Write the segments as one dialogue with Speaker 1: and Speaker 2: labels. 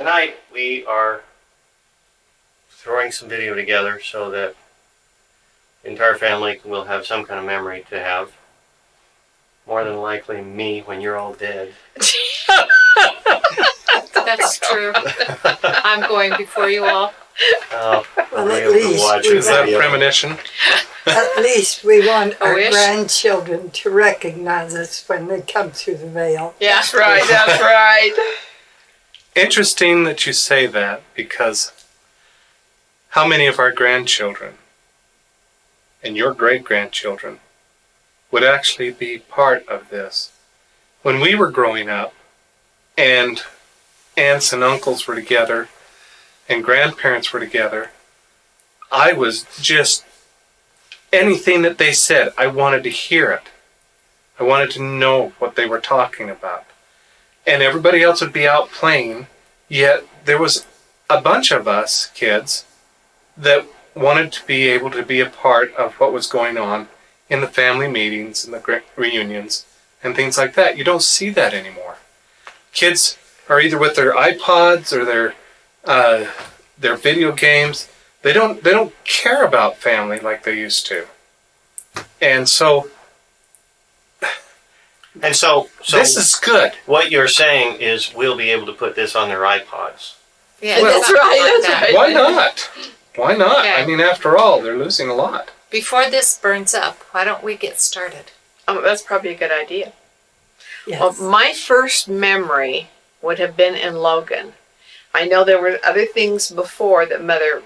Speaker 1: Tonight we are throwing some video together so that the entire family will have some kind of memory to have. More than likely me when you're all dead.
Speaker 2: That's true. I'm going before you all.
Speaker 1: Well,
Speaker 3: at least
Speaker 4: Is that a premonition?
Speaker 3: At least we want our
Speaker 2: wish.
Speaker 3: grandchildren to recognize us when they come through the veil.
Speaker 5: Yeah, that's right. That's right.
Speaker 4: Interesting that you say that, because how many of our grandchildren and your great-grandchildren would actually be part of this? When we were growing up and aunts and uncles were together and grandparents were together, I was just, anything that they said, I wanted to hear it. I wanted to know what they were talking about. And everybody else would be out playing, yet there was a bunch of us kids that wanted to be able to be a part of what was going on in the family meetings and the reunions and things like that. You don't see that anymore. Kids are either with their iPods or their video games. They don't care about family like they used to. And so this is good.
Speaker 1: What you're saying is we'll be able to put this on their iPods.
Speaker 2: Yeah,
Speaker 5: Well, that's right. That's right.
Speaker 4: Why not? Why not?
Speaker 2: Okay.
Speaker 4: I mean, after all, they're losing a lot.
Speaker 2: Before this burns up, why don't we get started?
Speaker 5: Oh, that's probably a good idea.
Speaker 3: Yes.
Speaker 5: Well, my first memory would have been in Logan. I know there were other things before that Mother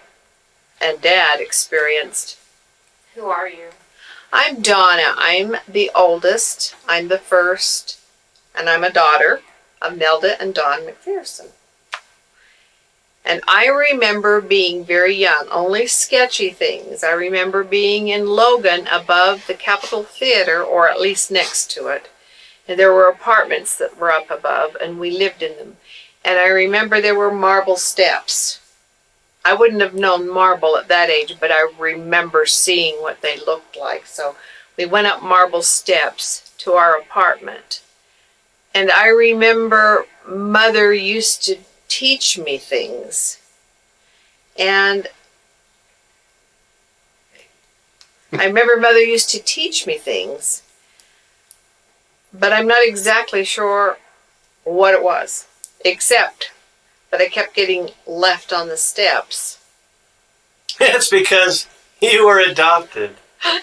Speaker 5: and Dad experienced.
Speaker 2: Who are you?
Speaker 5: I'm Donna. I'm the oldest. I'm the first. And I'm a daughter of Nelda and Don MacPherson. And I remember being very young, only sketchy things. I remember being in Logan above the Capitol Theater, or at least next to it. And there were apartments that were up above, and we lived in them. And I remember there were marble steps. I wouldn't have known marble at that age, but I remember seeing what they looked like. So we went up marble steps to our apartment. And I remember Mother used to teach me things. And I remember Mother used to teach me things, but I'm not exactly sure what it was, except that I kept getting left on the steps.
Speaker 1: It's because you were adopted.
Speaker 5: No,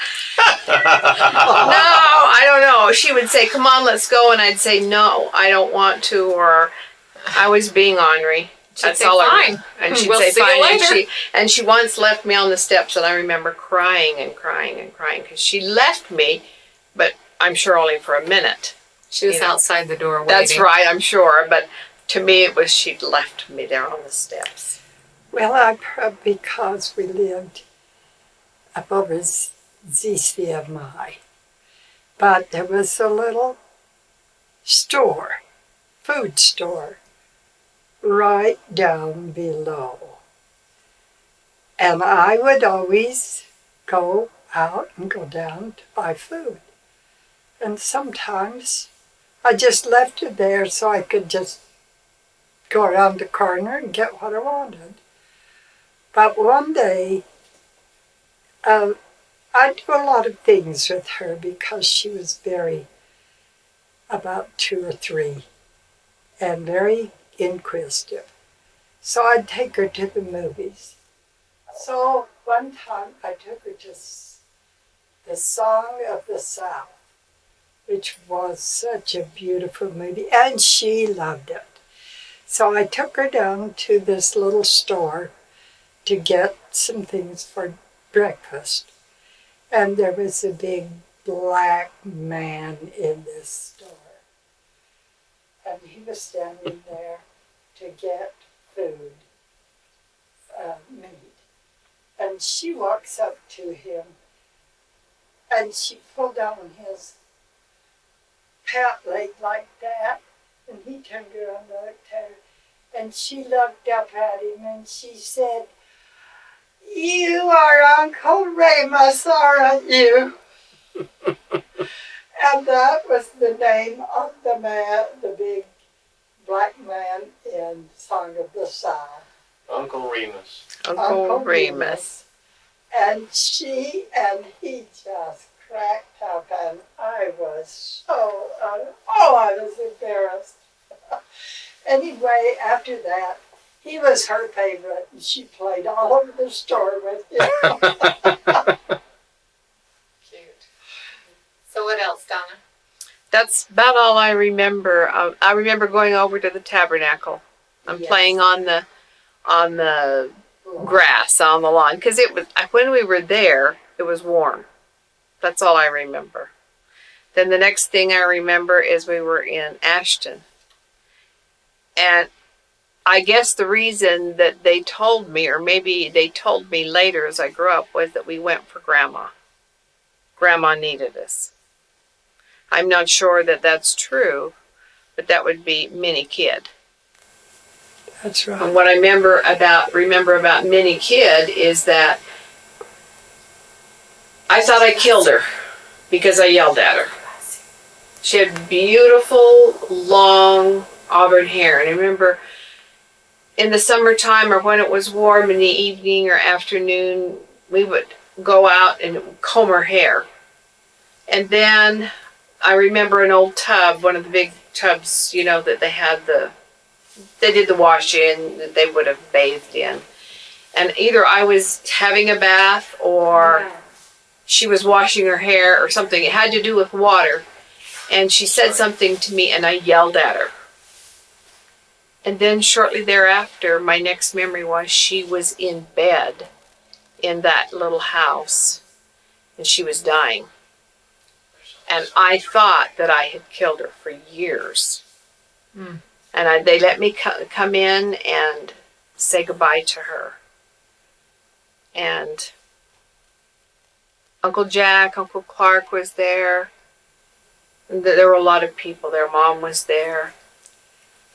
Speaker 5: I don't know. She would say, "Come on, let's go," and I'd say, "No, I don't want to," or I was being ornery.
Speaker 2: She'd say, "Fine."
Speaker 5: And she'd
Speaker 2: We'll
Speaker 5: say,
Speaker 2: see you
Speaker 5: "Fine."
Speaker 2: later.
Speaker 5: And she once left me on the steps, and I remember crying and crying and crying because she left me, but I'm sure only for a minute.
Speaker 2: She was
Speaker 5: You know.
Speaker 2: outside the door waiting.
Speaker 5: That's right, I'm sure, but to me it was she'd left me there on the steps.
Speaker 3: Well, because we lived up over ZCMI, but there was a little store, food store, right down below. And I would always go out and go down to buy food. And sometimes I just left it there so I could just go around the corner and get what I wanted. But one day, I do a lot of things with her because she was about 2 or 3, and very inquisitive. So I'd take her to the movies. So one time I took her to The Song of the South, which was such a beautiful movie, and she loved it. So I took her down to this little store to get some things for breakfast. And there was a big black man in this store. And he was standing there to get food, meat. And she walks up to him, and she pulled down his pant leg like that, and he turned around and looked at her, and she looked up at him and she said, "You are Uncle Remus, aren't you?" And that was the name of the man, the big black man in Song of the South.
Speaker 1: Uncle Remus.
Speaker 5: Uncle Remus.
Speaker 3: And she and he just cracked up, and I was I was embarrassed. Anyway, after that, he was her favorite, and she played all over the store with him.
Speaker 2: Cute. So what else, Donna?
Speaker 5: That's about all I remember. I remember going over to the tabernacle and
Speaker 3: Yes.
Speaker 5: playing on the grass on the lawn, because it was when we were there. It was warm. That's all I remember. Then the next thing I remember is we were in Ashton, and I guess the reason that they told me, or maybe they told me later as I grew up, was that we went for Grandma. Grandma needed us. I'm not sure that that's true, but that would be Minnie Kid.
Speaker 3: That's
Speaker 5: And
Speaker 3: right.
Speaker 5: what I remember about Minnie Kid is that I thought I killed her because I yelled at her. She had beautiful, long auburn hair. And I remember in the summertime, or when it was warm in the evening or afternoon, we would go out and comb her hair. And then I remember an old tub, one of the big tubs, that they did the washing that they would have bathed in. And either I was having a bath or she was washing her hair or something. It had to do with water. And she said something to me and I yelled at her. And then shortly thereafter, my next memory was she was in bed in that little house and she was dying. And I thought that I had killed her for years. And they let me come in and say goodbye to her. And Uncle Jack, Uncle Clark was there. And there were a lot of people there. Mom was there.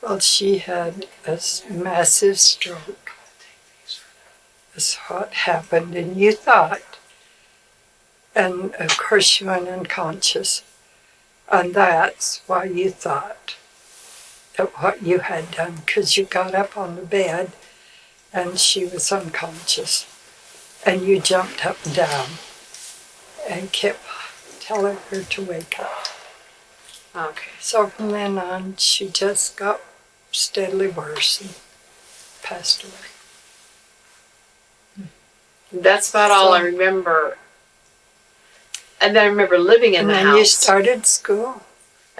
Speaker 3: Well, she had a massive stroke. That's what happened, and you thought. And of course, you went unconscious. And that's why you thought that what you had done, because you got up on the bed and she was unconscious. And you jumped up and down and kept telling her to wake up.
Speaker 5: Okay.
Speaker 3: So from then on, she just got steadily worse and passed away.
Speaker 5: That's about all I remember. And then I remember living in
Speaker 3: And
Speaker 5: the
Speaker 3: then
Speaker 5: house.
Speaker 3: you started school.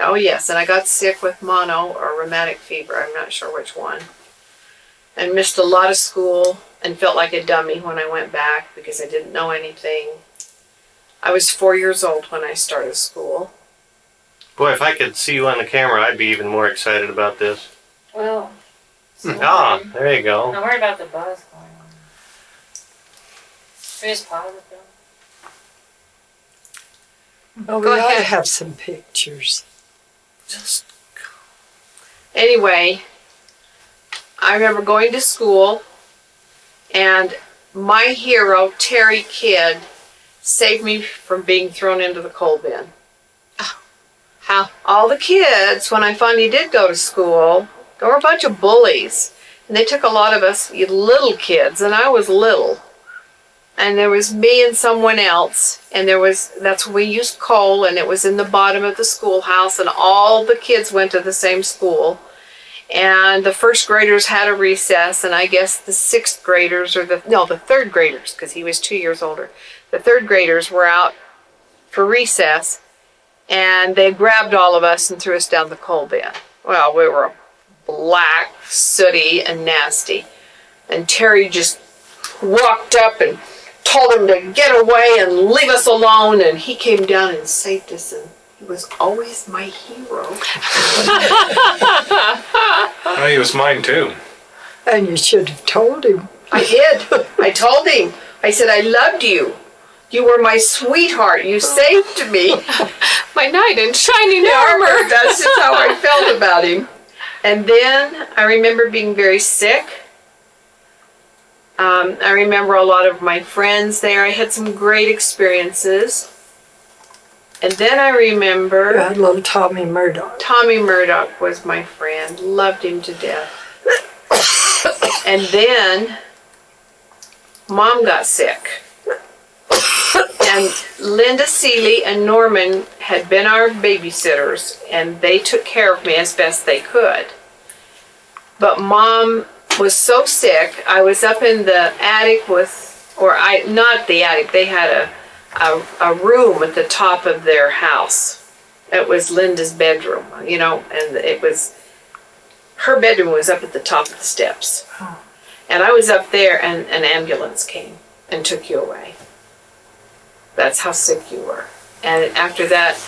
Speaker 5: Oh, yes. And I got sick with mono or rheumatic fever. I'm not sure which one. And missed a lot of school and felt like a dummy when I went back because I didn't know anything. I was 4 years old when I started school.
Speaker 1: Boy, if I could see you on the camera, I'd be even more excited about this.
Speaker 2: Well,
Speaker 1: Ah, there you go.
Speaker 2: I'm worried about the buzz going on. Should we just pause it though?
Speaker 3: Well, we
Speaker 5: Go
Speaker 3: ought to
Speaker 5: ahead.
Speaker 3: have some pictures.
Speaker 5: Anyway, I remember going to school and my hero, Terry Kidd, saved me from being thrown into the coal bin. How all the kids, when I finally did go to school, there were a bunch of bullies. And they took a lot of us little kids, and I was little. And there was me and someone else, and that's when we used coal, and it was in the bottom of the schoolhouse, and all the kids went to the same school. And the first graders had a recess, and I guess the sixth graders, the third graders, because he was 2 years older. The third graders were out for recess, and they grabbed all of us and threw us down the coal bin. Well, we were black, sooty, and nasty. And Terry just walked up and told him to get away and leave us alone, and he came down and saved us, and he was always my hero.
Speaker 4: Well, he was mine too.
Speaker 3: And you should have told him.
Speaker 5: I did. I told him. I said, I loved you. You were my sweetheart. You saved me.
Speaker 2: My knight in shining armor.
Speaker 5: That's just how I felt about him. And then I remember being very sick. I remember a lot of my friends there. I had some great experiences. And then I remember
Speaker 3: You had little Tommy Murdoch.
Speaker 5: Tommy Murdoch was my friend. Loved him to death. And then Mom got sick. And Linda Seeley and Norman had been our babysitters, and they took care of me as best they could. But Mom was so sick, I was up in the attic not the attic, they had a room at the top of their house. It was Linda's bedroom, and her bedroom was up at the top of the steps. And I was up there, and an ambulance came and took you away. That's how sick you were. And after that,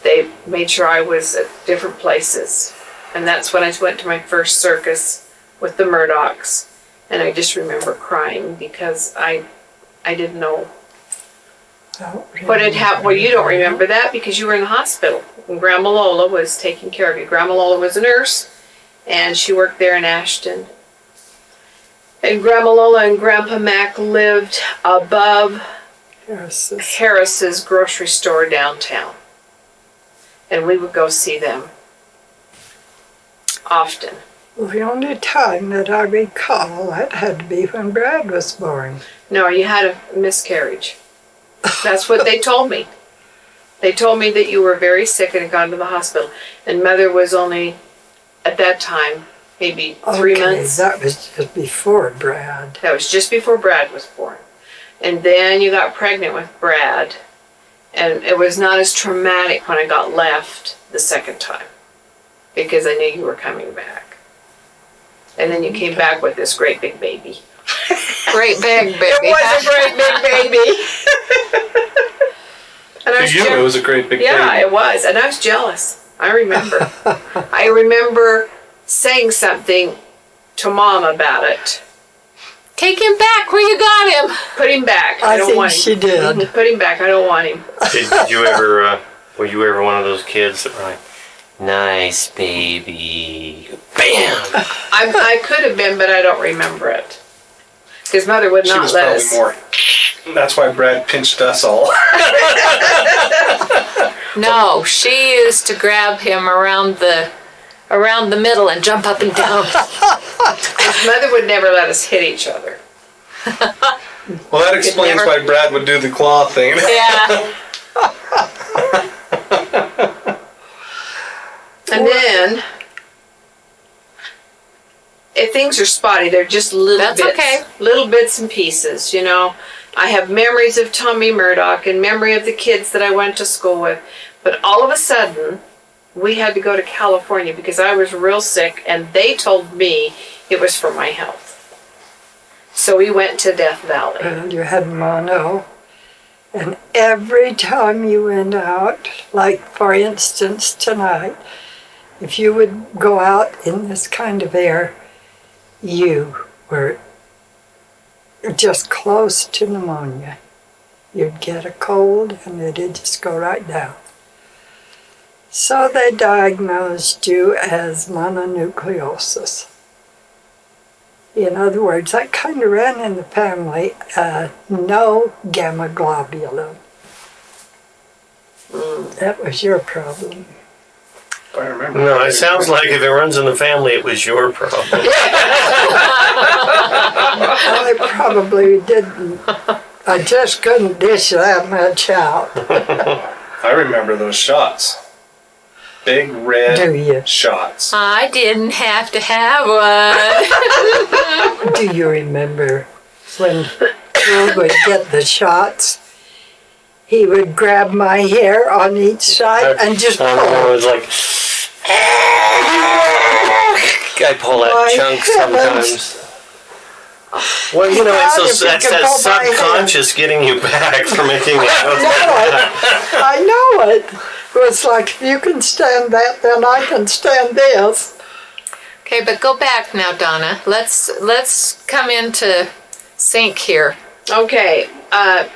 Speaker 5: they made sure I was at different places. And that's when I went to my first circus with the Murdochs. And I just remember crying because I didn't know what had happened. Well, you don't remember that because you were in the hospital. And Grandma Lola was taking care of you. Grandma Lola was a nurse, and she worked there in Ashton. And Grandma Lola and Grandpa Mac lived above Harris's grocery store downtown. And we would go see them often.
Speaker 3: Well, the only time that I recall, that had to be when Brad was born.
Speaker 5: No, you had a miscarriage. That's what they told me. They told me that you were very sick and had gone to the hospital. And Mother was only, at that time, maybe 3 months.
Speaker 3: That was just before Brad.
Speaker 5: That was just before Brad was born. And then you got pregnant with Brad. And it was not as traumatic when I got left the second time. Because I knew you were coming back. And then you came back with this great big baby.
Speaker 2: Great big baby.
Speaker 5: It was a great big baby. And I
Speaker 4: To
Speaker 5: was
Speaker 4: you, it was a great big
Speaker 5: Yeah,
Speaker 4: baby.
Speaker 5: it was. And I was jealous. I remember. I remember saying something to Mom about it.
Speaker 2: Take him back where you got him.
Speaker 5: Put him back. I don't
Speaker 3: think
Speaker 5: want him.
Speaker 3: she did.
Speaker 5: Put him back. I don't want him.
Speaker 1: Did you ever, were you ever one of those kids that were like, nice baby, bam?
Speaker 5: I could have been, but I don't remember it. Because Mother would
Speaker 4: She
Speaker 5: not
Speaker 4: was
Speaker 5: let
Speaker 4: probably
Speaker 5: us.
Speaker 4: more. That's why Brad pinched us all.
Speaker 2: No, she used to grab him around the middle and jump up and down.
Speaker 5: Mother would never let us hit each other.
Speaker 4: Well, that explains
Speaker 2: never-
Speaker 4: why Brad would do the claw thing.
Speaker 2: Yeah.
Speaker 5: And then, if things are spotty, they're just little
Speaker 2: That's
Speaker 5: bits.
Speaker 2: okay.
Speaker 5: Little bits and pieces, I have memories of Tommy Murdoch and memory of the kids that I went to school with. But all of a sudden, we had to go to California because I was real sick, and they told me it was for my health. So we went to Death Valley.
Speaker 3: Well, you had mono. And every time you went out, like for instance tonight, if you would go out in this kind of air, you were just close to pneumonia. You'd get a cold and it'd just go right down. So they diagnosed you as mononucleosis. In other words, that kind of ran in the family, no gamma globulin. That was your problem.
Speaker 4: I remember.
Speaker 1: No, it sounds like if it runs in the family, it was your problem.
Speaker 3: I probably didn't. I just couldn't dish that much out.
Speaker 4: I remember those shots. Big red
Speaker 3: Do you?
Speaker 4: shots.
Speaker 2: I didn't have to have one.
Speaker 3: Do you remember when Phil would get the shots? He would grab my hair on each side and just pull.
Speaker 1: I was like, I pull that
Speaker 3: My
Speaker 1: chunk
Speaker 3: heavens.
Speaker 1: sometimes. Well,
Speaker 3: God,
Speaker 1: it's
Speaker 3: if you
Speaker 1: that's
Speaker 3: could
Speaker 1: that
Speaker 3: pull my hair.
Speaker 1: subconscious getting you back for making it.
Speaker 3: I know it. It was like, if you can stand that, then I can stand this.
Speaker 2: Okay, but go back now, Donna. Let's come into sync here.
Speaker 5: Okay, Brad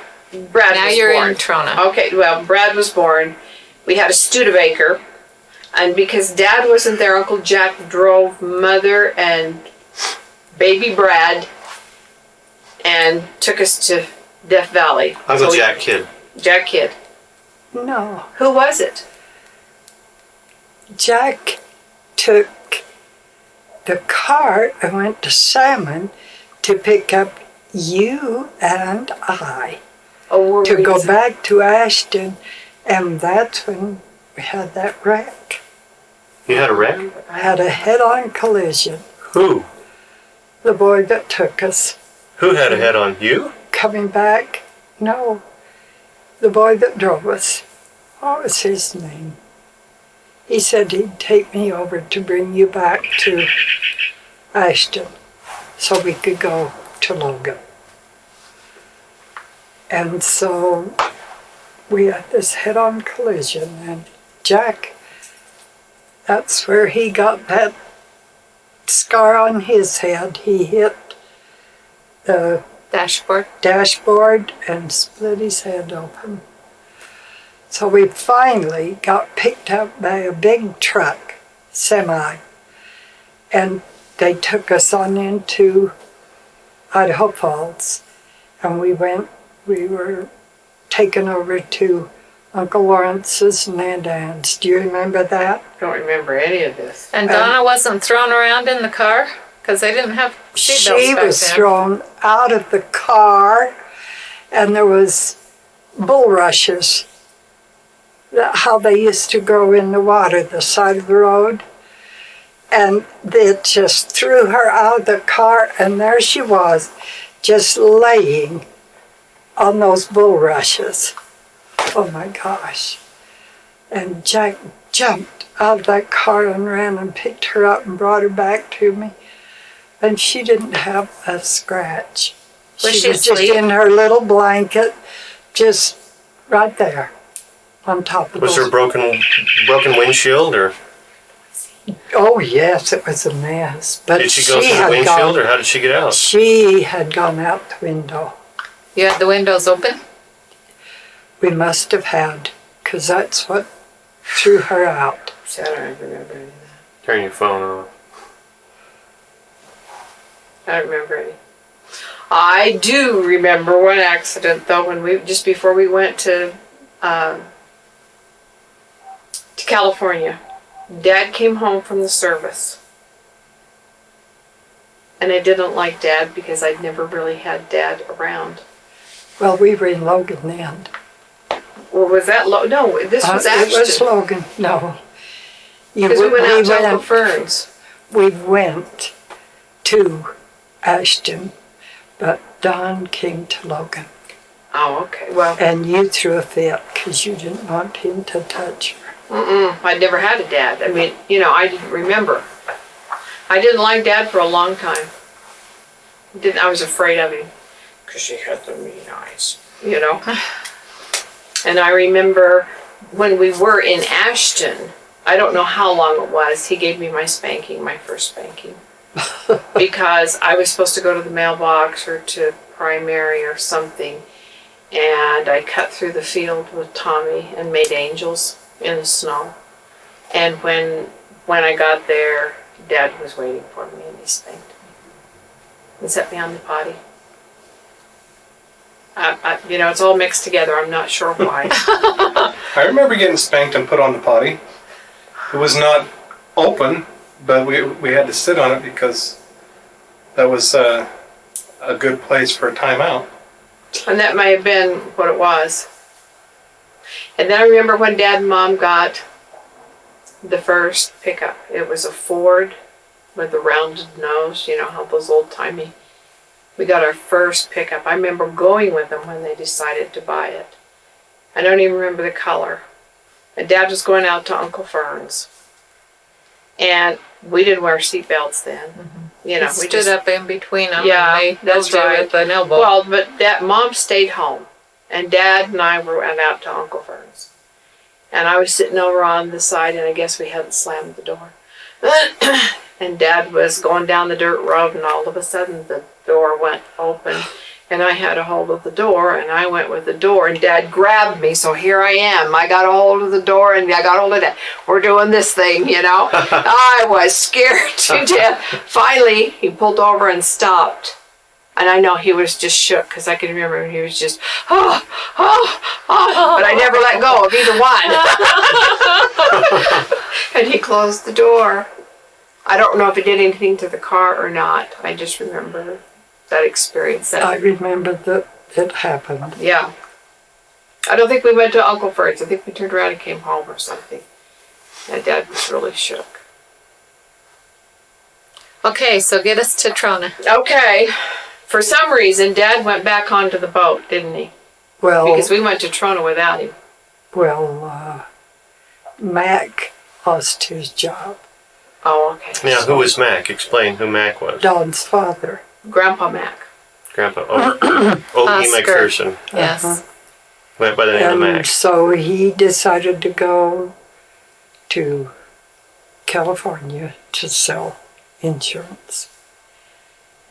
Speaker 2: Now
Speaker 5: was
Speaker 2: you're
Speaker 5: born.
Speaker 2: in Trona.
Speaker 5: Okay, well, Brad was born. We had a Studebaker. And because Dad wasn't there, Uncle Jack drove Mother and baby Brad and took us to Death Valley.
Speaker 1: Uncle
Speaker 5: So
Speaker 1: Jack Kid.
Speaker 5: Jack Kid.
Speaker 3: No.
Speaker 5: Who was it?
Speaker 3: Jack took the car and went to Salmon to pick up you and I
Speaker 5: Oh,
Speaker 3: to go back to Ashton, and that's when we had that wreck.
Speaker 1: You had a wreck?
Speaker 3: I had a head-on collision.
Speaker 1: Who?
Speaker 3: The boy that took us.
Speaker 1: Who had a head on you?
Speaker 3: Coming back, no, the boy that drove us. What was his name? He said he'd take me over to bring you back to Ashton so we could go to Logan. And so we had this head-on collision, and Jack, that's where he got that scar on his head. He hit the dashboard and split his head open. So we finally got picked up by a big truck, semi, and they took us on into Idaho Falls, and we were taken over to Uncle Lawrence's and Aunt Ann's. Do you remember that?
Speaker 5: Don't remember any of this.
Speaker 2: And Donna wasn't thrown around in the car? Because they didn't have seatbelts
Speaker 3: She
Speaker 2: back
Speaker 3: was
Speaker 2: then.
Speaker 3: thrown out of the car, and there was bulrushes, how they used to grow in the water, the side of the road. And it just threw her out of the car, and there she was, just laying on those bulrushes. Oh my gosh. And Jack jumped out of that car and ran and picked her up and brought her back to me. And she didn't have a scratch.
Speaker 2: Was she
Speaker 3: was just
Speaker 2: asleep?
Speaker 3: in her little blanket, just right there on top of
Speaker 1: Was
Speaker 3: those.
Speaker 1: there a broken windshield, or
Speaker 3: Oh yes, it was a mess. But
Speaker 1: did she go through the windshield, or how did she get out?
Speaker 3: She had gone out the window.
Speaker 2: You had the windows open?
Speaker 3: We must have had, because that's what threw her out.
Speaker 5: See, I don't remember any of that.
Speaker 1: Turn your phone off.
Speaker 5: I don't remember any. I do remember one accident though, when just before we went to California. Dad came home from the service, and I didn't like Dad because I'd never really had Dad around.
Speaker 3: Well, we were in Logan then.
Speaker 5: Or was that no? This was Ashton.
Speaker 3: It was Logan. No.
Speaker 5: Because we went out to Uncle Fern's.
Speaker 3: We went to Ashton, but Don came to Logan.
Speaker 5: Oh, okay. Well,
Speaker 3: And you threw a fit because you didn't want him to touch her.
Speaker 5: I'd never had a dad. I mean, I didn't remember. I didn't like Dad for a long time. I was afraid of him because he had the mean eyes, And I remember when we were in Ashton, I don't know how long it was, he gave me my first spanking. Because I was supposed to go to the mailbox or to primary or something. And I cut through the field with Tommy and made angels in the snow. And when I got there, Dad was waiting for me and he spanked me. And set me on the potty. It's all mixed together. I'm not sure why.
Speaker 4: I remember getting spanked and put on the potty. It was not open, but we had to sit on it because that was a good place for a timeout.
Speaker 5: And that may have been what it was. And then I remember when Dad and Mom got the first pickup. It was a Ford with a rounded nose, how those old-timey. We got our first pickup. I remember going with them when they decided to buy it. I don't even remember the color. And Dad was going out to Uncle Fern's. And we didn't wear seatbelts then. We
Speaker 2: stood up in between them.
Speaker 5: Yeah,
Speaker 2: and they
Speaker 5: that's
Speaker 2: held you
Speaker 5: right.
Speaker 2: with an elbow.
Speaker 5: Well, but Mom stayed home, and Dad and I went out to Uncle Fern's, and I was sitting over on the side, and I guess we hadn't slammed the door. And Dad was going down the dirt road, and all of a sudden the door went open, and I had a hold of the door, and I went with the door, and Dad grabbed me, so here I am. I got a hold of the door, and I got a hold of that. We're doing this thing, I was scared to death. Finally, he pulled over and stopped, And I know he was just shook because I can remember he was just, but I never let go of either one. And he closed the door. I don't know if it did anything to the car or not. I just remember that experience.
Speaker 3: I remember that it happened.
Speaker 5: Yeah. I don't think we went to Uncle Ferd's. I think we turned around and came home or something. And Dad was really shook.
Speaker 2: Okay, so get us to Trona.
Speaker 5: Okay. For some reason, Dad went back onto the boat, didn't he?
Speaker 3: Well,
Speaker 5: Because we went to Trona without him.
Speaker 3: Mac lost his job.
Speaker 5: Oh, okay.
Speaker 1: Now, who was Mac? Explain who Mac was.
Speaker 3: Don's father.
Speaker 5: Grandpa Mac.
Speaker 1: Grandpa. O.E.
Speaker 2: Oscar.
Speaker 1: MacPherson.
Speaker 2: Yes.
Speaker 1: Went by the name of
Speaker 3: And
Speaker 1: Mac.
Speaker 3: so he decided to go to California to sell insurance.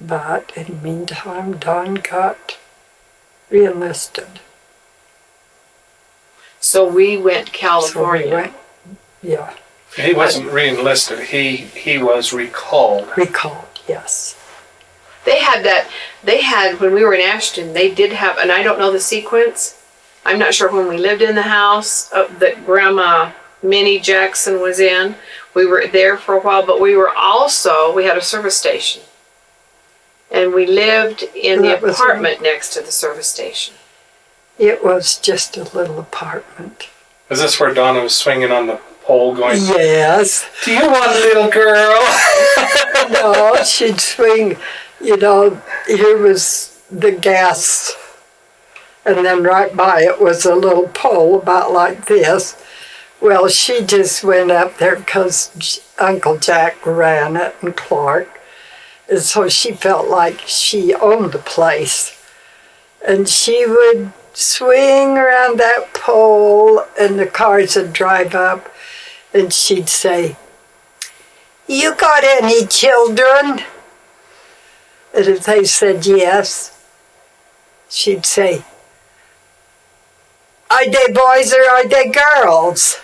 Speaker 3: But in the meantime, Don got re-enlisted.
Speaker 5: So we went to
Speaker 3: So
Speaker 5: California.
Speaker 3: we went, yeah,
Speaker 4: He wasn't re-enlisted. He was recalled.
Speaker 3: recalled, yes.
Speaker 5: They had, when we were in Ashton, they did have, and I don't know the sequence. I'm not sure when we lived in the house that Grandma Minnie Jackson was in. We were there for a while, but we had a service station. And we lived in the
Speaker 3: That was
Speaker 5: apartment next to the service station.
Speaker 3: It was just a little apartment.
Speaker 4: Is this where Donna was swinging on the pole going,
Speaker 3: Yes.
Speaker 4: "Do you want a little girl?"
Speaker 3: No, she'd swing, here was the gas, and then right by it was a little pole about like this. Well, she just went up there because Uncle Jack ran it and Clark, and so she felt like she owned the place. And she would swing around that pole, and the cars would drive up, and she'd say, "You got any children?" And if they said yes, she'd say, "Are they boys or are they girls?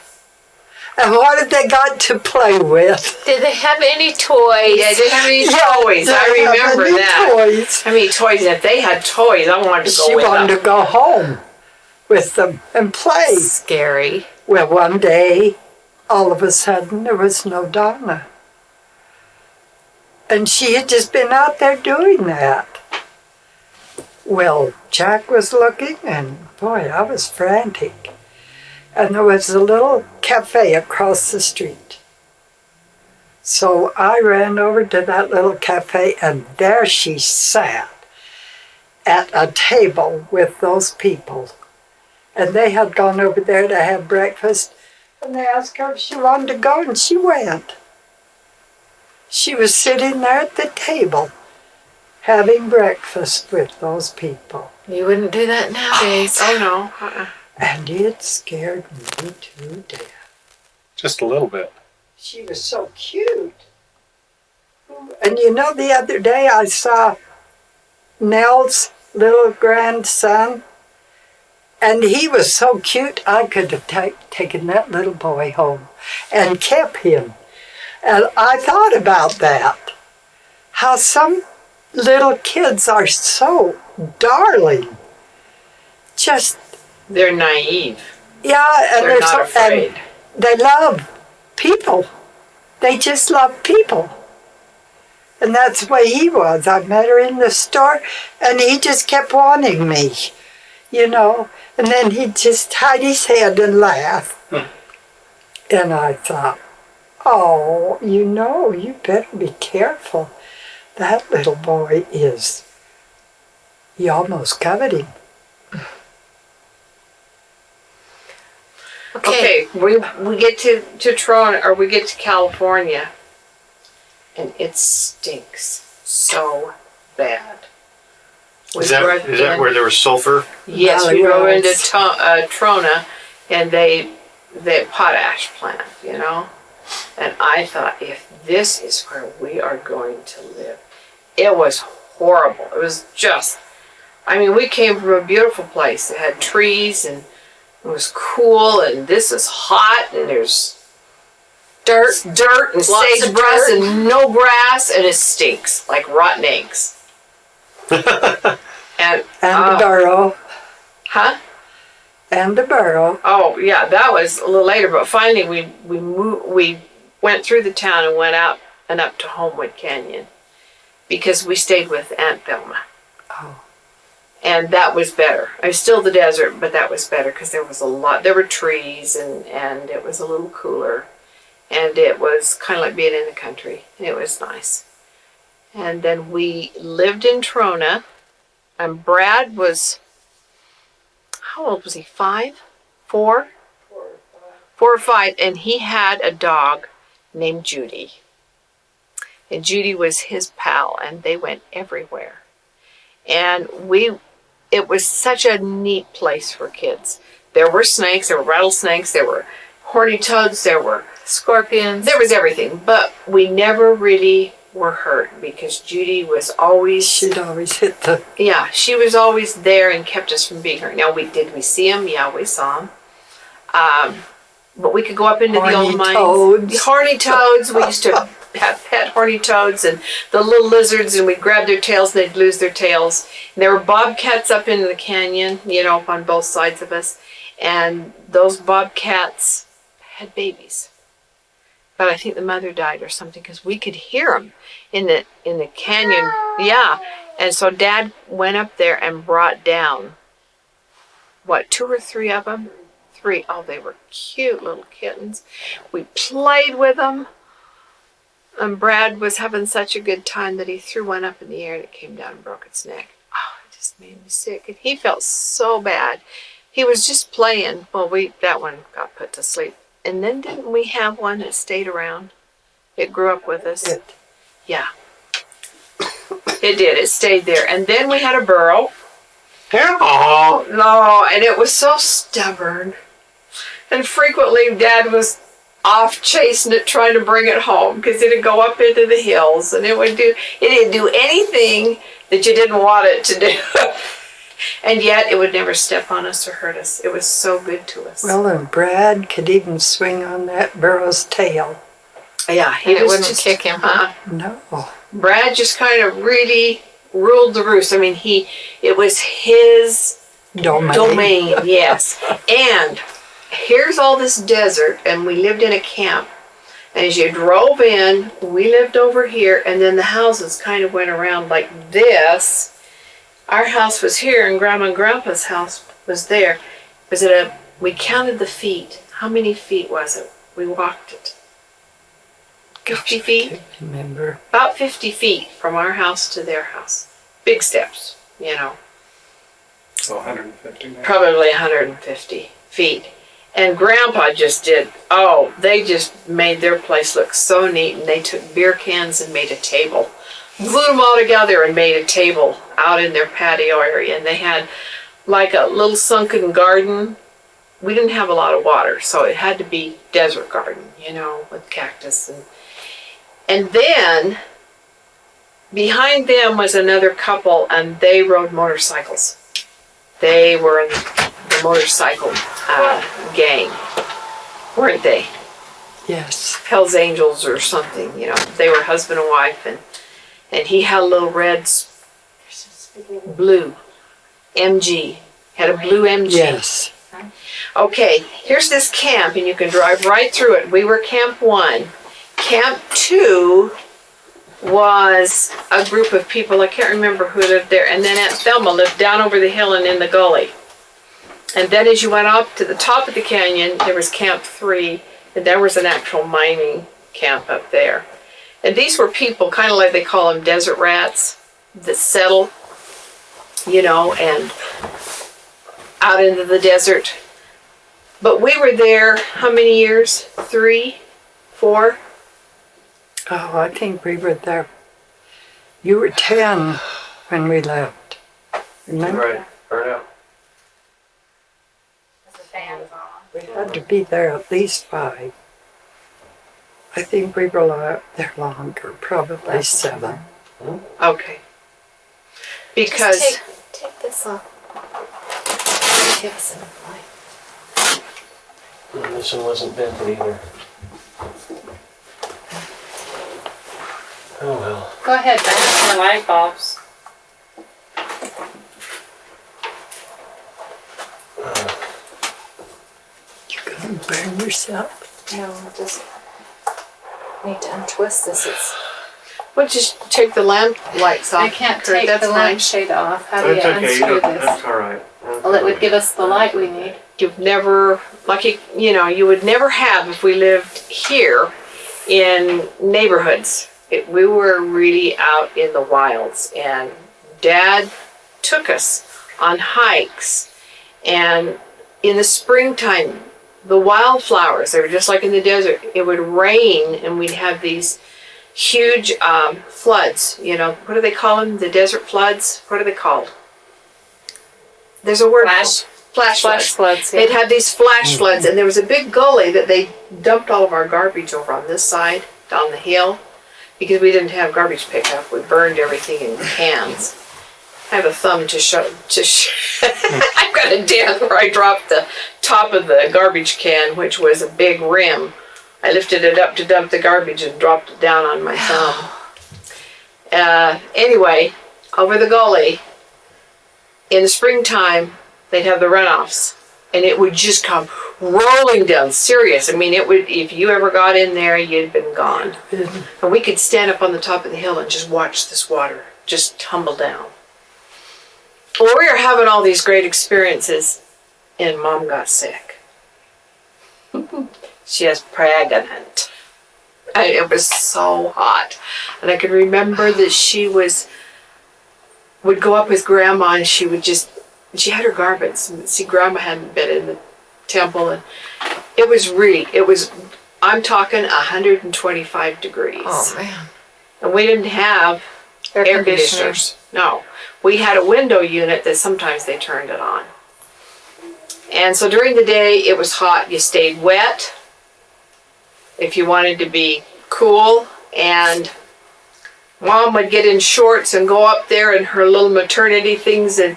Speaker 3: And what have they got to play with?"
Speaker 2: Did they have any toys?
Speaker 5: Yeah, they have any
Speaker 3: Yeah,
Speaker 5: toys.
Speaker 3: they
Speaker 5: I
Speaker 3: have
Speaker 5: remember
Speaker 3: any
Speaker 5: that.
Speaker 3: toys.
Speaker 5: I mean, toys. If they had toys, I wanted to go
Speaker 3: She
Speaker 5: with
Speaker 3: wanted
Speaker 5: them.
Speaker 3: to go home with them and play.
Speaker 2: Scary.
Speaker 3: Well, one day, all of a sudden, there was no Donna. And she had just been out there doing that. Well, Jack was looking, and boy, I was frantic. And there was a little cafe across the street. So I ran over to that little cafe, and there she sat at a table with those people. And they had gone over there to have breakfast, and they asked her if she wanted to go, and she went. She was sitting there at the table having breakfast with those people.
Speaker 2: You wouldn't do that nowadays.
Speaker 5: Oh no.
Speaker 3: And it scared me to death.
Speaker 4: Just a little bit.
Speaker 3: She was so cute. And the other day I saw Nell's little grandson, and he was so cute I could have taken that little boy home and kept him. And I thought about that. How some little kids are so darling. Just,
Speaker 5: They're naive.
Speaker 3: yeah, and
Speaker 5: They're
Speaker 3: so,
Speaker 5: not afraid.
Speaker 3: and they love people. They just love people. And that's the way he was. I met her in the store, and he just kept wanting me, And then he'd just hide his head and laugh. And I thought, oh, you better be careful. That little boy you almost covet him.
Speaker 5: Okay, we get to Toronto, or we get to California, and it stinks so bad.
Speaker 1: Is that where there was sulfur?
Speaker 5: Yes,
Speaker 3: Valley
Speaker 5: we drove into
Speaker 3: Roads.
Speaker 5: Trona, and they potash plant, And I thought, if this is where we are going to live, it was horrible. It was just, we came from a beautiful place. It had trees, and it was cool, and this is hot, and there's dirt and
Speaker 2: Lots of
Speaker 5: sagebrush
Speaker 2: dirt.
Speaker 5: and no grass, and it stinks like rotten eggs. And
Speaker 3: And a burrow.
Speaker 5: huh?
Speaker 3: And a burrow.
Speaker 5: Oh yeah, that was a little later. But finally, we went through the town and went out and up to Homewood Canyon because we stayed with Aunt Thelma.
Speaker 3: Oh.
Speaker 5: And that was better. I was still the desert, but that was better because there was a lot. There were trees, and it was a little cooler, and it was kind of like being in the country. It was nice. And then we lived in Trona, and Brad was, how old was he? 5, 4, 4 or 5, and he had a dog named Judy. And Judy was his pal, and they went everywhere. And it was such a neat place for kids. There were snakes, there were rattlesnakes, there were horny toads, there were
Speaker 2: Scorpions.
Speaker 5: there was everything. But we never really were hurt because Judy was always,
Speaker 3: She'd always hit the...
Speaker 5: yeah, she was always there and kept us from being hurt. Now, did we see him? Yeah, we saw him. But we could go up into the old mines.
Speaker 3: Toads.
Speaker 5: Horny toads. We used to have pet horny toads and the little lizards, and we'd grab their tails and they'd lose their tails. And there were bobcats up in the canyon, on both sides of us. And those bobcats had babies. But I think the mother died or something because we could hear them in the canyon. Yeah. And so Dad went up there and brought down, 2 or 3 of them? 3. Oh, they were cute little kittens. We played with them. And Brad was having such a good time that he threw one up in the air and it came down and broke its neck. Oh, it just made me sick. And he felt so bad. He was just playing. Well, that one got put to sleep. And then didn't we have one that stayed around? It grew up with us. Yeah. It did. It stayed there. And then we had a burrow.
Speaker 1: Oh,
Speaker 5: No, and it was so stubborn. And frequently Dad was off chasing it, trying to bring it home because it'd go up into the hills and it didn't do anything that you didn't want it to do. And yet it would never step on us or hurt us. It was so good to us.
Speaker 3: Well, and Brad could even swing on that burrow's tail.
Speaker 5: Yeah,
Speaker 2: And it wouldn't kick him, huh?
Speaker 3: No.
Speaker 5: Brad just kind of really ruled the roost. I mean, it was his domain, yes. And here's all this desert, and we lived in a camp. And as you drove in, we lived over here, and then the houses kind of went around like this. Our house was here, and Grandma and Grandpa's house was there. We counted the feet. How many feet was it? We walked it. 50 feet?
Speaker 3: I can't remember.
Speaker 5: About 50 feet from our house to their house. Big steps,
Speaker 4: So 150 now.
Speaker 5: Probably 150 feet. And Grandpa they just made their place look so neat, and they took beer cans and made a table. Glued them all together and made a table out in their patio area. And they had like a little sunken garden. We didn't have a lot of water, so it had to be desert garden, with cactus. And then behind them was another couple, and they rode motorcycles. They were in the motorcycle gang, weren't they?
Speaker 3: Yes.
Speaker 5: Hell's Angels or something, They were husband and wife, and he had a little red, blue MG. Had a blue MG.
Speaker 3: Yes.
Speaker 5: Okay, here's this camp, and you can drive right through it. We were Camp 1. Camp 2 was a group of people, I can't remember who lived there, and then Aunt Thelma lived down over the hill and in the gully. And then as you went up to the top of the canyon, there was Camp 3, and there was an actual mining camp up there. And these were people, kind of like they call them desert rats, that settle, and out into the desert. But we were there, how many years? 3, 4?
Speaker 3: Oh, I think we were there. You were 10 when we left. Remember?
Speaker 1: right. Burn out.
Speaker 3: We had to be there at least 5. I think we were there longer, probably 7.
Speaker 5: Okay. Because
Speaker 2: Take this off. Give us enough light.
Speaker 1: And this one wasn't vented either. Oh well.
Speaker 2: Go ahead, Ben.
Speaker 6: More light bulbs.
Speaker 3: burn yourself.
Speaker 2: No, just need to untwist this.
Speaker 5: Well, just take the lamp lights off.
Speaker 2: I can't
Speaker 5: Kurt,
Speaker 2: take
Speaker 5: that's
Speaker 2: the
Speaker 5: fine.
Speaker 2: lampshade off. How do you
Speaker 1: That's okay.
Speaker 2: unscrew this?
Speaker 1: That's all right.
Speaker 2: Well, it would give us the light we need.
Speaker 5: You've never, you would never have if we lived here in neighborhoods. We were really out in the wilds, and Dad took us on hikes. And in the springtime, the wildflowers, they were just like in the desert. It would rain, and we'd have these huge floods. What do they call them? The desert floods? What are they called? There's a word. Flash
Speaker 2: floods. Yeah.
Speaker 5: They'd have these flash floods, and there was a big gully that they dumped all of our garbage over on this side, down the hill, because we didn't have garbage pickup. We burned everything in cans. I have a thumb to show. I've got a dent where I dropped the top of the garbage can, which was a big rim. I lifted it up to dump the garbage and dropped it down on my thumb. Anyway, over the gully, in the springtime, they'd have the runoffs, and it would just come rolling down. Serious. I mean, it would. If you ever got in there, you'd been gone. And we could stand up on the top of the hill and just watch this water just tumble down. Well, we were having all these great experiences, and Mom got sick. She was pregnant. And it was so hot. And I can remember that she would go up with Grandma, and she had her garments. And see, Grandma hadn't been in the temple, and I'm talking 125 degrees.
Speaker 2: Oh, man.
Speaker 5: And we didn't have air conditioners. No. We had a window unit that sometimes they turned it on. And so during the day, it was hot. You stayed wet if you wanted to be cool. And Mom would get in shorts and go up there in her little maternity things and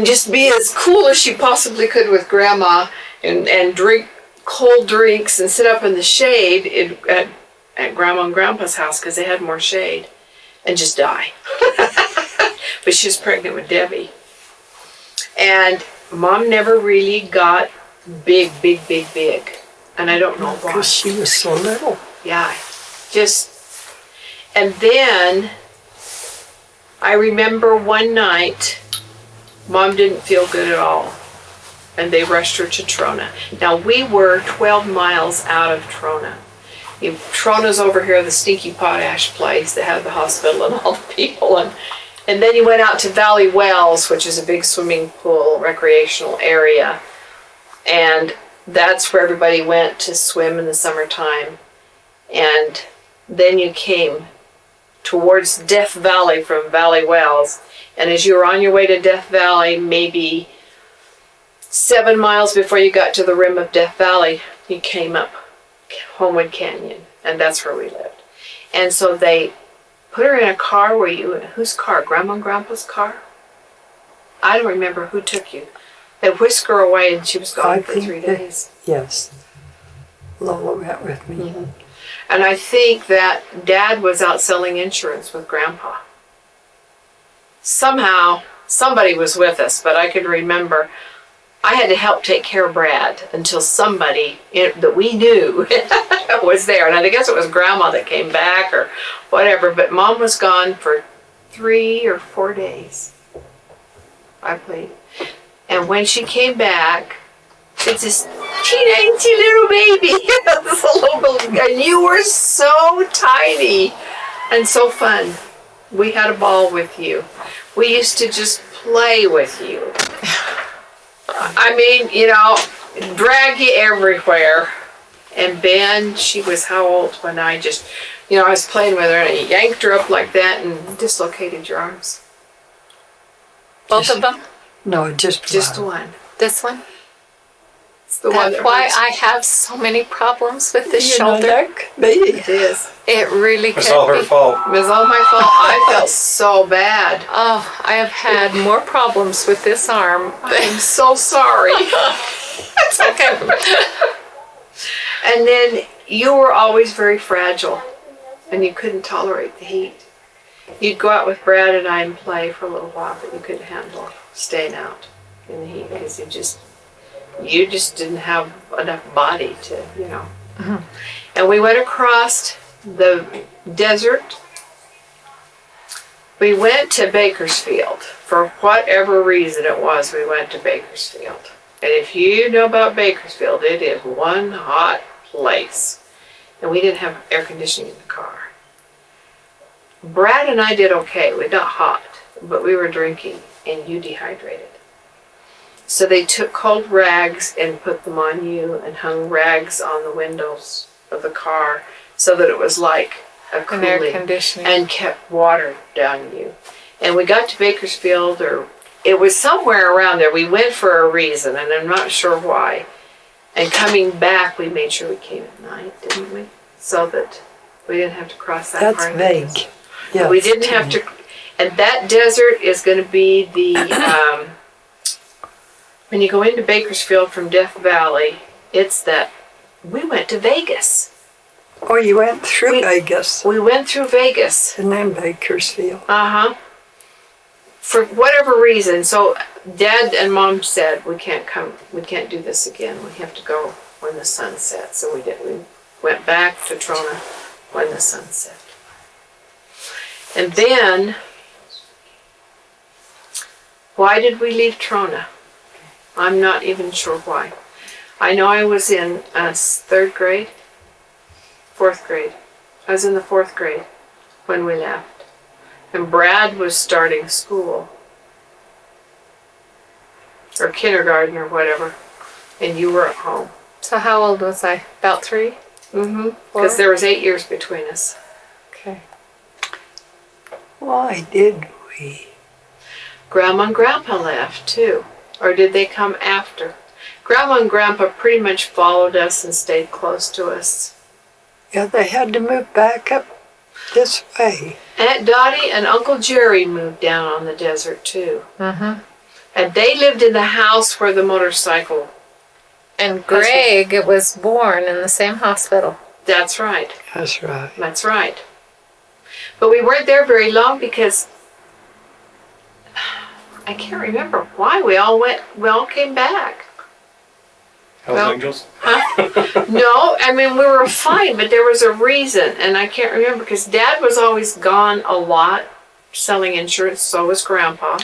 Speaker 5: just be as cool as she possibly could with Grandma and drink cold drinks and sit up in the shade at Grandma and Grandpa's house because they had more shade, and just die. But she was pregnant with Debbie. And Mom never really got big. And I don't know why.
Speaker 3: Because she was so little.
Speaker 5: Yeah. And then I remember one night, Mom didn't feel good at all. And they rushed her to Trona. Now, we were 12 miles out of Trona. Trona's over here, the stinky potash place that had the hospital and all the people. And then you went out to Valley Wells, which is a big swimming pool, recreational area. And that's where everybody went to swim in the summertime. And then you came towards Death Valley from Valley Wells. And as you were on your way to Death Valley, maybe 7 miles before you got to the rim of Death Valley, you came up Homewood Canyon. And that's where we lived. And so they put her in a car. Whose car? Grandma and Grandpa's car? I don't remember who took you. They whisked her away, and she was gone for 3 days.
Speaker 3: Yes. Lola went with me.
Speaker 5: Mm-hmm. And I think that Dad was out selling insurance with Grandpa. Somehow, somebody was with us, but I can remember I had to help take care of Brad until somebody that we knew was there. And I guess it was Grandma that came back or whatever, but Mom was gone for 3 or 4 days, I believe. And when she came back, it's this teeny little baby. This little, and you were so tiny and so fun. We had a ball with you. We used to just play with you. I mean, drag you everywhere. And Ben, she was how old when I just, I was playing with her and I yanked her up like that and dislocated your arms.
Speaker 2: Both of them?
Speaker 3: No, just
Speaker 5: one.
Speaker 2: This one?
Speaker 5: It's the one
Speaker 2: That's
Speaker 5: that
Speaker 2: why
Speaker 5: hurts.
Speaker 2: I have so many problems with this
Speaker 3: You know,
Speaker 2: shoulder.
Speaker 3: that could be.
Speaker 5: It is.
Speaker 2: It really
Speaker 4: It's
Speaker 2: could
Speaker 4: all her
Speaker 2: be.
Speaker 4: fault.
Speaker 5: It was all my fault. I felt so bad.
Speaker 2: Oh, I have had more problems with this arm.
Speaker 5: I'm so sorry.
Speaker 2: It's okay.
Speaker 5: And then you were always very fragile and you couldn't tolerate the heat. You'd go out with Brad and I and play for a little while, but you couldn't handle staying out in the heat because you just didn't have enough body to, you know. And we went across the desert. We went to Bakersfield. For whatever reason it was, we went to Bakersfield. And if you know about Bakersfield, it is one hot place. And we didn't have air conditioning in the car. Brad and I did okay. We got hot, but we were drinking, and you dehydrated. So they took cold rags and put them on you and hung rags on the windows of the car so that it was like a
Speaker 2: And air
Speaker 5: cooling
Speaker 2: conditioning.
Speaker 5: and kept water down you. And we got to Bakersfield, or it was somewhere around there. We went for a reason, and I'm not sure why. And coming back, we made sure we came at night, didn't we? So that we didn't have to cross that
Speaker 3: That's
Speaker 5: part of the
Speaker 3: vague.
Speaker 5: desert.
Speaker 3: Yes,
Speaker 5: We didn't have to, and that desert is going to be the, when you go into Bakersfield from Death Valley, it's that, we went to Vegas.
Speaker 3: Oh, you went through
Speaker 5: We-
Speaker 3: Vegas
Speaker 5: We went through Vegas.
Speaker 3: and then Bakersfield.
Speaker 5: Uh-huh. For whatever reason. So Dad and Mom said, we can't do this again. We have to go when the sun sets. So we did. We went back to Trona when the sun set. And then, why did we leave Trona? I'm not even sure why. I know I was in fourth grade. I was in the fourth grade when we left. And Brad was starting school. Or kindergarten or whatever. And you were at home.
Speaker 2: So how old was I? About 3?
Speaker 5: Mm-hmm. Because there was 8 years between us.
Speaker 2: Okay.
Speaker 3: Why did we?
Speaker 5: Grandma and Grandpa left too. Or did they come after? Grandma and Grandpa pretty much followed us and stayed close to us.
Speaker 3: Yeah, they had to move back up this way.
Speaker 5: Aunt Dottie and Uncle Jerry moved down on the desert too.
Speaker 2: Mm-hmm.
Speaker 5: And they lived in the house where the motorcycle.
Speaker 2: And Greg was born in the same hospital.
Speaker 5: That's right.
Speaker 3: That's right.
Speaker 5: That's right. But we weren't there very long because I can't remember why we all came back.
Speaker 4: Hells
Speaker 5: Well-
Speaker 4: Angels?
Speaker 5: No, I mean, we were fine, but there was a reason, and I can't remember because Dad was always gone a lot selling insurance, so was Grandpa.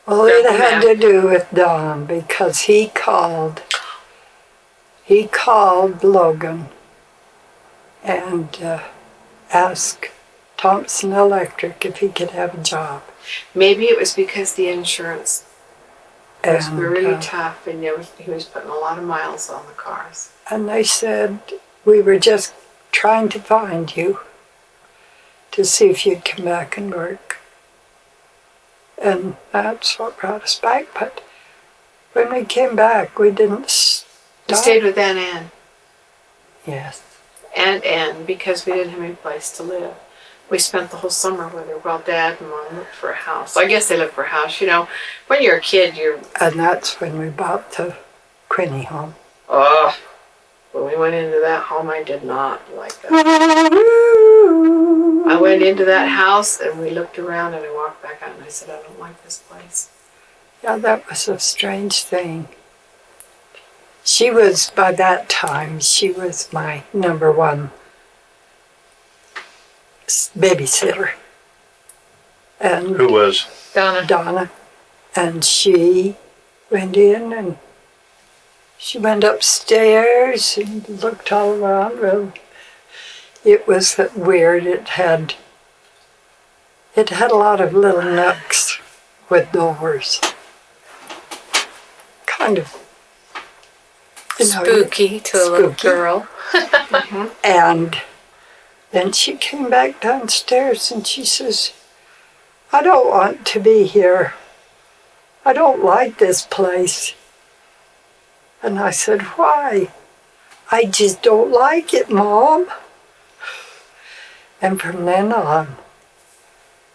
Speaker 3: Well, it
Speaker 5: Grandpa
Speaker 3: had to do with Don because he called Logan and asked Thompson Electric if he could have a job.
Speaker 5: Maybe it was because the insurance was
Speaker 3: And,
Speaker 5: really tough, and he was putting a lot of miles on the cars.
Speaker 3: and they said, we were just trying to find you to see if you'd come back and work. And that's what brought us back. But when we came back, we didn't
Speaker 5: We
Speaker 3: stop.
Speaker 5: stayed with Aunt Ann.
Speaker 3: Yes.
Speaker 5: Aunt Ann, because we didn't have any place to live. We spent the whole summer with her while Dad and Mom looked for a house. I guess they looked for a house. You know, when you're a kid,
Speaker 3: And that's when we bought the Quinney home.
Speaker 5: When we went into that home, I did not like that. I went into that house and we looked around and I walked back out and I said, I don't like this place.
Speaker 3: Yeah, that was a strange thing. She was, by that time, she was my number one babysitter. And
Speaker 1: Who was?
Speaker 3: Donna. And she went in and she went upstairs and looked all around. Well, it was weird. It had a lot of little nooks with doors. Kind of,
Speaker 2: Spooky to a little
Speaker 3: spooky.
Speaker 2: girl.
Speaker 3: And then she came back downstairs and she says, I don't want to be here. I don't like this place. And I said, why? I just don't like it, Mom. And from then on,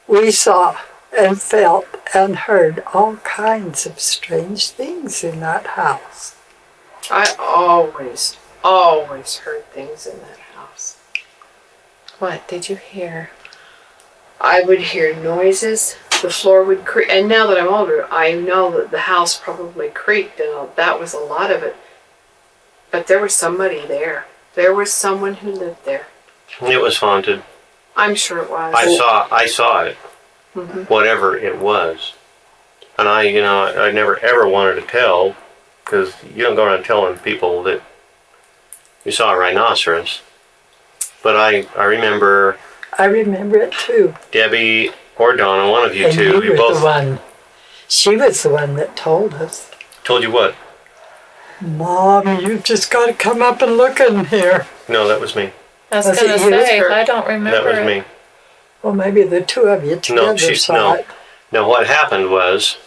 Speaker 3: we saw and felt and heard all kinds of strange things in that house.
Speaker 5: I always heard things in that house.
Speaker 2: What did you hear?
Speaker 5: I would hear noises. the floor would creak. And now that I'm older, I know that the house probably creaked, and that was a lot of it. But there was somebody there. There was someone who lived there.
Speaker 1: It was haunted.
Speaker 5: I'm sure it was.
Speaker 1: I saw it. Whatever it was. And I never ever wanted to tell, because you don't go around telling people that you saw a rhinoceros. But I remember
Speaker 3: I remember it too.
Speaker 1: Debbie or Donna, one of you
Speaker 3: And
Speaker 1: two,
Speaker 3: you
Speaker 1: you
Speaker 3: were
Speaker 1: both
Speaker 3: the one. She was the one that told us.
Speaker 1: told you what?
Speaker 3: Mom, you've just got to come up and look in here.
Speaker 1: No, that was me.
Speaker 2: I was
Speaker 3: Was
Speaker 2: going to
Speaker 3: it you?
Speaker 2: say, I don't remember
Speaker 1: That was me.
Speaker 3: Well, maybe the two of you together saw it.
Speaker 1: No, what happened was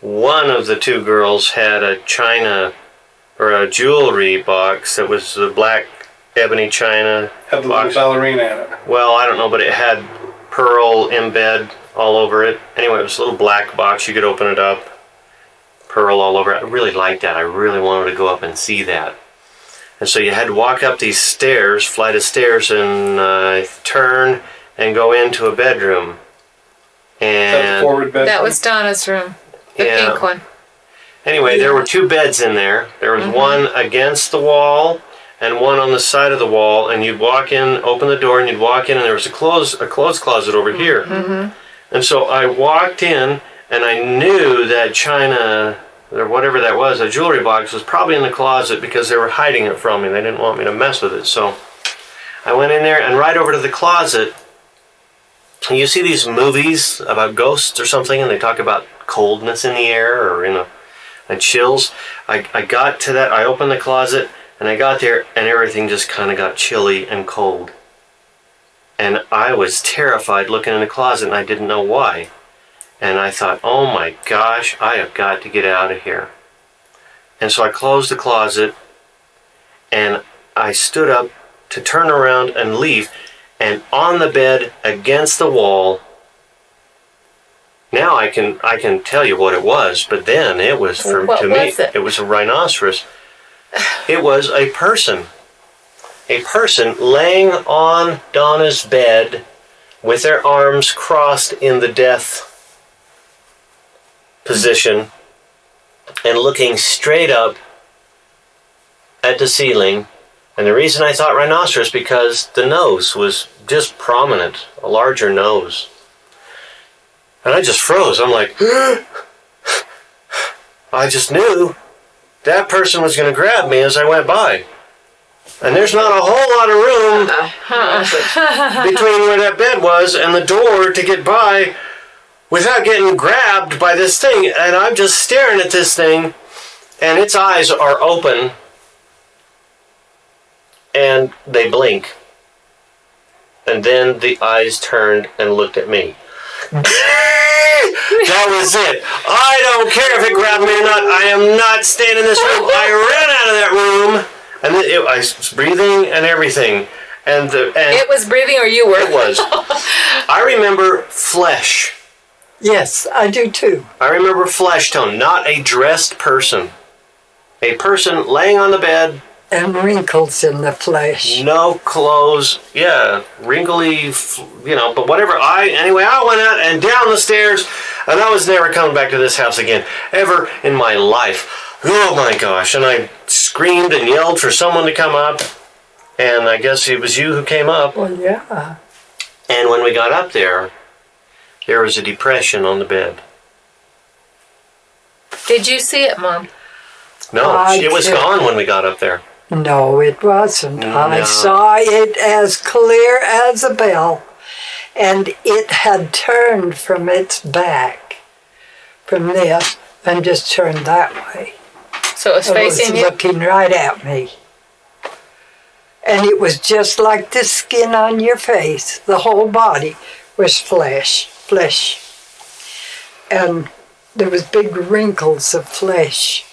Speaker 1: one of the two girls had a china or a jewelry box that was the black ebony china
Speaker 4: Had the little
Speaker 1: box.
Speaker 4: ballerina in it.
Speaker 1: Well, I don't know, but it had pearl embed all over it. Anyway, it was a little black box. You could open it up. Pearl all over it. I really liked that. I really wanted to go up and see that. And so you had to walk up these stairs, flight of stairs, and turn and go into a bedroom.
Speaker 4: Is that the
Speaker 1: And
Speaker 4: forward bedroom?
Speaker 2: That was Donna's room, the
Speaker 1: Yeah.
Speaker 2: pink one.
Speaker 1: anyway, there were two beds in there. There was one against the wall and one on the side of the wall. And you'd walk in, open the door, and you'd walk in, and there was a clothes closet over here. And so I walked in, and I knew that china or whatever that was, a jewelry box, was probably in the closet because they were hiding it from me. They didn't want me to mess with it. So I went in there, and right over to the closet, you see these movies about ghosts or something, and they talk about coldness in the air or and chills. I got to that, I opened the closet, and I got there, and everything just kind of got chilly and cold. And I was terrified looking in the closet, and I didn't know why. And I thought, oh my gosh, I have got to get out of here. And so I closed the closet, and I stood up to turn around and leave. And on the bed, against the wall, now I can tell you what it was, but then it was,
Speaker 2: What
Speaker 1: to me,
Speaker 2: was it?
Speaker 1: it was a rhinoceros. It was a person. A person laying on Donna's bed with their arms crossed in the death position and looking straight up at the ceiling. And the reason I thought rhinoceros, because the nose was just prominent, a larger nose. And I just froze. I'm like, I just knew that person was going to grab me as I went by. And there's not a whole lot of room between where that bed was and the door to get by without getting grabbed by this thing. And I'm just staring at this thing, and its eyes are open, and they blink. And then the eyes turned and looked at me. That was it. I don't care if it grabbed me or not. I am not staying in this room. I ran out of that room, and I was breathing and everything. And
Speaker 2: It was breathing, or you were?
Speaker 1: it was. I remember flesh.
Speaker 3: Yes, I do too.
Speaker 1: I remember flesh tone, not a dressed person. A person laying on the bed,
Speaker 3: And wrinkles in the flesh.
Speaker 1: no clothes, yeah, wrinkly, but whatever. Anyway, I went out and down the stairs, and I was never coming back to this house again, ever in my life. Oh my gosh, and I screamed and yelled for someone to come up, and I guess it was you who came up.
Speaker 3: Well, yeah.
Speaker 1: And when we got up there was a depression on the bed.
Speaker 2: Did you see it, Mom?
Speaker 1: No, it was
Speaker 3: couldn't.
Speaker 1: gone when we got up there.
Speaker 3: No, it wasn't. I
Speaker 1: No.
Speaker 3: saw it as clear as a bell. And it had turned from its back, from this, and just turned that way.
Speaker 2: So it was
Speaker 3: It
Speaker 2: facing
Speaker 3: was
Speaker 2: you?
Speaker 3: looking right at me. And it was just like the skin on your face. The whole body was flesh. And there was big wrinkles of flesh.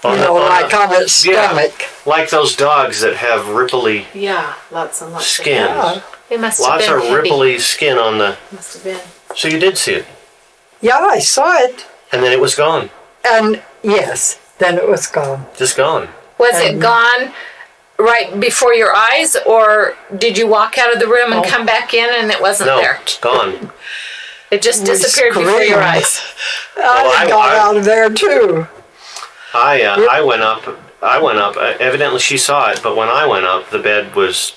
Speaker 3: Like on its stomach.
Speaker 1: Like those dogs that have ripply
Speaker 5: Yeah, lots and lots
Speaker 1: skins.
Speaker 3: Yeah.
Speaker 2: It must have
Speaker 1: Lots
Speaker 2: been
Speaker 1: of
Speaker 2: heavy.
Speaker 1: ripply skin on the...
Speaker 5: Must have been.
Speaker 1: So you did see it.
Speaker 3: Yeah, I saw it.
Speaker 1: And then it was gone.
Speaker 3: And yes, then it was gone.
Speaker 1: Just gone.
Speaker 2: Was it gone right before your eyes, or did you walk out of the room and come back in and it wasn't
Speaker 1: No,
Speaker 2: there?
Speaker 1: gone.
Speaker 2: It just
Speaker 3: We
Speaker 2: disappeared before your
Speaker 3: screamed.
Speaker 2: eyes.
Speaker 3: I got out of there too.
Speaker 1: I went up. Evidently, she saw it, but when I went up, the bed was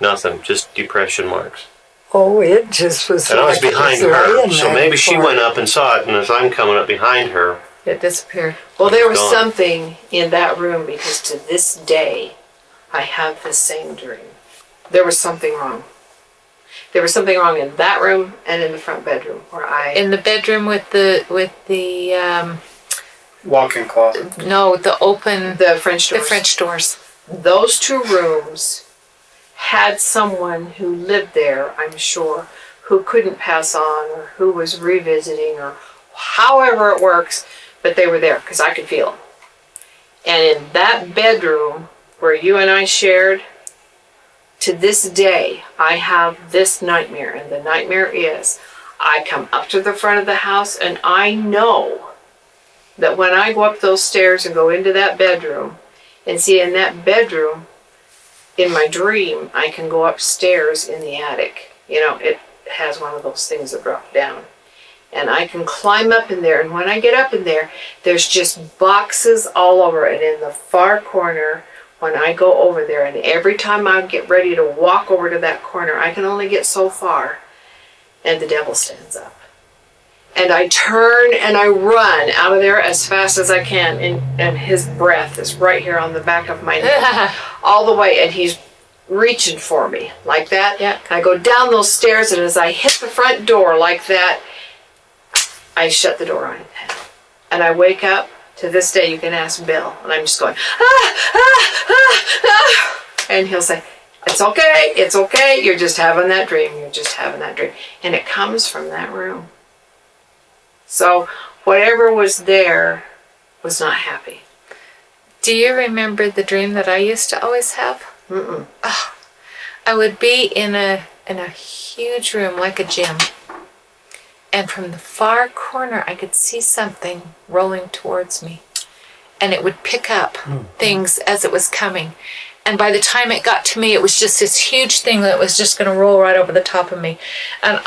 Speaker 1: nothing, just depression marks.
Speaker 3: Oh, it just was.
Speaker 1: And I was
Speaker 3: like it
Speaker 1: behind
Speaker 3: was
Speaker 1: her,
Speaker 3: laying
Speaker 1: so
Speaker 3: there
Speaker 1: maybe she
Speaker 3: for-
Speaker 1: went up and saw it, and as I'm coming up behind her,
Speaker 2: It disappeared.
Speaker 5: Well, there was
Speaker 1: Gone.
Speaker 5: something in that room because to this day, I have the same dream. There was something wrong. There was something wrong in that room and in the front bedroom where
Speaker 2: In the bedroom with the
Speaker 4: Walk-in closet.
Speaker 2: the open
Speaker 5: the French doors.
Speaker 2: the French doors.
Speaker 5: Those two rooms had someone who lived there, I'm sure, who couldn't pass on or who was revisiting or however it works, but they were there because I could feel them. And in that bedroom where you and I shared, to this day, I have this nightmare. And the nightmare is I come up to the front of the house and I know that when I go up those stairs and go into that bedroom and see in that bedroom, in my dream, I can go upstairs in the attic. You know, it has one of those things that drop down. And I can climb up in there. And when I get up in there, there's just boxes all over. And in the far corner, when I go over there, and every time I get ready to walk over to that corner, I can only get so far. And the devil stands up. And I turn and I run out of there as fast as I can. And his breath is right here on the back of my neck. All the way. And he's reaching for me like that.
Speaker 2: Yeah.
Speaker 5: And I go down those stairs, and as I hit the front door like that, I shut the door on it. And I wake up. To this day, you can ask Bill. And I'm just going, and he'll say, it's okay, you're just having that dream, And it comes from that room. So whatever was there was not happy.
Speaker 2: Do you remember the dream that I used to always have?
Speaker 5: Mm-mm.
Speaker 2: Oh, I would be in a huge room like a gym. And from the far corner, I could see something rolling towards me. And it would pick up things as it was coming. And by the time it got to me, it was just this huge thing that was just going to roll right over the top of me. And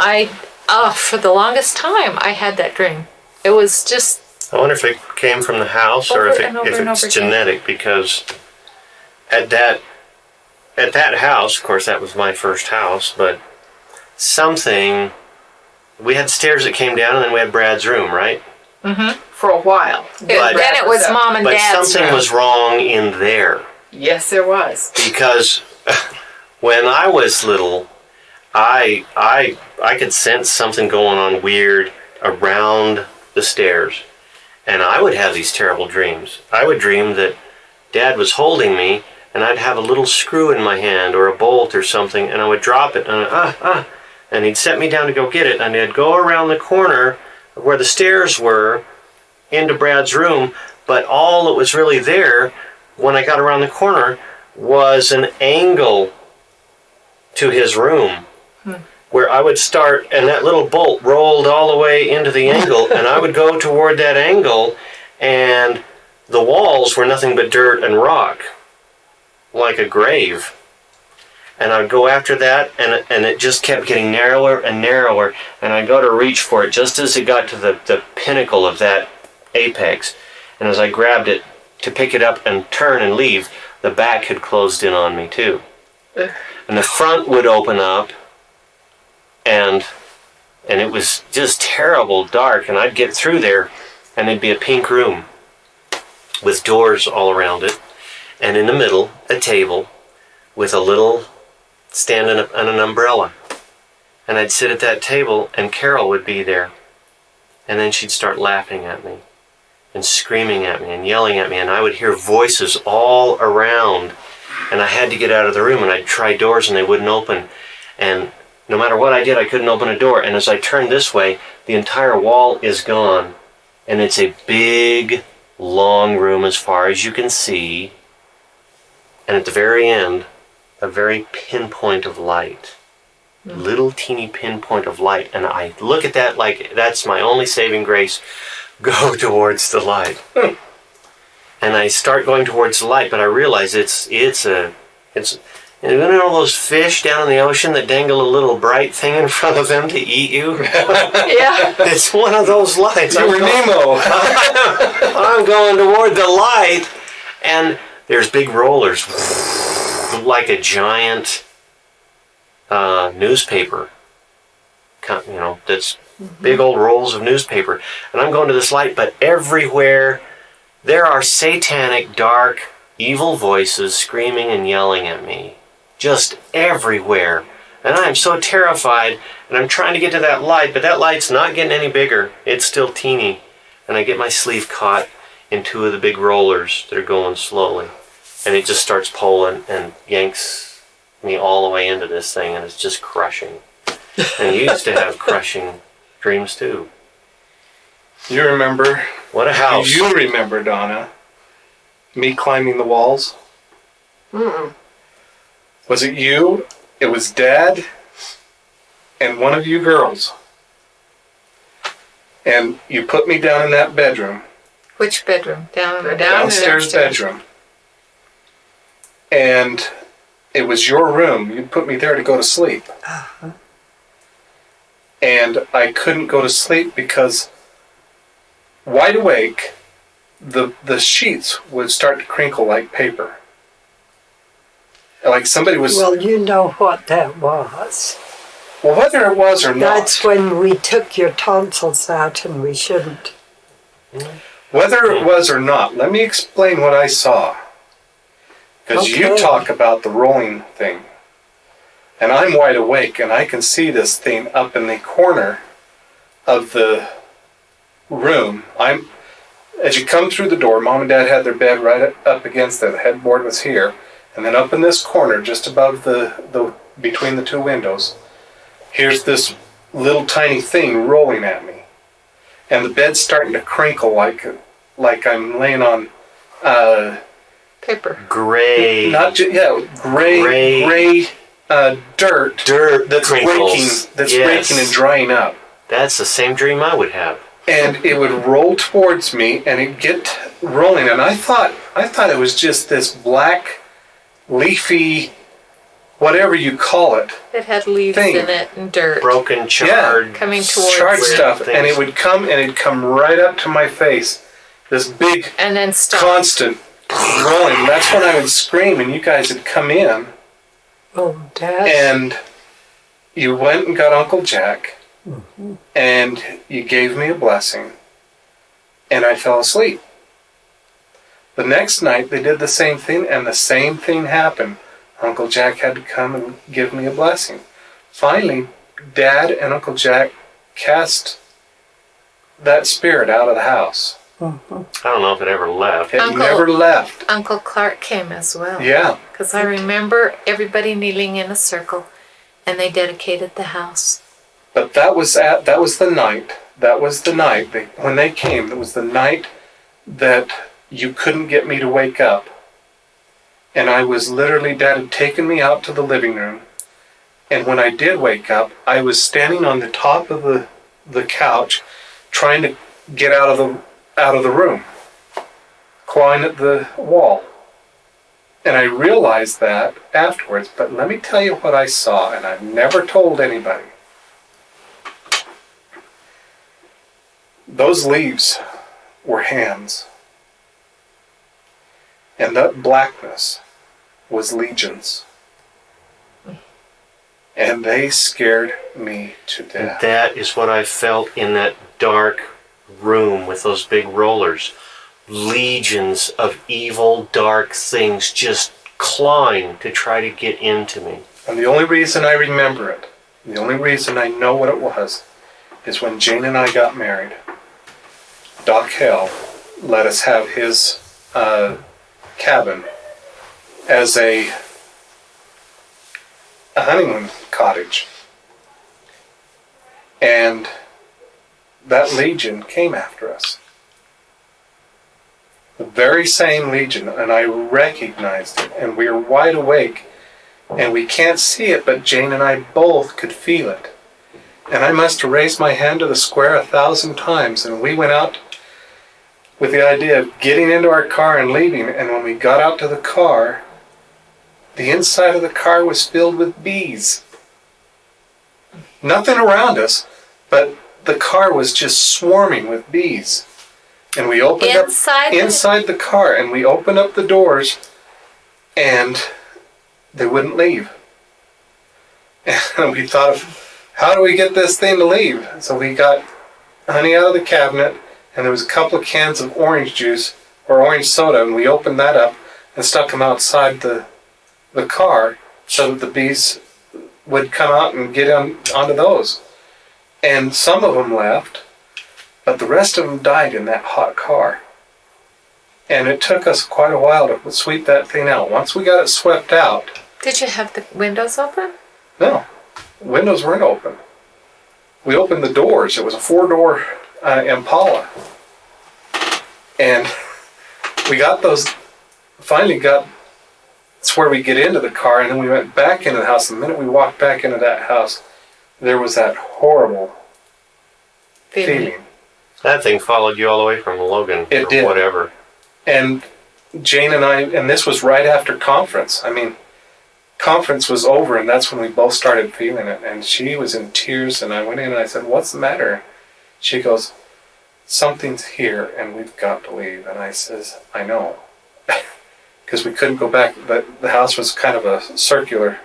Speaker 2: for the longest time, I had that dream. It was just...
Speaker 1: I wonder if it came from the house or
Speaker 2: Over
Speaker 1: if
Speaker 2: and over and
Speaker 1: it's
Speaker 2: over again.
Speaker 1: genetic, because at that house, of course, that was my first house, but something... We had stairs that came down, and then we had Brad's room, right?
Speaker 2: Mm-hmm.
Speaker 5: For a while.
Speaker 1: But-
Speaker 2: Then it was Mom and
Speaker 1: But
Speaker 2: Dad's
Speaker 1: something
Speaker 2: room.
Speaker 1: was wrong in there,
Speaker 5: Yes, there was.
Speaker 1: because when I was little, I could sense something going on weird around the stairs, and I would have these terrible dreams. I would dream that Dad was holding me, and I'd have a little screw in my hand or a bolt or something, and I would drop it, and and he'd set me down to go get it, and I'd go around the corner where the stairs were into Brad's room, but all that was really there when I got around the corner was an angle to his room where I would start, and that little bolt rolled all the way into the angle, and I would go toward that angle, and the walls were nothing but dirt and rock, like a grave. And I'd go after that, and it just kept getting narrower and narrower, and I'd go to reach for it just as it got to the pinnacle of that apex. And as I grabbed it to pick it up and turn and leave, the back had closed in on me too. And the front would open up, and it was just terrible dark, and I'd get through there, and it'd be a pink room with doors all around it, and in the middle, a table with a little stand and an umbrella. And I'd sit at that table, and Carol would be there. And then she'd start laughing at me and screaming at me and yelling at me, and I would hear voices all around, and I had to get out of the room, and I'd try doors and they wouldn't open, and no matter what I did, I couldn't open a door. And as I turned this way, the entire wall is gone, and it's a big, long room as far as you can see, and at the very end, a very pinpoint of light. Little teeny pinpoint of light. And I look at that like that's my only saving grace. Go towards the light. And I start going towards the light, but I realize it's And you know all those fish down in the ocean that dangle a little bright thing in front of them to eat you?
Speaker 2: Yeah.
Speaker 1: It's one of those lights.
Speaker 4: You were Nemo.
Speaker 1: I'm going toward the light, and there's big rollers, like a giant newspaper. You know, that's big old rolls of newspaper. And I'm going to this light, but everywhere there are satanic, dark, evil voices screaming and yelling at me. Just everywhere. And I'm so terrified, and I'm trying to get to that light, but that light's not getting any bigger. It's still teeny. And I get my sleeve caught in two of the big rollers that are going slowly. And it just starts pulling and yanks me all the way into this thing, and it's just crushing. And you used to have crushing dreams too.
Speaker 4: You remember?
Speaker 1: What a house.
Speaker 4: Do you remember, Donna, me climbing the walls?
Speaker 5: Mm-mm.
Speaker 4: Was it you? It was Dad and one of you girls. And you put me down in that bedroom.
Speaker 2: Which bedroom? Down or
Speaker 4: Downstairs bedroom. And it was your room. You put me there to go to sleep.
Speaker 3: Uh-huh.
Speaker 4: And I couldn't go to sleep because wide awake, the sheets would start to crinkle like paper. Like somebody was...
Speaker 3: Well, you know what that was.
Speaker 4: Well, whether it was or not...
Speaker 3: That's when we took your tonsils out and we shouldn't.
Speaker 4: Whether it was or not, let me explain what I saw. Because you
Speaker 3: Okay.
Speaker 4: talk about the rolling thing. And I'm wide awake and I can see this thing up in the corner of the room. As you come through the door, Mom and Dad had their bed right up against it. The headboard was here. And then up in this corner, just above the between the two windows, here's this little tiny thing rolling at me. And the bed's starting to crinkle like I'm laying on
Speaker 2: paper.
Speaker 1: Gray.
Speaker 4: Gray dirt.
Speaker 1: Dirt.
Speaker 4: That's
Speaker 1: crinkles.
Speaker 4: breaking and drying up.
Speaker 1: That's the same dream I would have.
Speaker 4: And it would roll towards me and it'd get rolling. And I thought it was just this black, leafy, whatever you call it.
Speaker 2: It had leaves
Speaker 4: thing.
Speaker 2: in it and dirt.
Speaker 1: Broken, charred.
Speaker 2: Coming towards
Speaker 4: charred
Speaker 2: you.
Speaker 4: stuff.
Speaker 1: things.
Speaker 4: And it'd come right up to my face. This big,
Speaker 2: And then stop.
Speaker 4: constant rolling. That's when I would scream and you guys would come in.
Speaker 3: Oh, Dad.
Speaker 4: And you went and got Uncle Jack, and you gave me a blessing, and I fell asleep. The next night, they did the same thing, and the same thing happened. Uncle Jack had to come and give me a blessing. Finally, Dad and Uncle Jack cast that spirit out of the house.
Speaker 1: I don't know if it ever left.
Speaker 4: It
Speaker 2: Uncle-
Speaker 4: never left.
Speaker 2: Uncle Clark came as well.
Speaker 4: Yeah.
Speaker 2: Because I remember everybody kneeling in a circle and they dedicated the house.
Speaker 4: But that was the night. That was the night when they came. It was the night that you couldn't get me to wake up. And I was literally, Dad had taken me out to the living room. And when I did wake up, I was standing on the top of the couch trying to get out of the room, clawing at the wall. And I realized that afterwards, but let me tell you what I saw, and I've never told anybody. Those leaves were hands. And that blackness was legions. And they scared me to death.
Speaker 1: That is what I felt in that dark room with those big rollers. Legions of evil, dark things just clawing to try to get into me.
Speaker 4: And the only reason I remember it, the only reason I know what it was, is when Jane and I got married. Doc Hale let us have his cabin as a honeymoon cottage. And that legion came after us. The very same legion, and I recognized it, and we were wide awake, and we can't see it, but Jane and I both could feel it. And I must have raised my hand to the square 1,000 times, and we went out with the idea of getting into our car and leaving, and when we got out to the car, the inside of the car was filled with bees. Nothing around us, but the car was just swarming with bees. And we opened inside the car, and we opened up the doors, and they wouldn't leave. And we thought of, how do we get this thing to leave? So we got honey out of the cabinet, and there was a couple of cans of orange juice or orange soda, and we opened that up and stuck them outside the car so that the bees would come out and get onto those. And some of them left, but the rest of them died in that hot car. And it took us quite a while to sweep that thing out. Once we got it swept out...
Speaker 2: Did you have the windows open?
Speaker 4: No, windows weren't open. We opened the doors. It was a 4-door Impala. And we got those, finally got, it's where we get into the car, and then we went back into the house. The minute we walked back into that house, there was that horrible feeling.
Speaker 1: That thing followed you all the way from Logan.
Speaker 4: It
Speaker 1: or
Speaker 4: did.
Speaker 1: Whatever.
Speaker 4: And Jane and I, and this was right after conference. I mean, conference was over, and that's when we both started feeling it. And she was in tears, and I went in and I said, "What's the matter?" She goes, "Something's here, and we've got to leave." And I says, "I know." Because we couldn't go back. The house was kind of a circular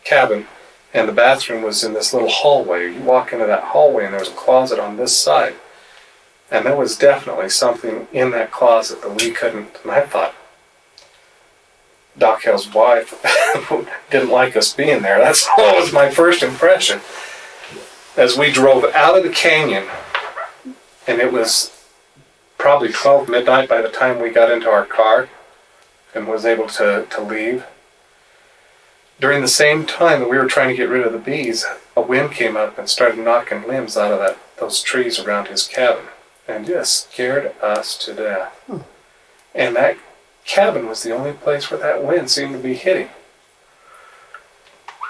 Speaker 4: cabin, and the bathroom was in this little hallway. You walk into that hallway, and there was a closet on this side. And there was definitely something in that closet that we couldn't. And I thought, Doc Hale's wife didn't like us being there. That was my first impression. As we drove out of the canyon, and it was probably 12 midnight by the time we got into our car and was able to leave. During the same time that we were trying to get rid of the bees, a wind came up and started knocking limbs out of those trees around his cabin, and just scared us to death. And that cabin was the only place where that wind seemed to be hitting.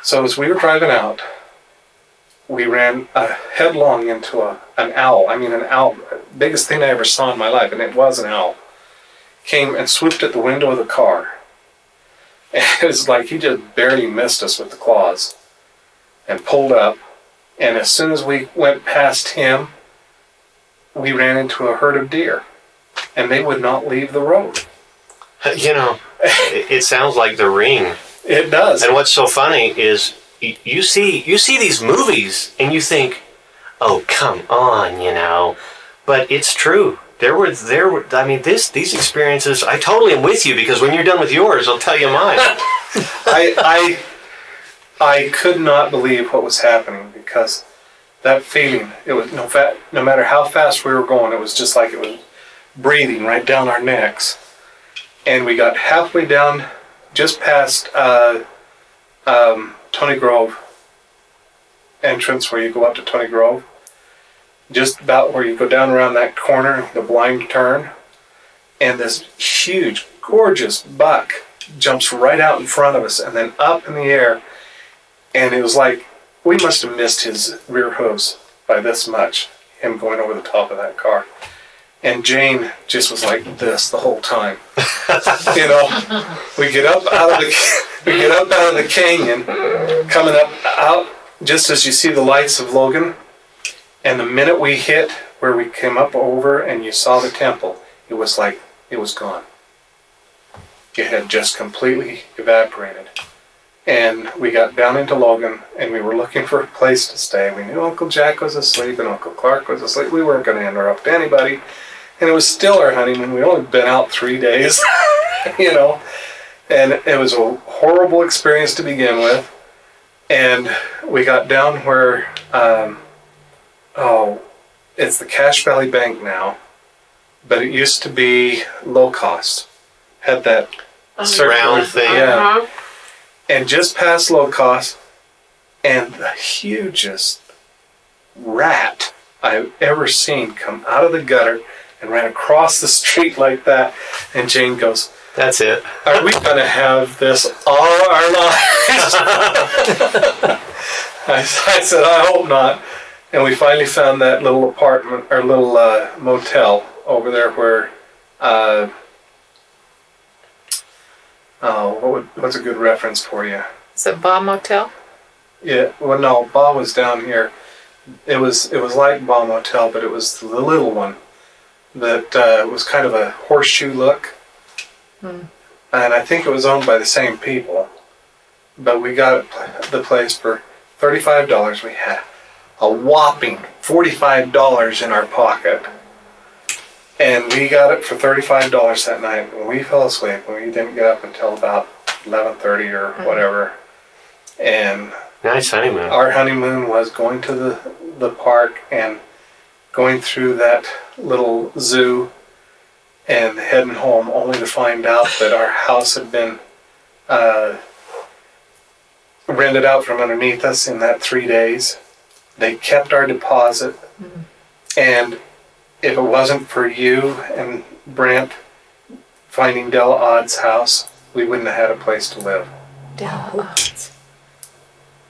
Speaker 4: So as we were driving out, we ran headlong into an owl. I mean, an owl, biggest thing I ever saw in my life, and it was an owl. Came and swooped at the window of the car. And it was like he just barely missed us with the claws and pulled up. And as soon as we went past him, we ran into a herd of deer, and they would not leave the road.
Speaker 1: You know, it sounds like The Ring.
Speaker 4: It does.
Speaker 1: And what's so funny is you see these movies and you think, "Oh, come on," you know. But it's true. There were. I mean, these experiences. I totally am with you, because when you're done with yours, I'll tell you mine.
Speaker 4: I could not believe what was happening, because that feeling, it was no matter how fast we were going, it was just like it was breathing right down our necks. And we got halfway down, just past Tony Grove entrance, where you go up to Tony Grove. Just about where you go down around that corner, the blind turn, and this huge, gorgeous buck jumps right out in front of us and then up in the air. And it was like we must have missed his rear hooves by this much, him going over the top of that car. And Jane just was like this the whole time. You know, we get up out of the canyon, coming up out just as you see the lights of Logan. And the minute we hit where we came up over and you saw the temple, it was like it was gone. It had just completely evaporated. And we got down into Logan, and we were looking for a place to stay. We knew Uncle Jack was asleep and Uncle Clark was asleep. We weren't going to interrupt anybody. And it was still our honeymoon. We'd only been out 3 days, you know. And it was a horrible experience to begin with. And we got down where, it's the Cache Valley Bank now, but it used to be low cost. Had that
Speaker 1: Round thing.
Speaker 4: Yeah. And just past low cost, and the hugest rat I've ever seen come out of the gutter and ran across the street like that. And Jane goes,
Speaker 1: That's it.
Speaker 4: "Are we going to have this all our lives?" I said, "I hope not." And we finally found that little apartment, or little motel over there where, Oh, what's a good reference for you?
Speaker 2: Is it Baugh Motel?
Speaker 4: Yeah, well, no, Baugh was down here. It was like Baugh Motel, but it was the little one that was kind of a horseshoe look. And I think it was owned by the same people. But we got the place for $35. We had a whopping $45 in our pocket. And we got it for $35 that night. When we fell asleep, and we didn't get up until about 11:30 or whatever. And
Speaker 1: Nice honeymoon.
Speaker 4: our honeymoon was going to the park and going through that little zoo and heading home, only to find out that our house had been rented out from underneath us in that 3 days. They kept our deposit. And if it wasn't for you and Brent finding Della Odd's house, we wouldn't have had a place to live.
Speaker 2: Della Odds.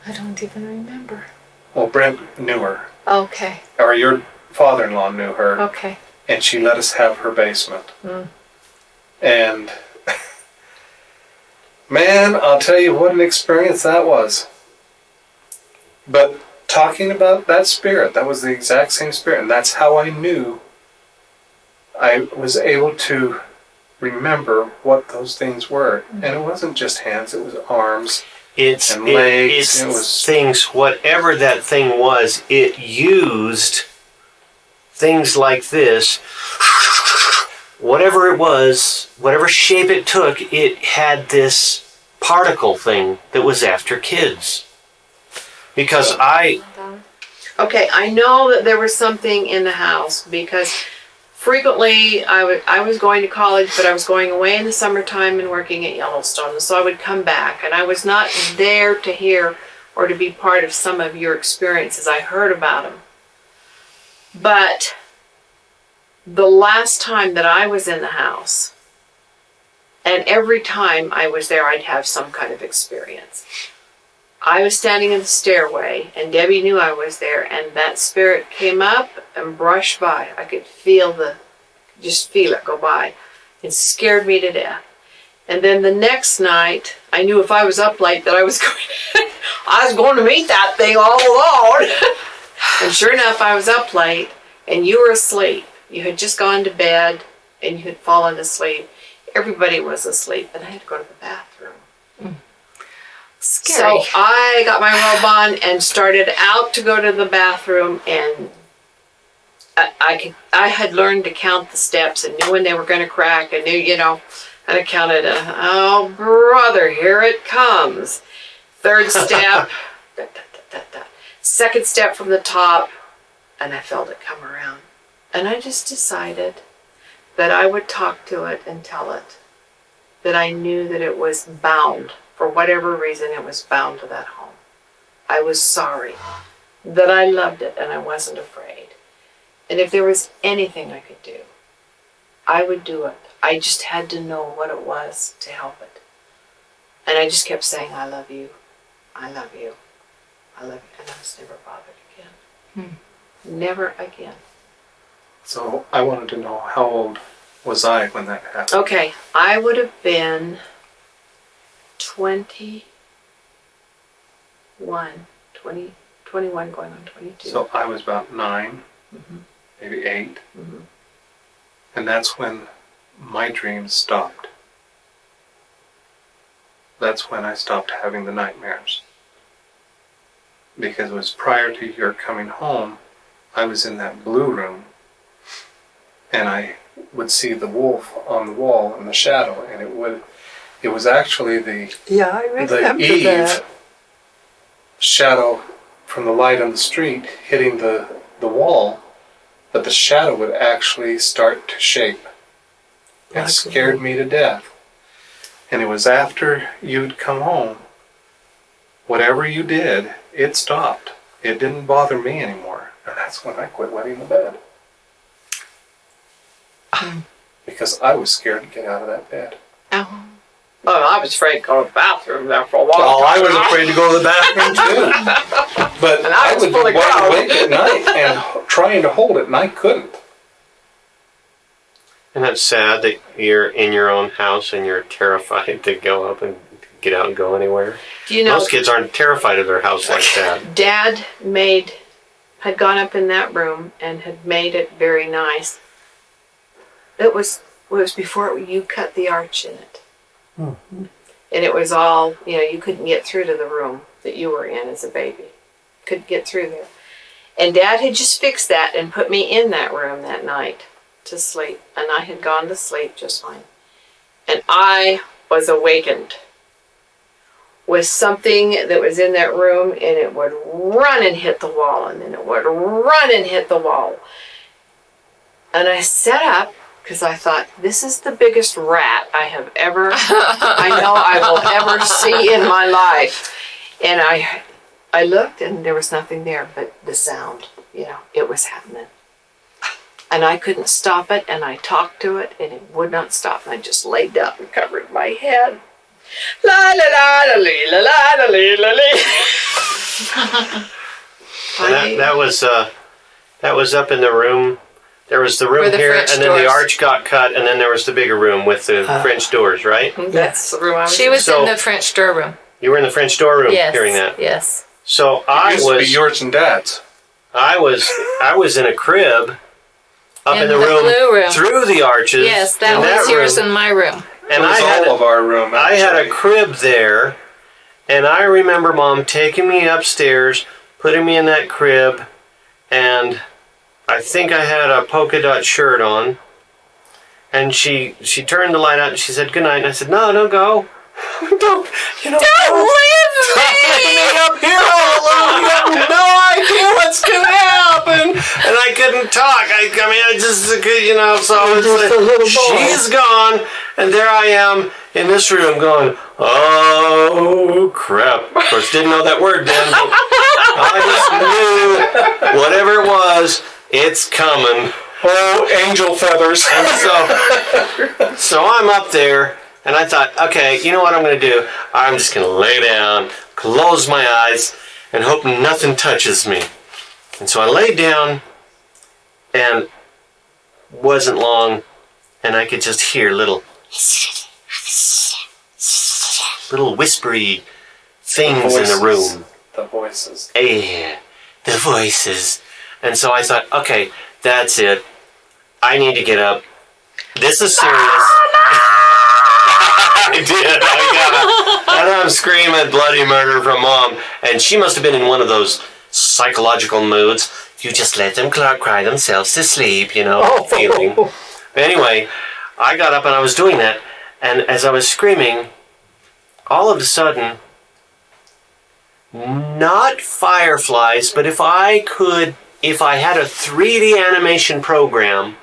Speaker 2: I don't even remember.
Speaker 4: Well, Brent knew her,
Speaker 2: Okay.
Speaker 4: or your father-in-law knew her,
Speaker 2: Okay.
Speaker 4: and she let us have her basement. And man, I'll tell you what an experience that was. But talking about that spirit, that was the exact same spirit, and that's how I knew I was able to remember what those things were. And it wasn't just hands, it was arms.
Speaker 1: It's
Speaker 4: And legs,
Speaker 1: it's
Speaker 4: it was-
Speaker 1: things. Whatever that thing was, it used things like this. Whatever it was, whatever shape it took, it had this particle thing that was after kids. Because
Speaker 5: Okay, I know that there was something in the house because frequently I was going to college, but I was going away in the summertime and working at Yellowstone. So I would come back, and I was not there to hear or to be part of some of your experiences. I heard about them. But the last time that I was in the house, and every time I was there, I'd have some kind of experience. I was standing in the stairway, and Debbie knew I was there, and that spirit came up and brushed by. I could just feel it go by. It scared me to death. And then the next night, I knew if I was up late that I was going to meet that thing all alone. And sure enough, I was up late, and you were asleep. You had just gone to bed, and you had fallen asleep. Everybody was asleep, and I had to go to the bathroom.
Speaker 2: Scary.
Speaker 5: So I got my robe on and started out to go to the bathroom, and I had learned to count the steps and knew when they were going to crack. I knew, and I counted, oh brother, here it comes. Third step, second step from the top, and I felt it come around. And I just decided that I would talk to it and tell it that I knew that it was bound. For whatever reason, it was bound to that home. I was sorry that I loved it and I wasn't afraid. And if there was anything I could do, I would do it. I just had to know what it was to help it. And I just kept saying, I love you. I love you. I love you. And I was never bothered again. Never again.
Speaker 4: So I wanted to know, how old was I when that happened?
Speaker 5: Okay, I would have been 21 going on 22.
Speaker 4: So I was about 9, maybe 8. And that's when my dreams stopped. That's when I stopped having the nightmares. Because it was prior to your coming home, I was in that blue room, and I would see the wolf on the wall in the shadow, and it was actually the
Speaker 3: Yeah, I remember
Speaker 4: Eve
Speaker 3: that.
Speaker 4: shadow from the light on the street hitting the wall, but the shadow would actually start to shape. It scared me to death. And it was after you'd come home, whatever you did, it stopped. It didn't bother me anymore. And that's when I quit wetting the bed. Because I was scared to get out of that bed.
Speaker 2: Oh.
Speaker 5: Oh, I was afraid to go to the bathroom there for a long
Speaker 4: Well, I
Speaker 5: time.
Speaker 4: was afraid to go to the bathroom too. But
Speaker 5: And I
Speaker 4: I
Speaker 5: was
Speaker 4: would be
Speaker 5: fully
Speaker 4: wide
Speaker 5: grown.
Speaker 4: awake at night and trying to hold it, and I couldn't.
Speaker 1: And that's sad that you're in your own house and you're terrified to go up and get out and go anywhere.
Speaker 5: Do you know,
Speaker 1: Most kids aren't terrified of their house like that.
Speaker 5: Dad had gone up in that room and had made it very nice. It was before you cut the arch in it.
Speaker 3: Mm-hmm.
Speaker 5: And it was all, you couldn't get through to the room that you were in as a baby. Couldn't get through there. And Dad had just fixed that and put me in that room that night to sleep. And I had gone to sleep just fine. And I was awakened with something that was in that room, and it would run and hit the wall, and then it would run and hit the wall. And I sat up because I thought, this is the biggest rat I will ever see in my life. And I looked, and there was nothing there but the sound. It was happening. And I couldn't stop it, and I talked to it, and it would not stop. And I just laid down and covered my head. La la la la la la la la la.
Speaker 1: That was up in the room. There was the room
Speaker 2: the
Speaker 1: here,
Speaker 2: French
Speaker 1: and then
Speaker 2: doors.
Speaker 1: the arch got cut, and then there was the bigger room with the French doors, right?
Speaker 5: That's the room I was
Speaker 2: She
Speaker 5: in.
Speaker 2: was
Speaker 1: So-
Speaker 2: in the French storeroom.
Speaker 1: You were in the French storeroom
Speaker 2: Yes.
Speaker 1: hearing that.
Speaker 2: Yes.
Speaker 1: So
Speaker 4: It
Speaker 1: I
Speaker 4: used to be
Speaker 1: was
Speaker 4: yours and Dad's.
Speaker 1: I was in a crib up in the
Speaker 2: blue room.
Speaker 1: through the arches.
Speaker 2: Yes, that
Speaker 1: in
Speaker 2: was yours
Speaker 1: room.
Speaker 2: and my room.
Speaker 4: It
Speaker 1: And
Speaker 4: was all of our room.
Speaker 1: I had a
Speaker 4: actually.
Speaker 1: crib there, and I remember Mom taking me upstairs, putting me in that crib, and I think I had a polka dot shirt on. And she turned the light out and she said goodnight. And I said, no, don't go. Don't leave me up here all alone. You have no idea what's going to happen. And I couldn't talk. I just, so I was
Speaker 3: Just a little boy.
Speaker 1: she's gone. And there I am in this room going, oh, crap. Of course, didn't know that word then. But I just knew whatever it was, it's coming.
Speaker 4: Oh, angel feathers.
Speaker 1: And so I'm up there, and I thought, okay, you know what I'm going to do? I'm just going to lay down, close my eyes, and hope nothing touches me. And so I laid down, and wasn't long, and I could just hear little whispery things in the room.
Speaker 4: The voices.
Speaker 1: Yeah, the voices. And so I thought, okay, that's it. I need to get up. This is serious. I did. And I'm screaming bloody murder from Mom. And she must have been in one of those psychological moods. You just let them cry themselves to sleep, feeling. Anyway, I got up and I was doing that. And as I was screaming, all of a sudden, not fireflies, but if I had a 3D animation program,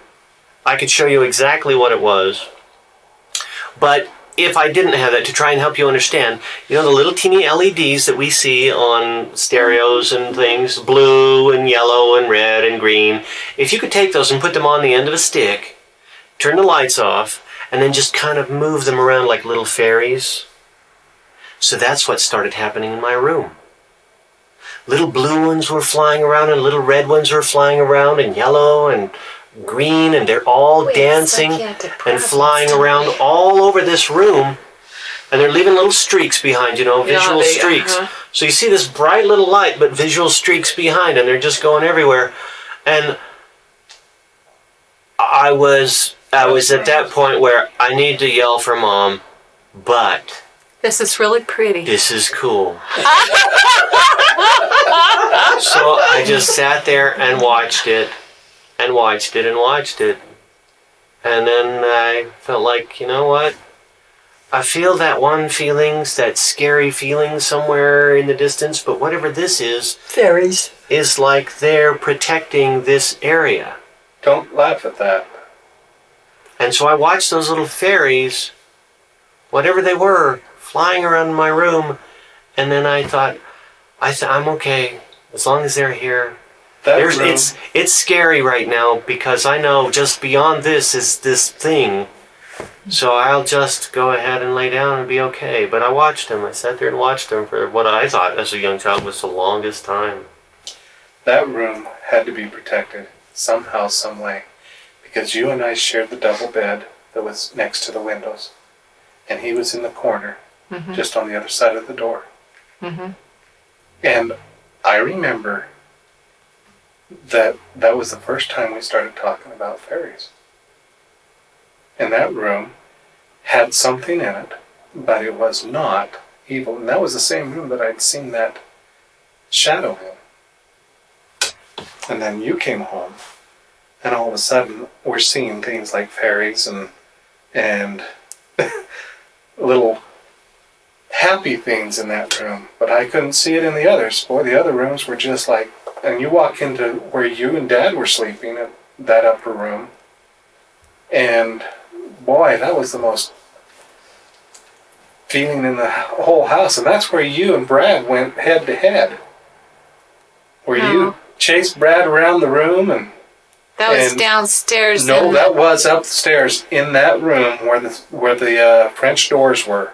Speaker 1: I could show you exactly what it was. But if I didn't have that, to try and help you understand, the little teeny LEDs that we see on stereos and things, blue and yellow and red and green, if you could take those and put them on the end of a stick, turn the lights off, and then just kind of move them around like little fairies. So that's what started happening in my room. Little blue ones were flying around and little red ones were flying around and yellow and green, and they're all dancing and flying around all over this room, and they're leaving little streaks behind, visual streaks. So you see this bright little light, but visual streaks behind, and they're just going everywhere. And I was at that point where I need to yell for Mom, but
Speaker 2: This is really pretty.
Speaker 1: this is cool. So I just sat there and watched it, and watched it, and watched it. And then I felt like, you know what? I feel that that scary feeling somewhere in the distance, but whatever this
Speaker 3: Fairies.
Speaker 1: is like they're protecting this area.
Speaker 4: Don't laugh at that.
Speaker 1: And so I watched those little fairies, whatever they were, flying around my room, and then I thought, I'm okay, as long as they're here. It's scary right now because I know just beyond this is this thing. So I'll just go ahead and lay down and be okay. But I watched them. I sat there and watched them for what I thought as a young child was the longest time.
Speaker 4: That room had to be protected somehow, some way, because you and I shared the double bed that was next to the windows. And he was in the corner, just on the other side of the door.
Speaker 2: Mm-hmm.
Speaker 4: And I remember that was the first time we started talking about fairies. And that room had something in it, but it was not evil. And that was the same room that I'd seen that shadow in. And then you came home, and all of a sudden we're seeing things like fairies and little happy things in that room, but I couldn't see it in the others. Boy, the other rooms were just like, and you walk into where you and Dad were sleeping in that upper room, and boy, that was the most feeling in the whole house. And that's where you and Brad went head to head, where you chased Brad around the room. And
Speaker 2: that was downstairs.
Speaker 4: No, that was upstairs in that room where the French doors were.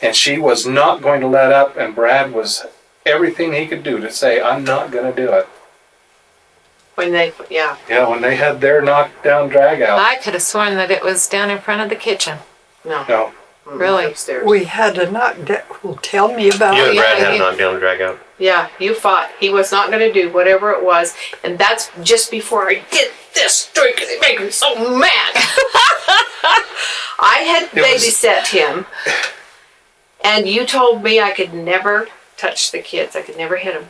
Speaker 4: And she was not going to let up, and Brad was everything he could do to say, I'm not going to do it.
Speaker 5: When they,
Speaker 4: Yeah, when they had their knockdown drag out.
Speaker 2: I could have sworn that it was down in front of the kitchen.
Speaker 5: no.
Speaker 2: Really?
Speaker 5: Upstairs.
Speaker 3: We had a knockdown. Well, tell me about
Speaker 1: You and
Speaker 3: it.
Speaker 1: Brad had a knockdown drag out.
Speaker 5: Yeah, you fought. He was not going to do whatever it was. And that's just before I get this drink. It makes me so mad. I had babysat him. And you told me I could never touch the kids. I could never hit them.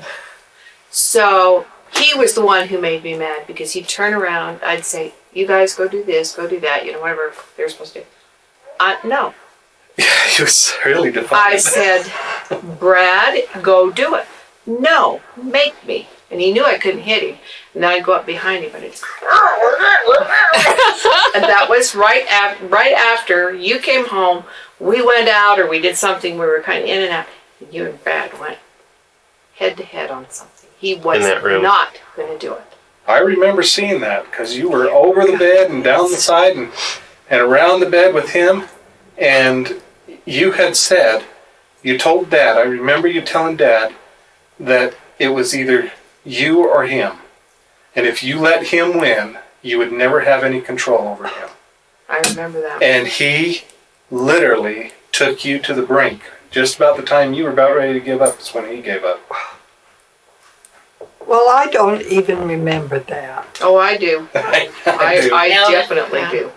Speaker 5: So he was the one who made me mad, because he'd turn around. I'd say, you guys go do this, go do that, whatever they're supposed to do. No.
Speaker 4: Yeah, he was really defiant.
Speaker 5: I said, Brad, go do it. No, make me. And he knew I couldn't hit him. And then I'd go up behind him and it's and that was right after you came home. We went out, or we did something. We were kind of in and out. And you and Brad went head to head on something. He was not going to do it.
Speaker 4: I remember seeing that, because you were over the bed and down the side and around the bed with him. And you had said, you told Dad, I remember you telling Dad that it was either you or him. And if you let him win, you would never have any control over him.
Speaker 5: I remember that.
Speaker 4: And he literally took you to the brink. Just about the time you were about ready to give up is when he gave up.
Speaker 3: Well, I don't even remember that.
Speaker 5: Oh, I do.
Speaker 4: I
Speaker 5: I
Speaker 2: Yeah.
Speaker 5: definitely do.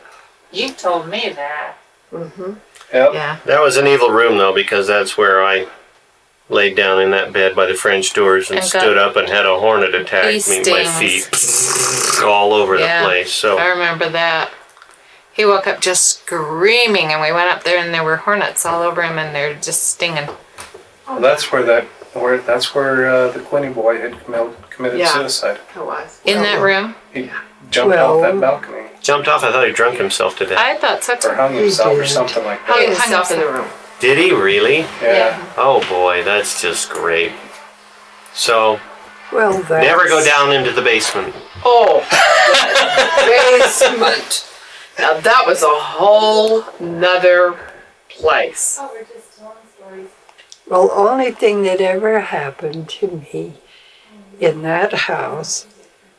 Speaker 2: You told me that.
Speaker 5: Mm-hmm.
Speaker 4: Yep.
Speaker 2: Yeah.
Speaker 1: That was an evil room, though, because that's where I laid down in that bed by the French doors and
Speaker 2: And
Speaker 1: stood up and had a hornet attack
Speaker 2: bee
Speaker 1: me. My
Speaker 2: stings.
Speaker 1: feet all over the place. So
Speaker 2: I remember that. He woke up just screaming, and we went up there, and there were hornets all over him, and they're just stinging.
Speaker 4: Well, that's where the Quinney boy had committed suicide.
Speaker 5: It was.
Speaker 2: In that room?
Speaker 4: He jumped off that balcony,
Speaker 1: jumped off. I thought he drunk himself to death.
Speaker 2: I thought so
Speaker 4: or
Speaker 2: too.
Speaker 4: hung himself, or
Speaker 3: did.
Speaker 4: something like
Speaker 5: Hung
Speaker 4: that.
Speaker 5: himself in the room.
Speaker 1: Did he really?
Speaker 4: Yeah.
Speaker 1: Oh boy, that's just great. So
Speaker 3: Well, that's...
Speaker 1: never go down into the basement.
Speaker 5: Oh, basement. Now that was a whole nother place.
Speaker 3: Well, only thing that ever happened to me in that house,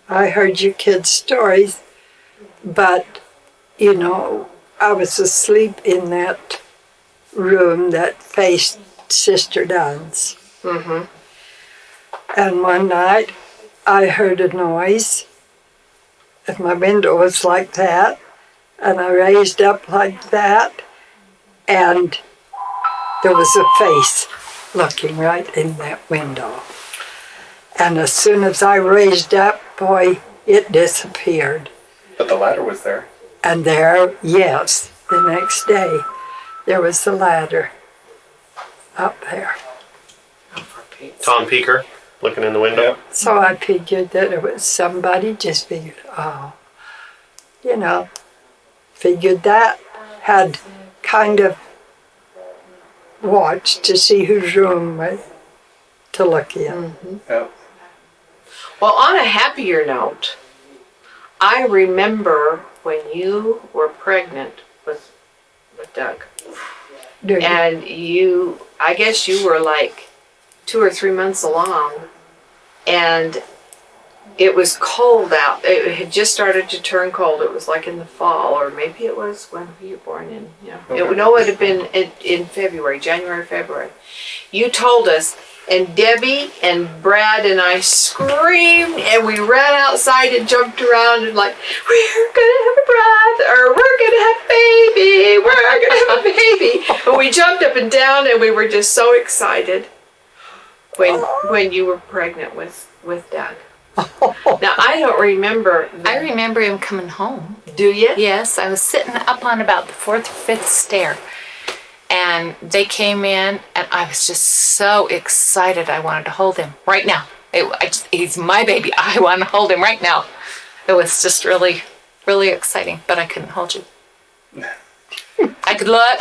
Speaker 3: I heard your kids' stories, but, I was asleep in that room that faced Sister Dunn's.
Speaker 5: Mm-hmm.
Speaker 3: And one night, I heard a noise, and my window was like that, and I raised up like that, and there was a face looking right in that window. And as soon as I raised up, boy, it disappeared.
Speaker 4: But the ladder was there.
Speaker 3: And there, yes, the next day, there was the ladder up there.
Speaker 1: Tom Peeker looking in the window.
Speaker 4: Yep.
Speaker 3: So I figured that it was somebody, just figured, figured that, had kind of watched to see whose room to look in.
Speaker 5: Mm-hmm.
Speaker 4: Yep.
Speaker 5: Well, on a happier note, I remember when you were pregnant with Doug.
Speaker 3: Do you?
Speaker 5: And I guess you were like 2 or 3 months along, and it was cold out. It had just started to turn cold. It was like in the fall, or maybe it was when you were born in. Yeah, it would have been in February, January, February. You told us, and Debbie and Brad and I screamed, and we ran outside and jumped around and like, we're gonna have a brother, or we're gonna have a baby, we're gonna have a baby. And we jumped up and down, and we were just so excited when you were pregnant with Doug. Now, I don't remember.
Speaker 2: I remember him coming home.
Speaker 5: Do you?
Speaker 2: Yes, I was sitting up on about the 4th or 5th stair. And they came in, and I was just so excited. I wanted to hold him right now. He's my baby. I want to hold him right now. It was just really, really exciting, but I couldn't hold you. I could look.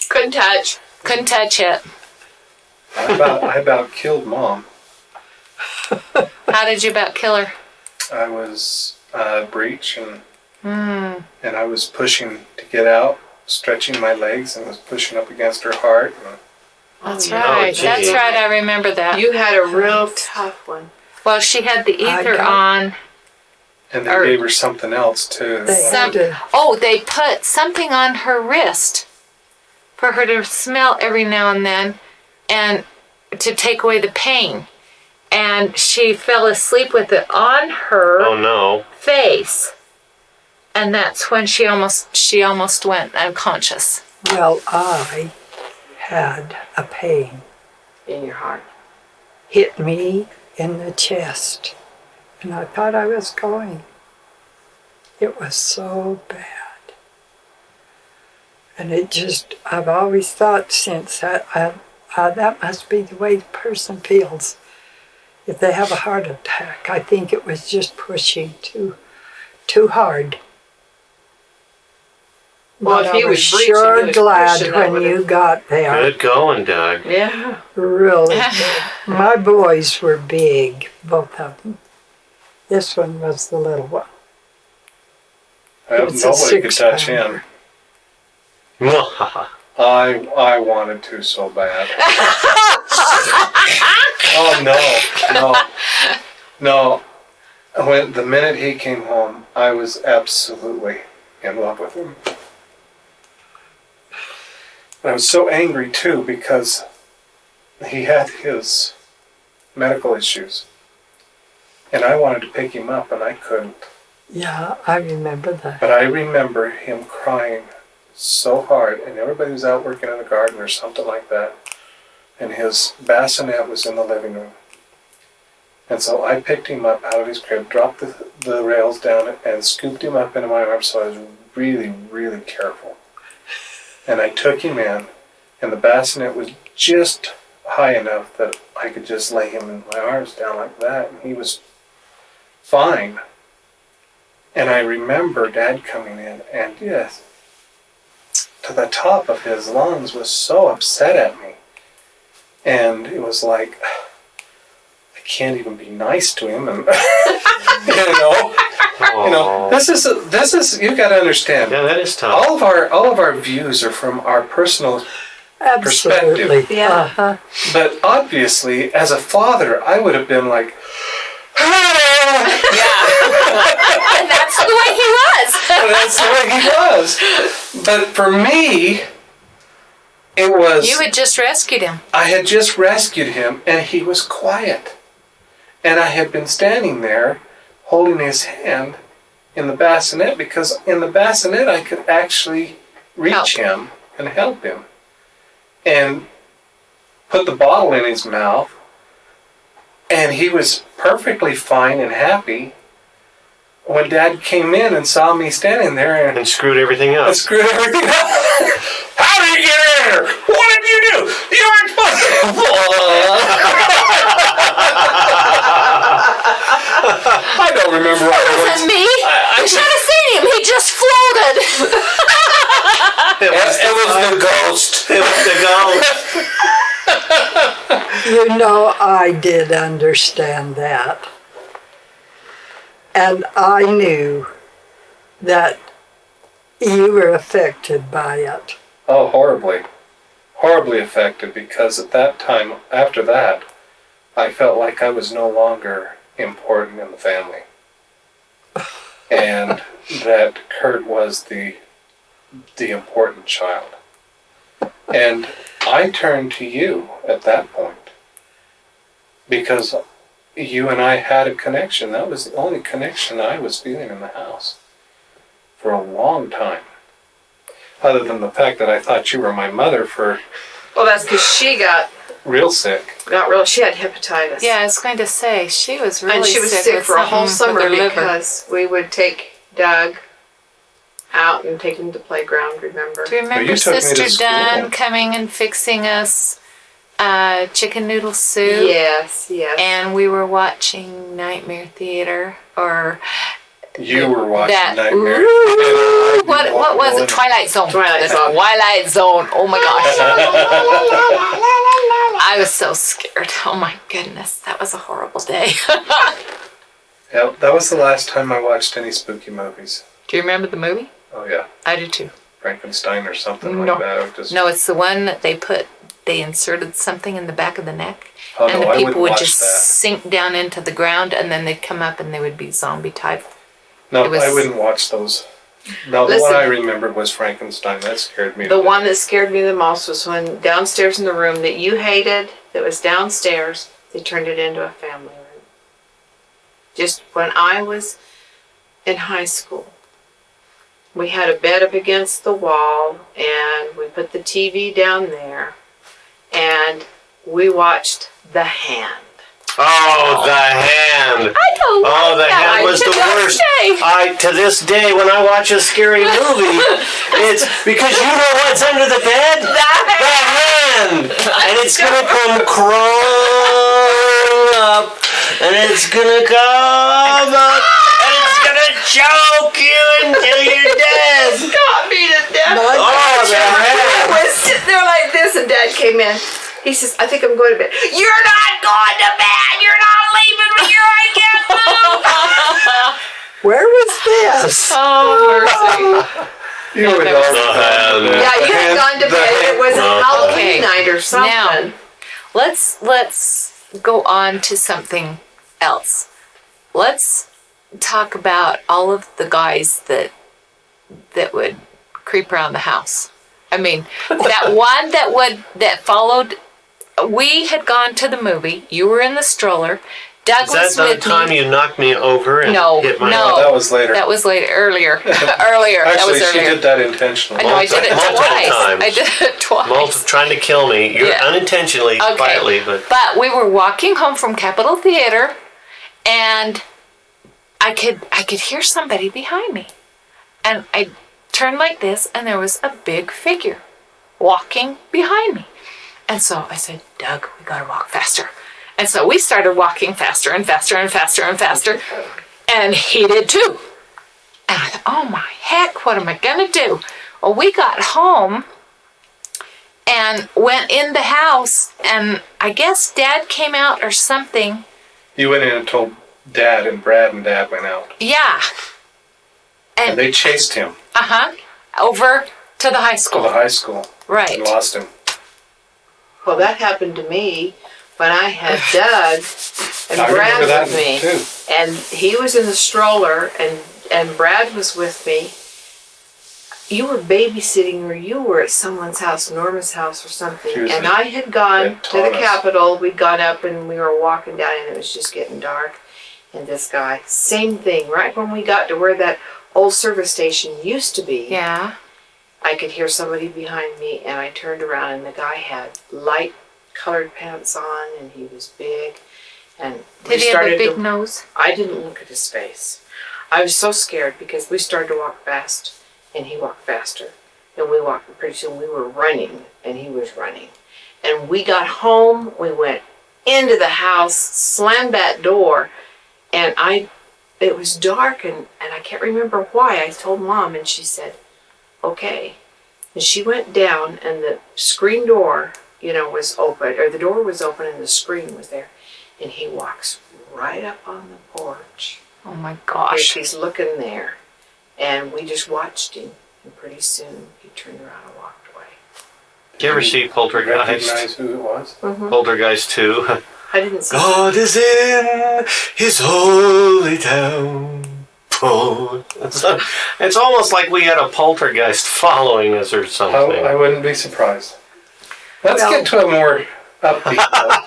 Speaker 5: Couldn't touch.
Speaker 2: Couldn't touch it.
Speaker 4: I about killed Mom.
Speaker 2: How did you about kill her?
Speaker 4: I was breech and I was pushing to get out, stretching my legs, and was pushing up against her heart.
Speaker 2: That's
Speaker 5: Oh,
Speaker 2: right.
Speaker 1: gee.
Speaker 2: That's right. I remember that.
Speaker 5: You had a real tough one.
Speaker 2: Well, she had the ether on.
Speaker 4: And they gave her something else too.
Speaker 2: They put something on her wrist for her to smell every now and then and to take away the pain. And she fell asleep with it on her
Speaker 1: Oh no.
Speaker 2: face. And that's when she almost went unconscious.
Speaker 3: Well, I had a pain
Speaker 5: In your heart.
Speaker 3: hit me in the chest, and I thought I was going. It was so bad. And I've always thought since that must be the way the person feels if they have a heart attack. I think it was just pushing too hard.
Speaker 5: Well,
Speaker 3: But
Speaker 5: if he
Speaker 3: I was
Speaker 5: was breaching, he
Speaker 3: sure
Speaker 5: was
Speaker 3: glad
Speaker 5: pushing, that
Speaker 3: when
Speaker 5: would've-
Speaker 3: you got there.
Speaker 1: Good going, Doug.
Speaker 5: Yeah.
Speaker 3: Really good. My boys were big, both of them. This one was the little one. It's a
Speaker 4: Nobody could touch
Speaker 3: 6-pounder.
Speaker 4: him. I wanted to so bad. Oh no. When the minute he came home, I was absolutely in love with him. And I was so angry too because he had his medical issues. And I wanted to pick him up and I couldn't.
Speaker 3: Yeah, I remember that.
Speaker 4: But I remember him crying so hard, and everybody was out working in the garden or something like that, and his bassinet was in the living room. And so I picked him up out of his crib, dropped the rails down, and scooped him up into my arms, so I was really, really careful. And I took him in, and the bassinet was just high enough that I could just lay him in my arms down like that, and he was fine. And I remember Dad coming in, and yes, to the top of his lungs, was so upset at me. And it was like, I can't even be nice to him. And you know, this is you got to understand.
Speaker 1: Yeah, that is tough.
Speaker 4: All of our views are from our personal
Speaker 3: Absolutely.
Speaker 4: perspective.
Speaker 5: Yeah.
Speaker 3: Uh-huh.
Speaker 4: But obviously, as a father, I would have been like,
Speaker 2: And that's the way he was.
Speaker 4: that's the way he was. But for me, it was...
Speaker 2: You had just rescued him.
Speaker 4: I had just rescued him, and he was quiet. And I had been standing there, holding his hand in the bassinet, because in the bassinet I could actually reach him and help him. And put the bottle in his mouth, and he was perfectly fine and happy. When Dad came in and saw me standing there
Speaker 1: And screwed everything up.
Speaker 4: I screwed everything up. How did you get in here? What did you do? You weren't supposed to. I don't remember what it was.
Speaker 2: And me? You should have seen him. He just floated.
Speaker 4: It was the ghost.
Speaker 1: It was the ghost.
Speaker 3: You know, I did understand that. And I knew that you were affected by it.
Speaker 4: Oh, horribly. Horribly affected, because at that time, after that, I felt like I was no longer important in the family. And that Kurt was the important child. And I turned to you at that point because you and I had a connection. That was the only connection I was feeling in the house for a long time. Other than the fact that I thought you were my mother for
Speaker 5: Well, that's because she got
Speaker 4: real sick.
Speaker 5: she had hepatitis.
Speaker 2: Yeah, I was going to say, she was really
Speaker 5: and she was sick
Speaker 2: with
Speaker 5: for a whole
Speaker 2: something
Speaker 5: summer
Speaker 2: with her liver.
Speaker 5: because we would take Doug out and take him to playground, remember?
Speaker 2: Do you remember
Speaker 4: you took me to
Speaker 2: Sister
Speaker 4: school.
Speaker 2: Dunn coming and fixing us chicken noodle soup?
Speaker 5: Yes, yes.
Speaker 2: And we were watching Nightmare Theater, or
Speaker 4: You were watching
Speaker 2: that.
Speaker 4: Nightmare.
Speaker 2: Ooh, what was it? Twilight Zone.
Speaker 5: Twilight
Speaker 2: The
Speaker 5: Zone.
Speaker 2: Twilight Zone. Oh my gosh. I was so scared. Oh my goodness. That was a horrible day.
Speaker 4: Yep, that was the last time I watched any spooky movies.
Speaker 2: Do you remember the movie?
Speaker 4: Oh yeah,
Speaker 2: I do too.
Speaker 4: Frankenstein or something
Speaker 2: No.
Speaker 4: like that. I would just,
Speaker 2: No, it's the one that they inserted something in the back of the neck.
Speaker 4: oh,
Speaker 2: And
Speaker 4: no,
Speaker 2: the
Speaker 4: I
Speaker 2: people
Speaker 4: wouldn't
Speaker 2: would
Speaker 4: watch
Speaker 2: just
Speaker 4: that.
Speaker 2: sink down into the ground, and then they'd come up and they would be zombie type.
Speaker 4: No,
Speaker 2: it was-
Speaker 4: I wouldn't watch those. No, the
Speaker 5: Listen.
Speaker 4: one I remembered was Frankenstein. That scared me.
Speaker 5: The
Speaker 4: to death.
Speaker 5: one that scared me the most was when downstairs in the room that you hated, that was downstairs, they turned it into a family room. Just when I was in high school, we had a bed up against the wall and we put the TV down there and we watched The Hand.
Speaker 1: Oh, the hand.
Speaker 2: I don't
Speaker 1: Oh, the hand was the worst. To this day, when I watch a scary movie, it's because you know what's under the bed? The hand. And it's gonna come crawling up, and it's gonna come up, and it's gonna choke you until you're dead.
Speaker 5: Got me to death.
Speaker 1: Oh, the
Speaker 5: I
Speaker 1: hand.
Speaker 5: was sitting there like this and Dad came in. He says, I think I'm going to bed. You're not going to bed. You're not leaving me here. I can't move.
Speaker 3: Where was this?
Speaker 2: Oh, mercy.
Speaker 4: You would
Speaker 2: that was
Speaker 4: know.
Speaker 1: the hand.
Speaker 5: Yeah, you had gone to bed. It was Halloween
Speaker 2: Okay.
Speaker 5: night or something.
Speaker 2: Now, let's go on to something else. Let's talk about all of the guys that would creep around the house. I mean, that one that followed. We had gone to the movie. You were in the stroller. Doug
Speaker 1: Is that
Speaker 2: was
Speaker 1: the
Speaker 2: with
Speaker 1: time
Speaker 2: me.
Speaker 1: you knocked me over and
Speaker 2: No,
Speaker 1: hit my
Speaker 2: no.
Speaker 4: That was later.
Speaker 2: That was later. Earlier. That
Speaker 4: Actually,
Speaker 2: was
Speaker 4: she
Speaker 2: earlier.
Speaker 4: did that intentionally.
Speaker 2: I know. I did it
Speaker 1: multiple
Speaker 2: twice.
Speaker 1: times.
Speaker 2: I did it twice.
Speaker 1: trying to kill me. You're
Speaker 2: Yeah.
Speaker 1: unintentionally,
Speaker 2: Okay.
Speaker 1: quietly, but
Speaker 2: But we were walking home from Capitol Theater, and I could hear somebody behind me, and I turned like this, and there was a big figure walking behind me, and so I said, Doug, we gotta walk faster, and so we started walking faster and faster and faster and faster, and he did too, and I thought, oh my heck, what am I gonna do? Well, we got home and went in the house, and I guess Dad came out or something.
Speaker 4: You went in and told Dad, and Brad and Dad went out.
Speaker 2: Yeah.
Speaker 4: And they chased him
Speaker 2: Over to the high
Speaker 4: to
Speaker 2: school.
Speaker 4: the high school
Speaker 2: Right.
Speaker 4: and lost him.
Speaker 5: Well, that happened to me when I had Doug and
Speaker 4: I
Speaker 5: Brad
Speaker 4: remember that
Speaker 5: with me.
Speaker 4: too.
Speaker 5: And he was in the stroller and Brad was with me. You were babysitting or you were at someone's house, Norma's house or something.
Speaker 4: She was
Speaker 5: And
Speaker 4: at-
Speaker 5: I had gone
Speaker 4: at
Speaker 5: to the
Speaker 4: Tana's.
Speaker 5: Capitol. We'd gone up and we were walking down and it was just getting dark. And this guy, same thing, right when we got to where that old service station used to be.
Speaker 2: Yeah.
Speaker 5: I could hear somebody behind me and I turned around and the guy had light colored pants on and he was big and
Speaker 2: Did he have a big nose?
Speaker 5: I didn't look at his face. I was so scared because we started to walk fast and he walked faster and we walked pretty soon we were running and he was running and we got home, we went into the house, slammed that door and it was dark and I can't remember why. I told Mom and she said, okay. And she went down and the screen door, was open, or the door was open and the screen was there. And he walks right up on the porch.
Speaker 2: Oh my
Speaker 5: As
Speaker 2: gosh.
Speaker 5: he's looking there. And we just watched him. And pretty soon he turned around and walked away.
Speaker 1: do you ever see Poltergeist?
Speaker 4: Recognize who it was?
Speaker 1: Poltergeist 2.
Speaker 5: I didn't see
Speaker 1: God is in his holy temple. It's almost like we had a poltergeist following us or something.
Speaker 4: I wouldn't be surprised. Let's
Speaker 3: Well-
Speaker 4: get to a more upbeat note.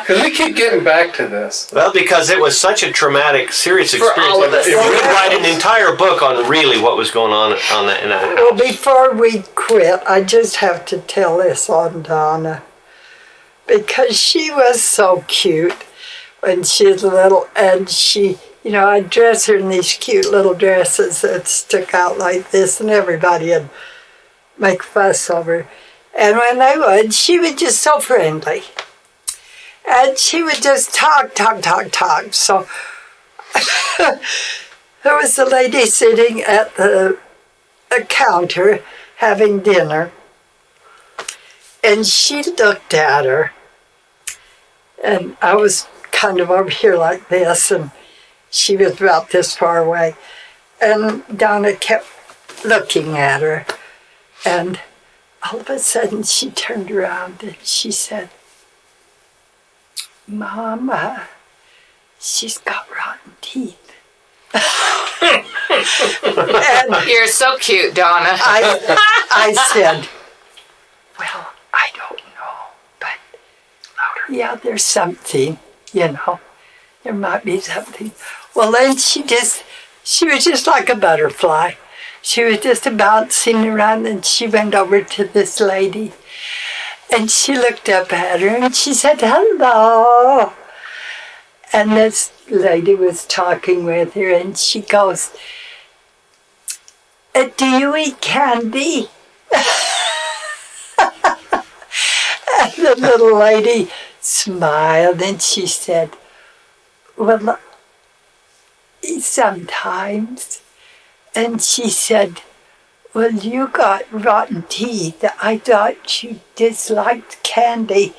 Speaker 4: Because we keep getting back to this.
Speaker 1: Well, because it was such a traumatic, serious
Speaker 5: For
Speaker 1: experience.
Speaker 5: all of us.
Speaker 1: We would write an entire book on really what was going on in that
Speaker 3: Well,
Speaker 1: house.
Speaker 3: before we quit, I just have to tell this on Donna. Because she was so cute when she was little. And she, I'd dress her in these cute little dresses that stuck out like this. And everybody would make a fuss over her. And when they would, she was just so friendly. And she would just talk. So there was a lady sitting at the counter having dinner. And she looked at her. And I was kind of over here like this. And she was about this far away. And Donna kept looking at her. And all of a sudden, she turned around and she said, Mama, she's got rotten teeth. And
Speaker 2: You're so cute, Donna.
Speaker 3: I said, well, I don't know, but yeah, there's something, there might be something. Well, then she was just like a butterfly. She was just bouncing around, and she went over to this lady, and she looked up at her, and she said, hello. And this lady was talking with her, and she goes, do you eat candy? And the little lady smiled, and she said, well, sometimes. And she said, well, you got rotten teeth. I thought you disliked candy.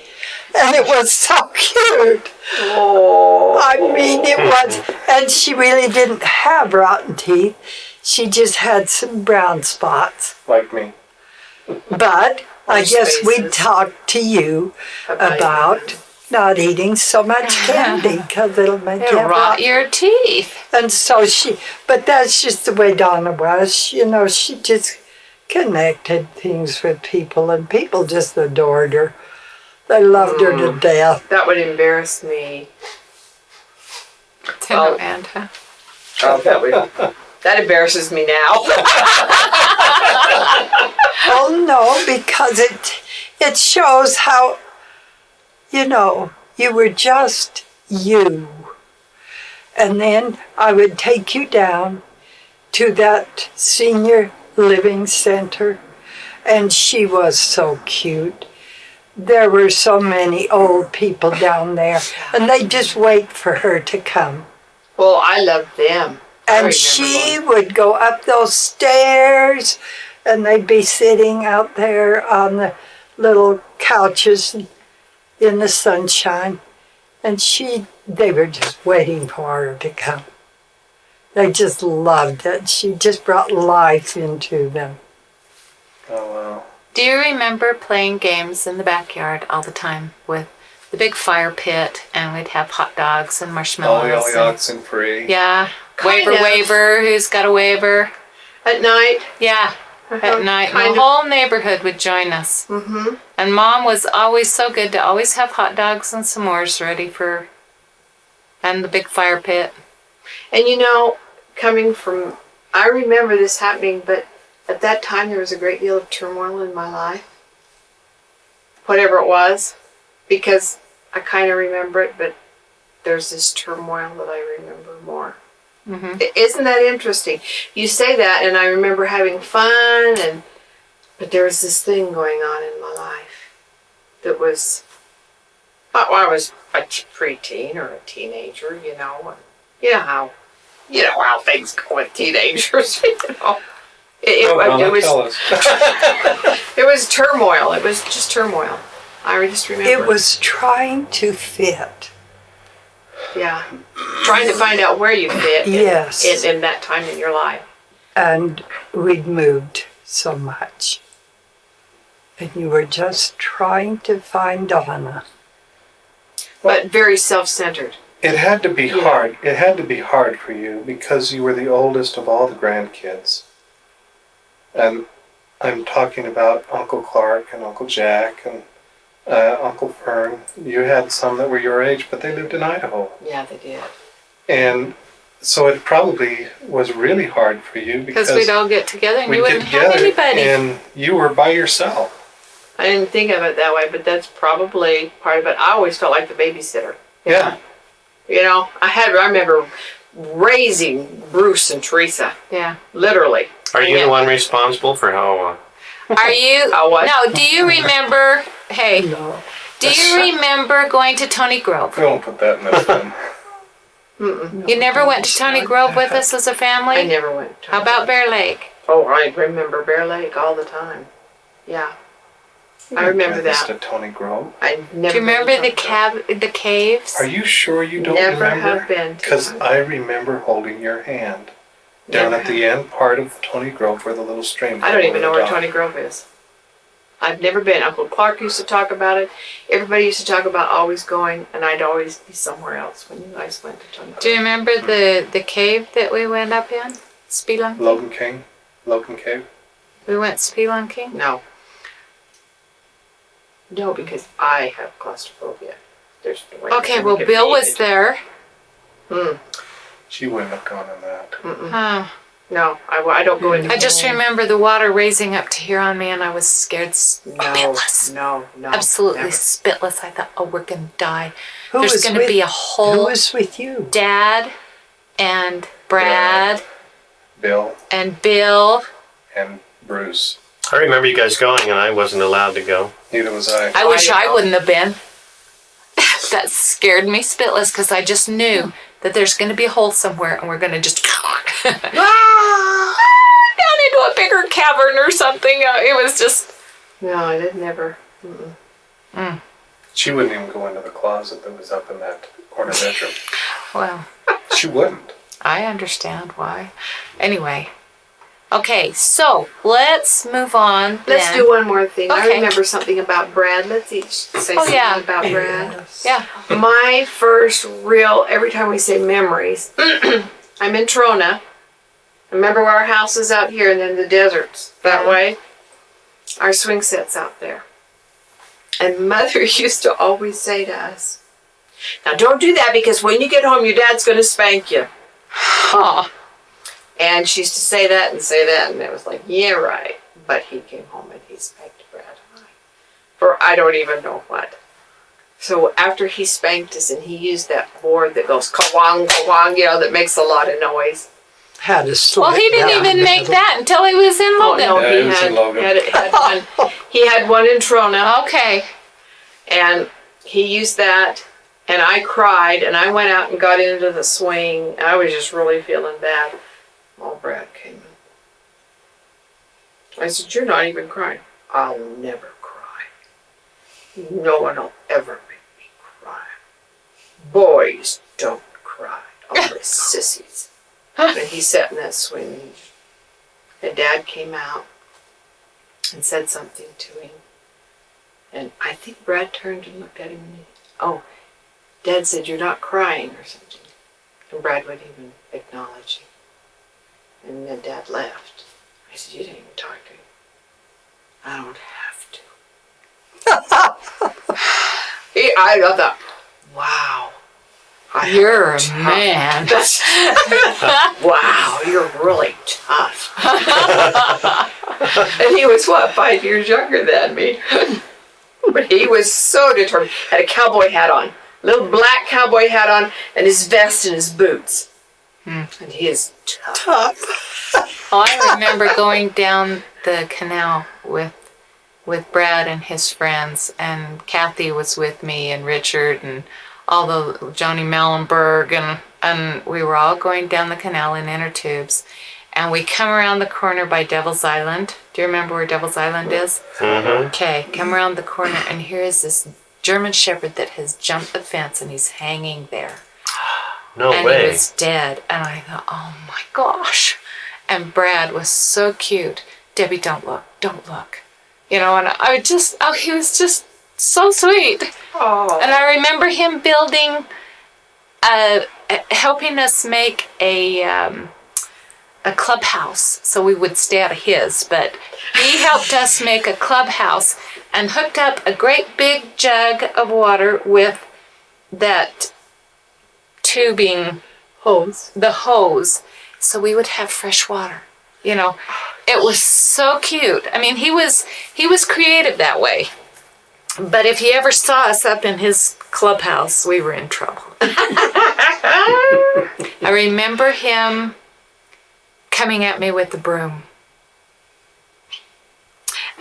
Speaker 3: And it was so cute.
Speaker 5: Oh.
Speaker 3: I mean, it was. And she really didn't have rotten teeth. She just had some brown spots.
Speaker 4: Like me.
Speaker 3: But I
Speaker 5: Or
Speaker 3: guess we'd
Speaker 5: spaces.
Speaker 3: talk to you about not eating so much candy because it'll make you
Speaker 2: It'll rot
Speaker 3: rot.
Speaker 2: your teeth.
Speaker 3: And so but that's just the way Donna was. She just connected things with people, and people just adored her. They loved her to death.
Speaker 5: That would embarrass me.
Speaker 2: To Amanda.
Speaker 5: That embarrasses me now.
Speaker 3: Well, no, because it shows how, you were just you. And then I would take you down to that senior living center, and she was so cute. There were so many old people down there, and they'd just wait for her to come.
Speaker 5: Well, I loved them. I remember
Speaker 3: And she
Speaker 5: going.
Speaker 3: would go up those stairs, and they'd be sitting out there on the little couches in the sunshine. And they were just waiting for her to come. They just loved it. She just brought life into them.
Speaker 4: Oh, wow.
Speaker 2: Do you remember playing games in the backyard all the time with the big fire pit, and we'd have hot dogs and marshmallows?
Speaker 4: Ollie
Speaker 2: and-
Speaker 4: oxen free.
Speaker 2: Yeah.
Speaker 5: Kind of.
Speaker 2: Waver. Who's got a waver?
Speaker 5: At night.
Speaker 2: Yeah. At night. And
Speaker 5: Kind
Speaker 2: the whole neighborhood would join us.
Speaker 5: Mm-hmm.
Speaker 2: And Mom was always so good to always have hot dogs and s'mores ready for, and the big fire pit.
Speaker 5: And I remember this happening, but at that time there was a great deal of turmoil in my life. Whatever it was. Because I kind of remember it, but there's this turmoil that I remember more.
Speaker 2: Mm-hmm.
Speaker 5: Isn't that interesting? You say that, and I remember having fun, but there was this thing going on in my life that was, well, I was a preteen or a teenager, and you know how things go with teenagers, It
Speaker 4: Tell us.
Speaker 5: it was turmoil. It was just turmoil. I just remember.
Speaker 3: It was trying to fit.
Speaker 5: Yeah. Trying to find out where you fit
Speaker 3: Yes.
Speaker 5: in that time in your life.
Speaker 3: And we'd moved so much. And you were just trying to find Donna.
Speaker 5: but very self-centered.
Speaker 4: It had to be
Speaker 5: Yeah.
Speaker 4: hard. It had to be hard for you because you were the oldest of all the grandkids. And I'm talking about Uncle Clark and Uncle Jack and Uncle Fern. You had some that were your age, but they lived in Idaho.
Speaker 5: Yeah, they did.
Speaker 4: And so it probably was really hard for you
Speaker 2: Because
Speaker 4: because
Speaker 2: we'd all get together and
Speaker 4: we'd
Speaker 2: you
Speaker 4: get
Speaker 2: wouldn't have
Speaker 4: together
Speaker 2: anybody.
Speaker 4: and you were by yourself.
Speaker 5: I didn't think of it that way, but that's probably part of it. I always felt like the babysitter.
Speaker 4: Yeah.
Speaker 5: You know, I remember raising Bruce and Teresa,
Speaker 2: Yeah.
Speaker 5: literally.
Speaker 1: Are you
Speaker 5: Yeah.
Speaker 1: the one responsible for how?
Speaker 2: Are you?
Speaker 5: Oh, what?
Speaker 2: No. Do you remember? Hey,
Speaker 3: No.
Speaker 2: do you remember going to Tony Grove?
Speaker 4: We won't put that in this one.
Speaker 5: Mm-mm.
Speaker 2: You never went to Tony Grove with us as a
Speaker 5: I
Speaker 2: family?
Speaker 5: never went. to
Speaker 2: How about Bear Lake?
Speaker 5: Oh, I remember Bear Lake all the time. Yeah, I remember
Speaker 4: This
Speaker 5: that.
Speaker 4: to Tony Grove.
Speaker 5: I never.
Speaker 2: Do you remember
Speaker 5: been to
Speaker 2: the caves?
Speaker 4: Are you sure you don't
Speaker 5: Never
Speaker 4: remember?
Speaker 5: have been.
Speaker 4: Because I remember holding your hand down
Speaker 5: Never
Speaker 4: at the end part of Tony Grove where the little stream.
Speaker 5: I don't even know where
Speaker 4: flowed
Speaker 5: Tony Grove is. I've never been. Uncle Clark used to talk about it. Everybody used to talk about always going, and I'd always be somewhere else when you guys went to Tony Grove.
Speaker 2: Do you remember the cave that we went up in? Spelunking?
Speaker 4: Logan Cave.
Speaker 2: We went spelunking?
Speaker 5: No. No, because I have claustrophobia. There's no way
Speaker 2: Okay,
Speaker 5: I
Speaker 2: well,
Speaker 5: could
Speaker 2: Bill
Speaker 5: be
Speaker 2: was
Speaker 5: it.
Speaker 2: there.
Speaker 4: She wouldn't have gone on that.
Speaker 5: Mm-mm.
Speaker 2: Huh.
Speaker 5: No, I don't go into.
Speaker 2: I just remember the water raising up to here on me, and I was scared
Speaker 5: No,
Speaker 2: spitless.
Speaker 5: no.
Speaker 2: Absolutely
Speaker 5: never.
Speaker 2: spitless. I thought, oh, we're going to die.
Speaker 3: Who
Speaker 2: There's
Speaker 3: was
Speaker 2: going to
Speaker 3: with-
Speaker 2: be a
Speaker 3: Who
Speaker 2: whole
Speaker 3: was with you?
Speaker 2: Dad and Brad
Speaker 4: Bill
Speaker 2: and Bill.
Speaker 4: and Bruce.
Speaker 1: I remember you guys going, and I wasn't allowed to go.
Speaker 4: Neither was I.
Speaker 2: I wish
Speaker 5: I
Speaker 2: I
Speaker 5: know.
Speaker 2: wouldn't have been. That scared me spitless because I just knew that there's going to be a hole somewhere and we're going to just down into a bigger cavern or something. It was just.
Speaker 5: No, I did never.
Speaker 4: She wouldn't even go into the closet that was up in that corner bedroom.
Speaker 2: Well,
Speaker 4: She wouldn't.
Speaker 2: I understand why. Anyway. Okay, so let's move on.
Speaker 5: Let's
Speaker 2: then.
Speaker 5: do one more thing. I
Speaker 2: Okay.
Speaker 5: remember something about Brad. Let's each say
Speaker 2: Oh,
Speaker 5: something
Speaker 2: yeah.
Speaker 5: about Brad.
Speaker 2: Yeah.
Speaker 5: My first real, every time we say memories, I'm in Trona. Remember where our house is out here and then the deserts that
Speaker 2: Yeah.
Speaker 5: way? Our swing set's out there. And Mother used to always say to us, now don't do that because when you get home your dad's going to spank you.
Speaker 2: Huh.
Speaker 5: And she used to say that, and it was like, yeah, right. But he came home and he spanked Brad and I. For I don't even know what. So after he spanked us and he used that board that goes ka-wong, ka-wong, that makes a lot of noise.
Speaker 3: Had a slit
Speaker 2: Well, he didn't
Speaker 3: down
Speaker 2: even
Speaker 3: the
Speaker 2: make
Speaker 3: middle.
Speaker 2: that until he was in
Speaker 5: Oh,
Speaker 2: Logan.
Speaker 5: no,
Speaker 4: Yeah,
Speaker 5: he
Speaker 4: it was in Logan.
Speaker 5: he had one in Trona,
Speaker 2: Okay.
Speaker 5: and he used that, and I cried, and I went out and got into the swing. I was just really feeling bad. Oh, Brad came in. I said, you're not even crying. I'll never cry. No one will ever make me cry. Boys don't cry. All the sissies. And he sat in that swing. And Dad came out and said something to him. And I think Brad turned and looked at him and Dad said, you're not crying or something. And Brad wouldn't even acknowledge him. And then Dad left. I said, you didn't even talk to him. I don't have to. I thought, wow.
Speaker 2: You're a man.
Speaker 5: Wow, you're really tough. And he was, 5 years younger than me. But he was so determined. Had a cowboy hat on. Little black cowboy hat on and his vest and his boots. And he is tough.
Speaker 2: Oh, I remember going down the canal with Brad and his friends, and Kathy was with me, and Richard, and all the Johnny Mellenberg, and we were all going down the canal in inner tubes, and we come around the corner by Devil's Island. Do you remember where Devil's Island is?
Speaker 1: Mm-hmm.
Speaker 2: Okay, come around the corner, and here is this German Shepherd that has jumped the fence, and he's hanging there.
Speaker 1: No
Speaker 2: And
Speaker 1: way.
Speaker 2: he was dead. And I thought, oh my gosh. And Brad was so cute. Debbie, don't look. Don't look. And I would just, he was just So sweet.
Speaker 5: Oh.
Speaker 2: And I remember him building, helping us make a clubhouse. So we would stay out of his, but he helped us make a clubhouse and hooked up a great big jug of water with that tubing,
Speaker 3: Hose.
Speaker 2: the hose, so we would have fresh water. You know, it was so cute. I mean, he was creative that way. But if he ever saw us up in his clubhouse, we were in trouble. I remember him coming at me with the broom.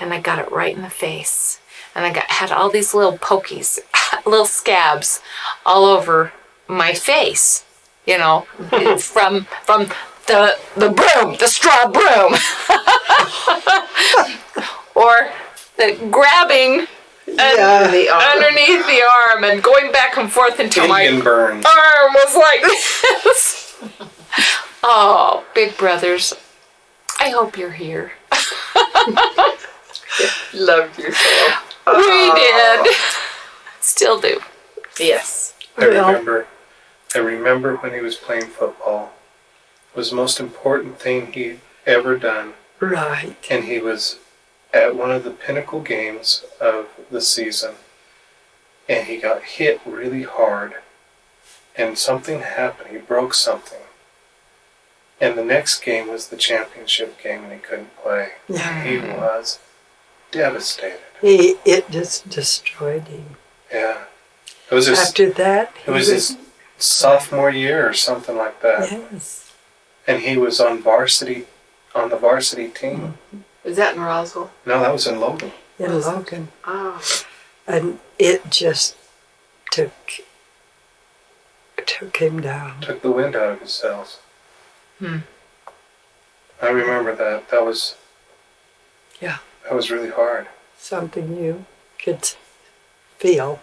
Speaker 2: And I got it right in the face. And I had all these little pokies, little scabs all over my face, you know, from the broom, the straw broom. Or the grabbing underneath the arm and going back and forth until my
Speaker 4: Indian burns.
Speaker 2: arm was like this. Oh, big brothers, I hope you're here.
Speaker 5: Loved you so.
Speaker 2: We did. Still do.
Speaker 5: Yes.
Speaker 4: I remember when he was playing football. It was the most important thing he'd ever done.
Speaker 3: Right.
Speaker 4: And he was at one of the pinnacle games of the season. And he got hit really hard. And something happened. He broke something. And the next game was the championship game and he couldn't play.
Speaker 3: Yeah.
Speaker 4: He was devastated.
Speaker 3: It just destroyed him.
Speaker 4: Yeah. It was his,
Speaker 3: After that,
Speaker 4: it was his sophomore year or something like that.
Speaker 3: yes.
Speaker 4: And he was on the varsity team.
Speaker 5: Is that in Roswell?
Speaker 4: No, that was in Logan.
Speaker 3: In Logan.
Speaker 5: Oh.
Speaker 3: And it just took him down.
Speaker 4: Took the wind out of his sails.
Speaker 2: Hmm.
Speaker 4: I remember that. That was really hard.
Speaker 3: Something you could feel.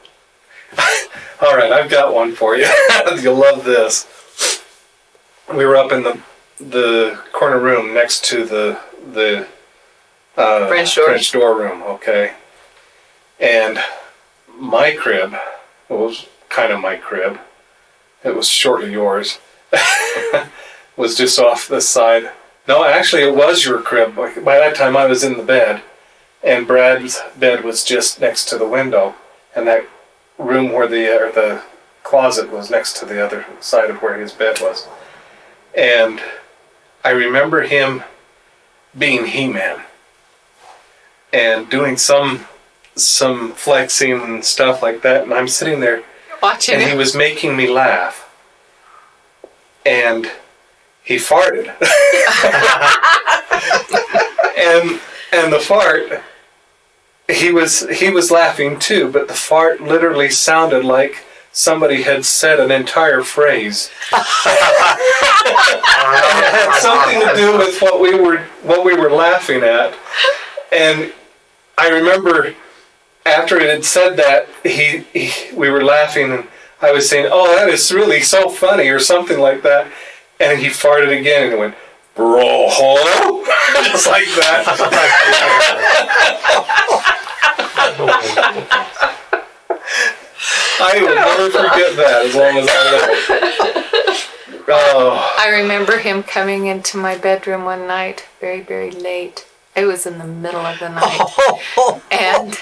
Speaker 4: All right, I've got one for you. You'll love this. We were up in the corner room next to the French door room, okay? And my crib, was kind of my crib, it was short of yours, was just off the side. No, actually it was your crib. By that time I was in the bed, and Brad's bed was just next to the window, and that room where the closet was next to the other side of where his bed was. And I remember him being He-Man and doing some flexing and stuff like that, and I'm sitting there
Speaker 2: Watching
Speaker 4: and he
Speaker 2: it.
Speaker 4: was making me laugh. And he farted. and the fart, he was laughing too, but the fart literally sounded like somebody had said an entire phrase. It had something to do with what we were laughing at. And I remember after it had said that, we were laughing, and I was saying, "Oh, that is really so funny," or something like that. And he farted again, and it went, "Bro," just like that. I will never forget that as long as I live. Oh.
Speaker 2: I remember him coming into my bedroom one night, very, very late. It was in the middle of the night. And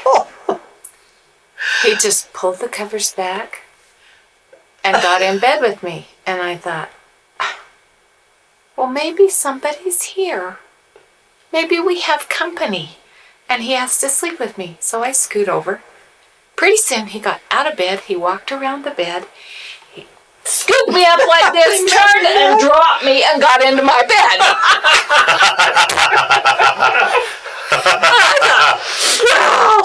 Speaker 2: he just pulled the covers back and got in bed with me. And I thought, well, maybe somebody's here. Maybe we have company. And he has to sleep with me. So I scoot over. Pretty soon he got out of bed. He walked around the bed. He scooped me up like this, turned and dropped me, and got into my bed. I thought, wow,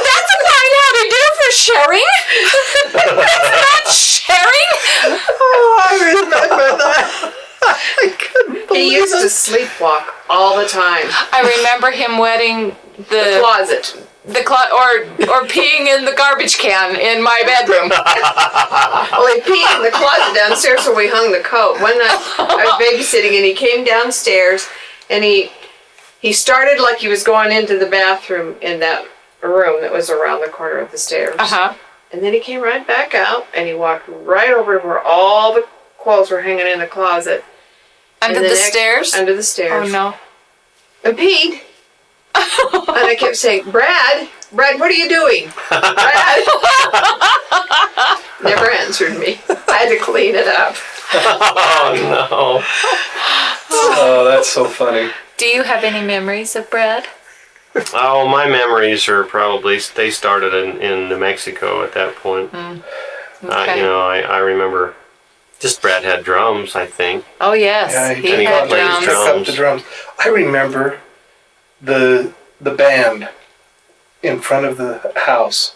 Speaker 2: that's a fine how to do for sharing. That's not sharing.
Speaker 3: Oh, I remember that. I couldn't believe
Speaker 5: He used to
Speaker 3: it.
Speaker 5: sleepwalk all the time.
Speaker 2: I remember him wetting
Speaker 5: The closet.
Speaker 2: or peeing in the garbage can in my bedroom.
Speaker 5: Well, he peed in the closet downstairs where we hung the coat. One night I was babysitting and he came downstairs and he started like he was going into the bathroom in that room that was around the corner of the stairs. And then he came right back out and he walked right over to where all the clothes were hanging in the closet.
Speaker 2: Under the stairs?
Speaker 5: Under the stairs.
Speaker 2: Oh, no.
Speaker 5: And peed. And I kept saying, Brad, what are you doing? Brad. Never answered me. I had to clean it up.
Speaker 1: Oh, no.
Speaker 4: Oh, that's so funny.
Speaker 2: Do you have any memories of Brad?
Speaker 1: Oh, my memories are probably, they started in New Mexico at that point.
Speaker 2: Okay.
Speaker 1: I remember just Brad had drums, I think.
Speaker 2: Oh, yes.
Speaker 4: Yeah,
Speaker 2: he had
Speaker 1: played
Speaker 2: drums.
Speaker 1: his
Speaker 4: Took up the drums. I remember the band in front of the house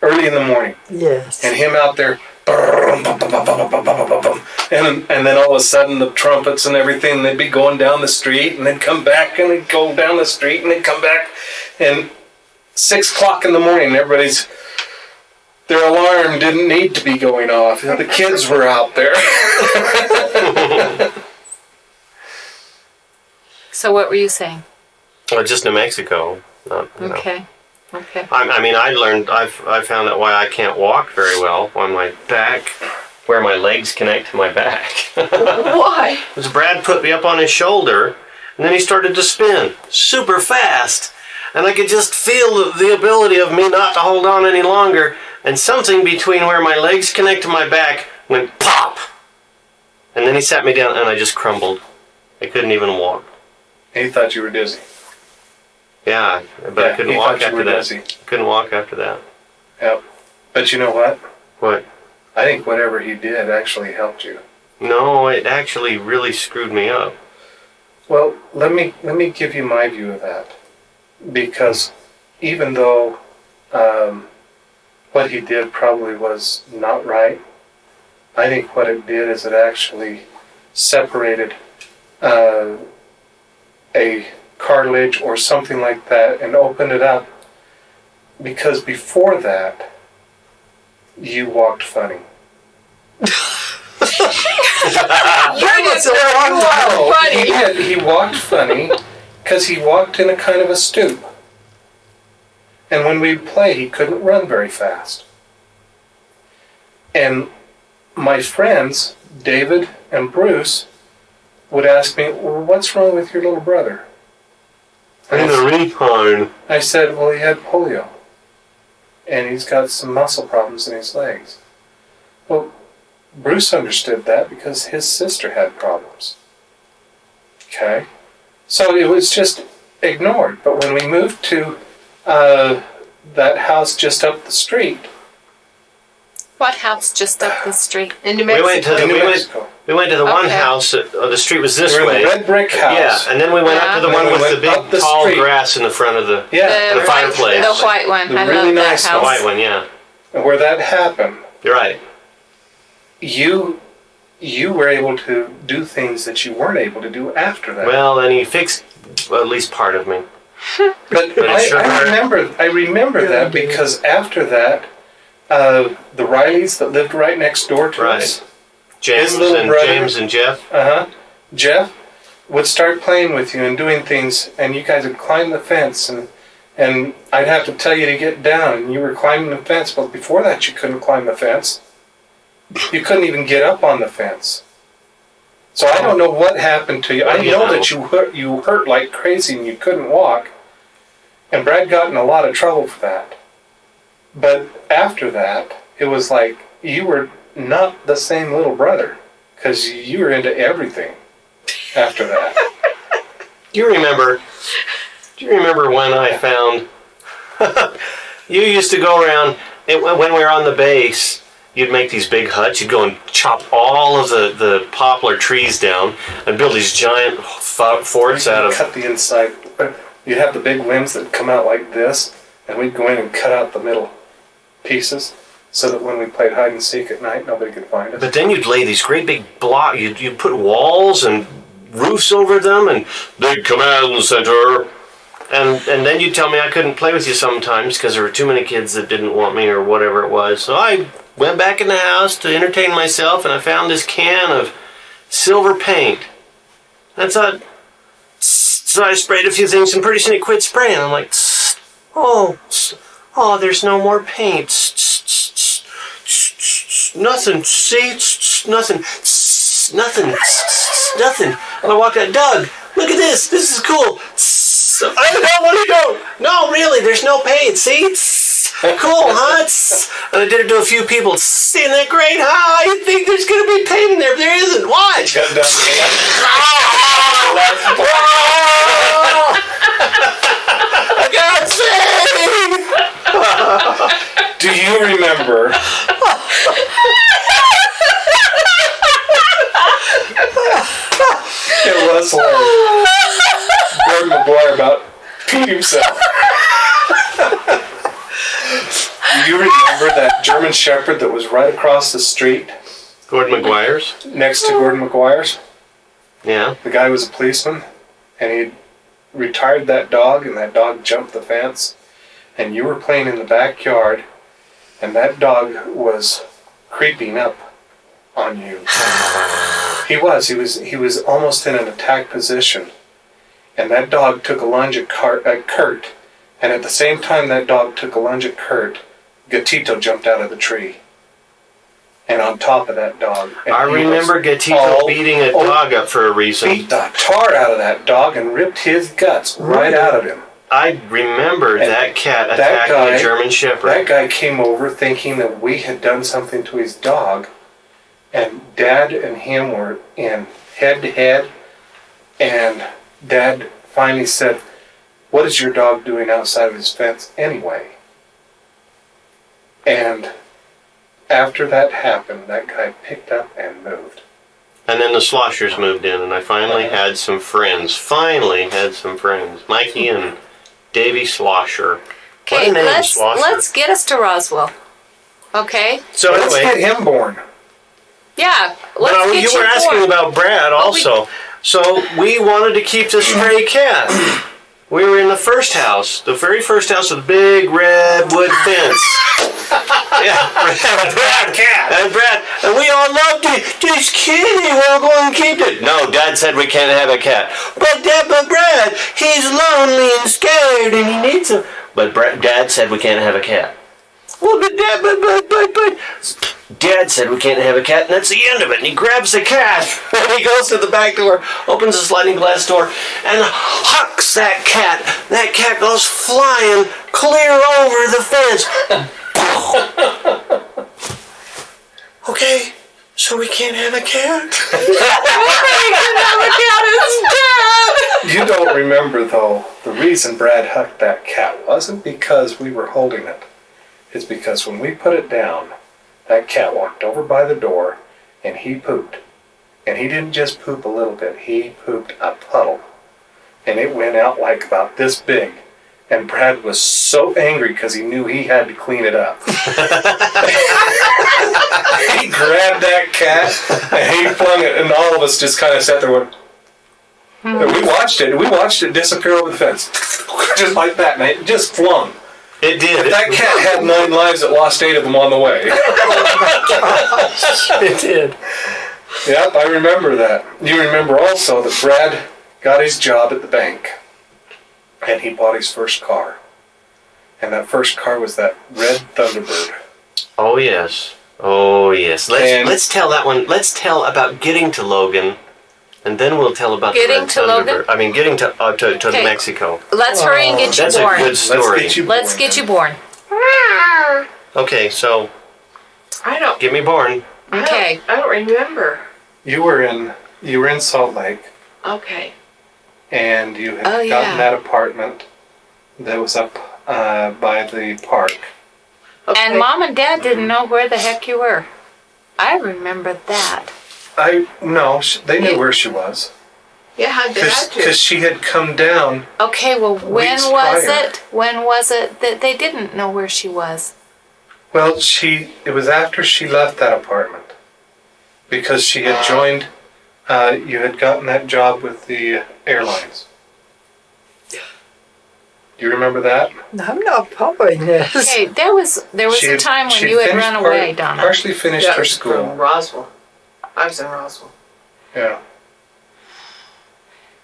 Speaker 4: early in the morning,
Speaker 3: Yes.
Speaker 4: and him out there, and then all of a sudden the trumpets and everything, they'd be going down the street, and they'd come back, and they'd go down the street, and they'd come back, and 6 o'clock in the morning, their alarm didn't need to be going off. The kids were out there.
Speaker 2: So what were you saying?
Speaker 1: Well, just New Mexico.
Speaker 2: Okay. Okay.
Speaker 1: I found out why I can't walk very well on my back, where my legs connect to my back.
Speaker 5: Why?
Speaker 1: Because Brad put me up on his shoulder, and then he started to spin super fast. And I could just feel the ability of me not to hold on any longer, and something between where my legs connect to my back went pop. And then he sat me down, and I just crumbled. I couldn't even walk.
Speaker 4: He thought you were dizzy.
Speaker 1: Yeah, but I couldn't
Speaker 4: he
Speaker 1: walk
Speaker 4: thought you
Speaker 1: after
Speaker 4: were
Speaker 1: that.
Speaker 4: dizzy.
Speaker 1: Couldn't walk after that.
Speaker 4: Yep. But you know what?
Speaker 1: What?
Speaker 4: I think whatever he did actually helped you.
Speaker 1: No, it actually really screwed me up.
Speaker 4: Well, let me give you my view of that. Because even though what he did probably was not right, I think what it did is it actually separated a cartilage or something like that and opened it up, because before that you walked funny. He walked funny because he walked in a kind of a stoop, and when we'd play he couldn't run very fast. And my friends David and Bruce would ask me, well, what's wrong with your little brother?
Speaker 1: In the recon.
Speaker 4: I said, well, he had polio. And he's got some muscle problems in his legs. Well, Bruce understood that because his sister had problems. Okay? So it was just ignored. But when we moved to that house just up the street.
Speaker 2: What house just up the street?
Speaker 5: In New Mexico.
Speaker 1: We went to the one
Speaker 2: Okay.
Speaker 1: house, the street was this
Speaker 4: We were
Speaker 1: way.
Speaker 4: in the red brick house.
Speaker 1: Yeah, and then we went up to the
Speaker 4: Yeah.
Speaker 1: one with
Speaker 4: We
Speaker 1: the
Speaker 4: went up
Speaker 1: big
Speaker 4: the
Speaker 1: tall
Speaker 4: street.
Speaker 1: grass in the front of the
Speaker 2: The
Speaker 1: fireplace.
Speaker 2: The white one.
Speaker 4: The
Speaker 2: I
Speaker 4: really
Speaker 2: love
Speaker 4: nice
Speaker 2: that
Speaker 1: The
Speaker 2: house.
Speaker 1: white one, yeah.
Speaker 4: And where that happened,
Speaker 1: You're right.
Speaker 4: you were able to do things that you weren't able to do after that.
Speaker 1: Well, and he fixed at least part of me.
Speaker 4: But
Speaker 1: But it sure
Speaker 4: I
Speaker 1: hurt.
Speaker 4: remember that because after that, the Rileys that lived right next door to
Speaker 1: Right.
Speaker 4: us,
Speaker 1: James
Speaker 4: little
Speaker 1: and
Speaker 4: brother-
Speaker 1: James and Jeff.
Speaker 4: Jeff, would start playing with you and doing things, and you guys would climb the fence, and I'd have to tell you to get down, and you were climbing the fence, but before that you couldn't climb the fence. You couldn't even get up on the fence. So I don't know what happened to you. I know that you hurt like crazy and you couldn't walk, and Brad got in a lot of trouble for that. But after that, it was like you were not the same little brother, because you were into everything after that.
Speaker 1: Do you remember when I found you used to go around when we were on the base, you'd make these big huts, you'd go and chop all of the poplar trees down and build these giant forts out of
Speaker 4: Cut the inside. You'd have the big limbs that come out like this, and we'd go in and cut out the middle pieces so that when we played hide and seek at night, nobody could find us.
Speaker 1: But then you'd lay these great big blocks, you'd put walls and roofs over them and big command center. And then you'd tell me I couldn't play with you sometimes because there were too many kids that didn't want me or whatever it was. So I went back in the house to entertain myself, and I found this can of silver paint. And I thought, so I sprayed a few things, and pretty soon it quit spraying. I'm like, Oh, there's no more paint. Nothing. See? Nothing. Nothing. Nothing. And I walked out. Doug, look at this. This is cool. I don't know what you do. No, really, there's no paint. See? Cool, huh? And I did it to a few people. Isn't that great? Huh? You think there's going to be paint in there, but there isn't. Watch. I got saved.
Speaker 4: Do you remember? It was like Gordon McGuire about peed himself. Do you remember that German Shepherd that was right across the street
Speaker 1: Gordon McGuire's?
Speaker 4: next to Gordon McGuire's?
Speaker 1: Yeah.
Speaker 4: The guy was a policeman, and he retired that dog, and that dog jumped the fence, and you were playing in the backyard, and that dog was creeping up on you. He was almost in an attack position, and that dog took a lunge at Kurt, and at the same time that dog took a lunge at Kurt, Gatito jumped out of the tree. And on top of that dog.
Speaker 1: I remember Gatito beating a dog up for a reason.
Speaker 4: Beat the tar out of that dog and ripped his guts right out of him.
Speaker 1: I remember that cat attacking a German Shepherd.
Speaker 4: That guy came over thinking that we had done something to his dog, and Dad and him were in head-to-head, and Dad finally said, "What is your dog doing outside of his fence anyway?" And after that happened, that guy picked up and moved.
Speaker 1: And then the Sloshers moved in, and I finally had some friends. Mikey and Davy Slosher. What
Speaker 2: Okay,
Speaker 1: a name, Slosher.
Speaker 2: let's get us to Roswell. Okay?
Speaker 1: So
Speaker 4: Let's
Speaker 1: anyway,
Speaker 4: get him born.
Speaker 2: Yeah, let's
Speaker 1: well,
Speaker 2: get
Speaker 1: you were asking
Speaker 2: born.
Speaker 1: about Brad also. So we wanted to keep the stray cat. We were in the first house, the very first house with a big red wood fence. Yeah, Brad cat. And we all loved it. This kitty, we're going to keep it. No, Dad said we can't have a cat. But Brad, he's lonely and scared and he needs a... But Dad said we can't have a cat. Well, but Dad said we can't have a cat, and that's the end of it. And he grabs the cat, and he goes to the back door, opens the sliding glass door, and hucks that cat. That cat goes flying clear over the fence. Okay, so we can't have a cat?
Speaker 4: You don't remember, though, the reason Brad hucked that cat wasn't because we were holding it. It's because when we put it down, that cat walked over by the door and he pooped. And he didn't just poop a little bit, he pooped a puddle. And it went out like about this big. And Brad was so angry because he knew he had to clean it up. He grabbed that cat and he flung it, and all of us just kind of sat there with. And we watched it disappear over the fence. Just like that, and it just flung.
Speaker 1: It did.
Speaker 4: That cat had 9 lives, it lost 8 of them on the way.
Speaker 1: It did.
Speaker 4: Yep, I remember that. You remember also that Brad got his job at the bank, and he bought his first car. And that first car was that red Thunderbird.
Speaker 1: Oh, yes. Let's tell that one. Let's tell about getting to Logan, and then we'll tell about
Speaker 2: Getting
Speaker 1: the red
Speaker 2: to
Speaker 1: Thunderbird.
Speaker 2: Logan?
Speaker 1: I mean, getting to
Speaker 2: Okay.
Speaker 1: Mexico.
Speaker 2: Let's hurry and get you
Speaker 1: That's
Speaker 2: born.
Speaker 1: a good story.
Speaker 2: Let's get you born.
Speaker 1: Okay, so
Speaker 5: I don't.
Speaker 1: get me born.
Speaker 2: Okay.
Speaker 5: I don't remember.
Speaker 4: You were in Salt Lake,
Speaker 5: Okay.
Speaker 4: and you had
Speaker 2: Oh, yeah.
Speaker 4: gotten that apartment that was up by the park.
Speaker 5: Okay.
Speaker 2: And Mom and Dad didn't know where the heck you were. I remember that.
Speaker 4: They knew where she was.
Speaker 5: Yeah, how did I do?
Speaker 4: Because she had come down.
Speaker 2: Okay, well, when
Speaker 4: Weeks
Speaker 2: was
Speaker 4: prior.
Speaker 2: it? When was it that they didn't know where she was?
Speaker 4: Well, it was after she left that apartment. Because she had joined, you had gotten that job with the airlines. Do you remember that?
Speaker 3: I'm not following this.
Speaker 2: Okay, there was a time when you had run away, Donna.
Speaker 4: Partially finished
Speaker 5: That
Speaker 4: her
Speaker 5: was
Speaker 4: school.
Speaker 5: from Roswell. I was in Roswell.
Speaker 4: Yeah.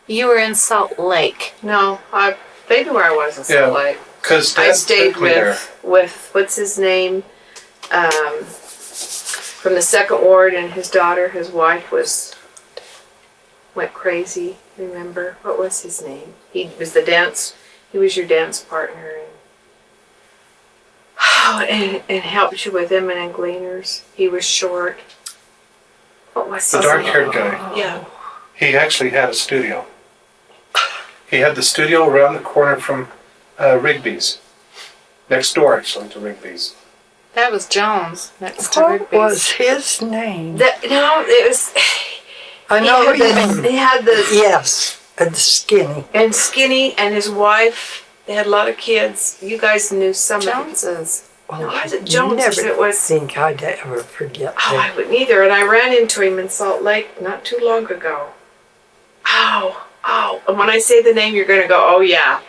Speaker 2: You were in Salt Lake.
Speaker 5: No, they knew where I was in Salt Lake.
Speaker 4: Because
Speaker 5: I
Speaker 4: Dad
Speaker 5: stayed
Speaker 4: took me there.
Speaker 5: with what's his name, from the second ward, and his daughter, his wife went crazy. Remember what was his name? He was He was your dance partner, and helped you with Emin and Gleaners. He was short. What was
Speaker 4: The
Speaker 5: his
Speaker 4: dark-haired
Speaker 5: name?
Speaker 4: guy.
Speaker 5: Yeah.
Speaker 4: He actually had a studio. He had the studio around the corner from Rigby's. Next door, actually, to Rigby's.
Speaker 2: That was Jones next to
Speaker 3: What
Speaker 2: Rigby's.
Speaker 3: was his name?
Speaker 5: No, it was.
Speaker 3: I know him.
Speaker 5: He had the
Speaker 3: Yes, and skinny.
Speaker 5: and Skinny and his wife. They had a lot of kids. You guys knew some of them.
Speaker 2: Joneses.
Speaker 3: Well,
Speaker 5: No, was it Jones?
Speaker 3: Never
Speaker 5: It was.
Speaker 3: think I'd ever forget
Speaker 5: Oh, I
Speaker 3: that.
Speaker 5: wouldn't either. And I ran into him in Salt Lake not too long ago. Oh. And when I say the name, you're going to go, oh, yeah.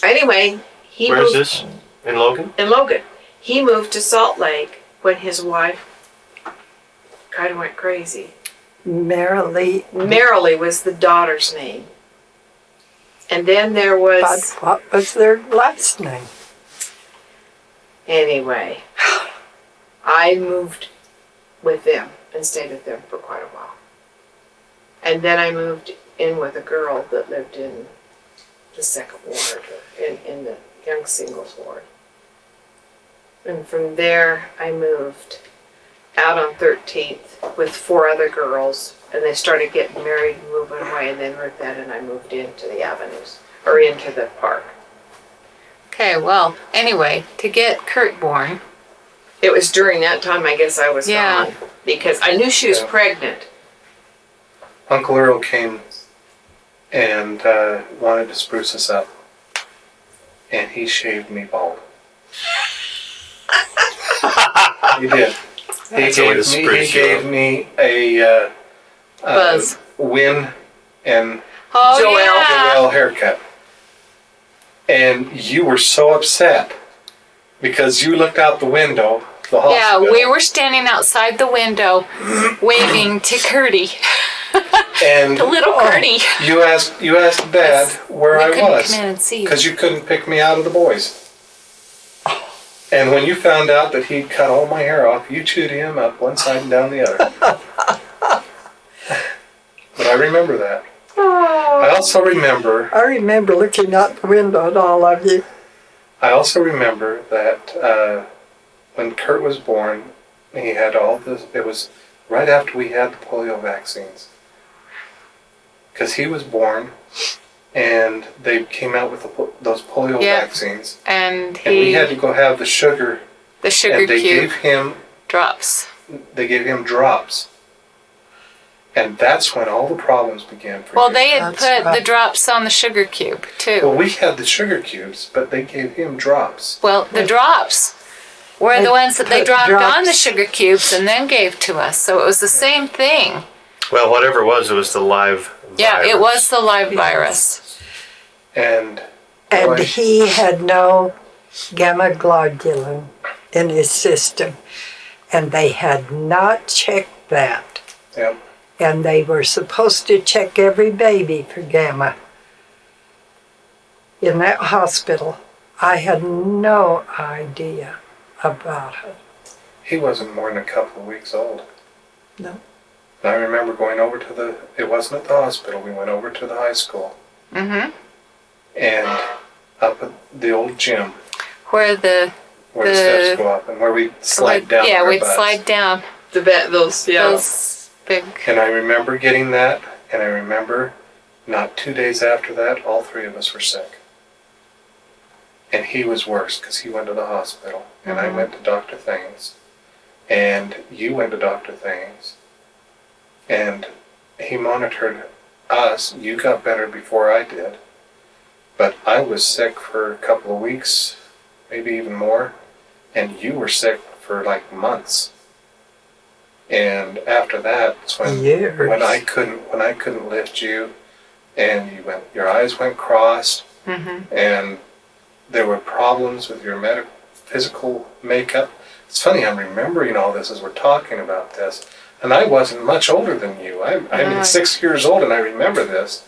Speaker 5: Anyway, he
Speaker 1: Where's
Speaker 5: moved
Speaker 1: this? In Logan?
Speaker 5: in Logan. He moved to Salt Lake when his wife kind of went crazy.
Speaker 3: Merrily,
Speaker 5: Marilee was the daughter's name. And then there
Speaker 3: but
Speaker 5: was,
Speaker 3: what was their last name?
Speaker 5: anyway, I moved with them and stayed with them for quite a while. And then I moved in with a girl that lived in the second ward, in the young singles ward. And from there, I moved out on 13th with 4 other girls, and they started getting married and moving away, and then Ruth Ann and I moved into the avenues, or into the park.
Speaker 2: Okay, well, anyway, to get Kurt born,
Speaker 5: It was during that time, I guess, I was
Speaker 2: Yeah.
Speaker 5: gone, because I knew she was
Speaker 4: Yeah.
Speaker 5: pregnant.
Speaker 4: Uncle Earl came and wanted to spruce us up. And he shaved me bald. He did.
Speaker 1: That's a way to spruce you
Speaker 4: gave
Speaker 1: up.
Speaker 4: me a
Speaker 2: Buzz.
Speaker 4: Win and
Speaker 2: oh
Speaker 5: Joelle.
Speaker 2: yeah,
Speaker 4: Joelle haircut. And you were so upset because you looked out the window, the
Speaker 2: yeah,
Speaker 4: hospital.
Speaker 2: we were standing outside the window, waving to Curdy,
Speaker 4: and
Speaker 2: to little Curdy.
Speaker 4: you asked Dad where
Speaker 2: We
Speaker 4: I
Speaker 2: couldn't
Speaker 4: was
Speaker 2: come in and see you.
Speaker 4: because you couldn't pick me out of the boys. And when you found out that he'd cut all my hair off, you chewed him up one side and down the other. But I remember that. I also remember
Speaker 3: I remember looking out the window at all of you.
Speaker 4: that when Kurt was born, he had all this. It was right after we had the polio vaccines. Because he was born, and they came out with those polio
Speaker 2: Yeah.
Speaker 4: vaccines.
Speaker 2: And
Speaker 4: And we
Speaker 2: he,
Speaker 4: had to go have the sugar,
Speaker 2: the sugar
Speaker 4: and they
Speaker 2: cube drops.
Speaker 4: gave him drops. And that's when all the problems began for
Speaker 2: Well,
Speaker 4: you.
Speaker 2: they had
Speaker 3: That's
Speaker 2: put the
Speaker 3: right.
Speaker 2: drops on the sugar cube too.
Speaker 4: Well, we had the sugar cubes, but they gave him drops.
Speaker 2: Well, the drops were
Speaker 3: They
Speaker 2: the ones that they
Speaker 3: put
Speaker 2: dropped on the
Speaker 3: drops.
Speaker 2: sugar cubes and then gave to us. So it was the same thing.
Speaker 1: Well, whatever it was the live
Speaker 2: Yeah,
Speaker 1: virus.
Speaker 2: it was the live virus.
Speaker 4: And
Speaker 3: And
Speaker 4: boy,
Speaker 3: he had no gamma globulin in his system. And they had not checked that.
Speaker 4: yep.
Speaker 3: And they were supposed to check every baby for gamma. In that hospital, I had no idea about it.
Speaker 4: He wasn't more than a couple of weeks old.
Speaker 3: No.
Speaker 4: And I remember going over to it wasn't at the hospital, we went over to the high school.
Speaker 2: Mm-hmm.
Speaker 4: And up at the old gym,
Speaker 2: Where the
Speaker 4: where the steps go up and where we slide down.
Speaker 2: yeah,
Speaker 4: on our
Speaker 2: we'd
Speaker 4: butts.
Speaker 2: slide down
Speaker 5: Those, yeah.
Speaker 2: those big.
Speaker 4: And I remember getting that, and I remember not 2 days after that, all 3 of us were sick. And he was worse because he went to the hospital, and I
Speaker 2: Mhm.
Speaker 4: went to Dr. Things, and you went to Dr. Things, and he monitored us. You got better before I did, but I was sick for a couple of weeks, maybe even more, and you were sick for like months. And after that, it's when
Speaker 3: Years.
Speaker 4: when I couldn't lift you, and your eyes went crossed,
Speaker 2: Mm-hmm.
Speaker 4: and there were problems with your physical makeup. It's funny, I'm remembering all this as we're talking about this, and I wasn't much older than you. I'm
Speaker 2: No.
Speaker 4: 6 years old, and I remember this.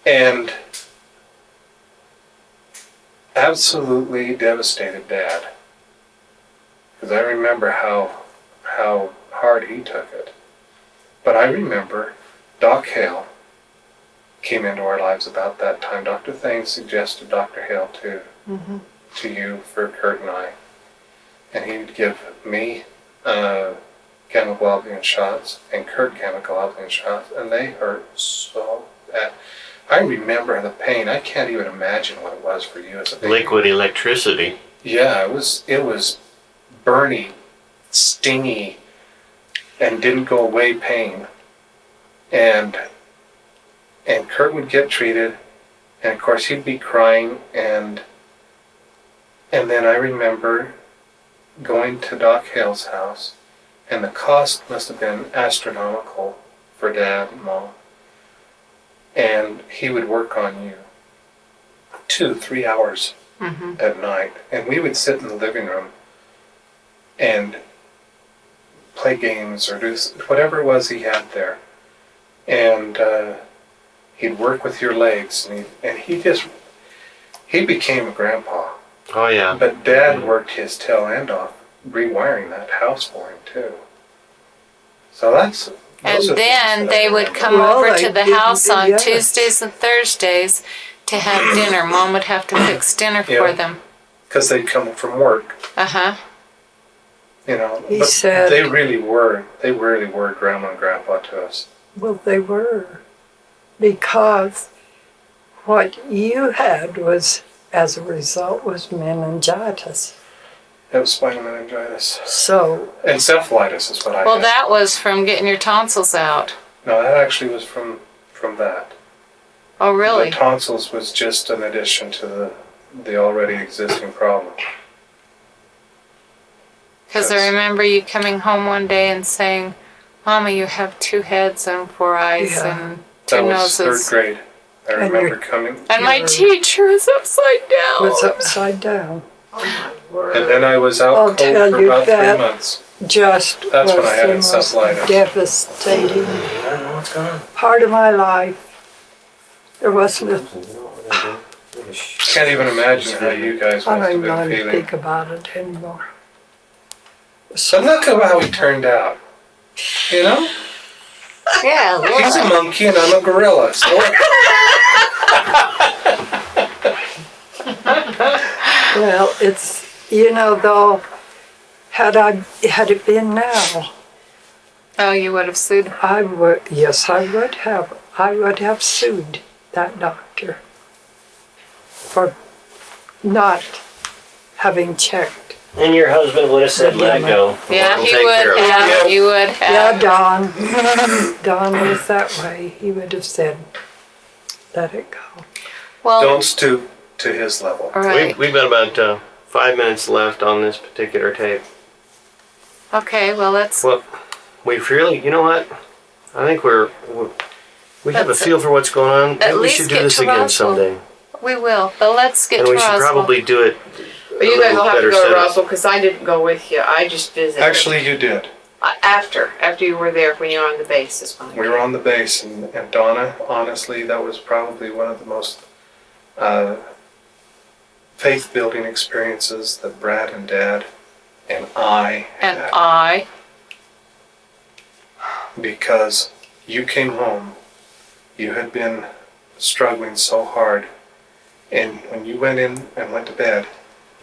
Speaker 4: And absolutely devastated Dad. Because I remember how hard he took it. But I remember Doc Hale came into our lives about that time. Dr. Thames suggested Dr. Hale to you for Kurt and I. And he would give me chemical shots and Kurt chemical shots, and they hurt so bad. I remember the pain. I can't even imagine what it was for you as a baby.
Speaker 1: Liquid electricity.
Speaker 4: Yeah, it was burny, stingy, and didn't go away pain. And Kurt would get treated, and of course he'd be crying, and then I remember going to Doc Hale's house, and the cost must have been astronomical for Dad and Mom. And he would work on you 2-3 hours at night, and we would sit in the living room and play games or do whatever it was he had there. And he'd work with your legs, and he became a grandpa.
Speaker 1: Oh yeah.
Speaker 4: But Dad worked his tail end off rewiring that house for him too. So that's.
Speaker 2: And
Speaker 4: those are
Speaker 2: then
Speaker 4: things that
Speaker 2: they
Speaker 4: I
Speaker 2: would
Speaker 4: remember.
Speaker 2: come
Speaker 3: Well,
Speaker 2: over
Speaker 3: they
Speaker 2: to the
Speaker 3: did,
Speaker 2: house on
Speaker 3: yes.
Speaker 2: Tuesdays and Thursdays to have dinner. Mom would have to fix dinner for
Speaker 4: Yeah.
Speaker 2: them.
Speaker 4: Because they'd come from work,
Speaker 2: Uh-huh.
Speaker 4: you know.
Speaker 3: He
Speaker 4: but
Speaker 3: said-
Speaker 4: they really were Grandma and Grandpa to us.
Speaker 3: Well, they were. Because what you had was, as a result, was meningitis.
Speaker 4: It was spinal meningitis.
Speaker 3: So,
Speaker 4: Encephalitis is what I
Speaker 2: Well,
Speaker 4: had.
Speaker 2: that was from getting your tonsils out.
Speaker 4: No, that actually was from that.
Speaker 2: Oh, really?
Speaker 4: The tonsils was just an addition to the already existing problem.
Speaker 2: Because I remember you coming home one day and saying, Mama, you have 2 heads and 4 eyes
Speaker 3: Yeah.
Speaker 2: and 2
Speaker 4: That was
Speaker 2: noses.
Speaker 4: 3rd grade. I
Speaker 3: And
Speaker 4: remember
Speaker 3: you're-
Speaker 4: coming.
Speaker 2: And my
Speaker 3: Your-
Speaker 2: teacher is upside down.
Speaker 3: was upside down.
Speaker 5: Oh my word.
Speaker 4: And then I was out
Speaker 3: I'll
Speaker 4: cold
Speaker 3: tell
Speaker 4: for
Speaker 3: you
Speaker 4: about 3
Speaker 3: that.
Speaker 4: months.
Speaker 3: Just
Speaker 4: That's
Speaker 3: was
Speaker 4: when I had
Speaker 3: the most
Speaker 4: encephalitis.
Speaker 3: devastating
Speaker 1: I don't know what's going on.
Speaker 3: part of my life. There wasn't a,
Speaker 4: Can't even imagine how you guys
Speaker 3: I
Speaker 4: must have
Speaker 3: don't
Speaker 4: been
Speaker 3: even
Speaker 4: feeling.
Speaker 3: think about it anymore.
Speaker 4: So look at how he turned out. You know?
Speaker 2: Yeah,
Speaker 4: He's a monkey and I'm a gorilla. So
Speaker 3: Well, it's, though, had it been now,
Speaker 2: Oh, you would have sued.
Speaker 3: I would have sued that doctor for not having checked.
Speaker 1: And your husband would have said, "Let it go."
Speaker 2: Yeah,
Speaker 1: We'll
Speaker 2: he
Speaker 1: take care
Speaker 2: would
Speaker 1: of it."
Speaker 2: have.
Speaker 4: Yeah.
Speaker 2: You would
Speaker 3: Yeah,
Speaker 2: have.
Speaker 3: Don was that way. He would have said, let it go.
Speaker 2: Well,
Speaker 4: don't stoop to his level.
Speaker 2: all right.
Speaker 1: We've got about 5 minutes left on this particular tape.
Speaker 2: Okay, well, let's.
Speaker 1: Well, we've really, you know what? I think we have a
Speaker 2: Let's
Speaker 1: feel for what's going on.
Speaker 2: at
Speaker 1: Maybe we
Speaker 2: least
Speaker 1: should do
Speaker 2: get
Speaker 1: this
Speaker 2: to
Speaker 1: again
Speaker 2: Roswell.
Speaker 1: someday.
Speaker 2: We will, but let's get
Speaker 1: And
Speaker 2: to
Speaker 1: we should
Speaker 2: Roswell.
Speaker 1: probably do it.
Speaker 5: But you guys will have to
Speaker 1: better
Speaker 5: go to
Speaker 1: set up.
Speaker 5: Roswell because I didn't go with you. I just visited.
Speaker 4: Actually, you did.
Speaker 5: After you were there when you were on the base is when I
Speaker 4: We were on the base, and Donna, honestly, that was probably one of the most faith-building experiences that Brad and Dad and I
Speaker 2: And
Speaker 4: had.
Speaker 2: I.
Speaker 4: Because you came home, you had been struggling so hard, and when you went in and went to bed,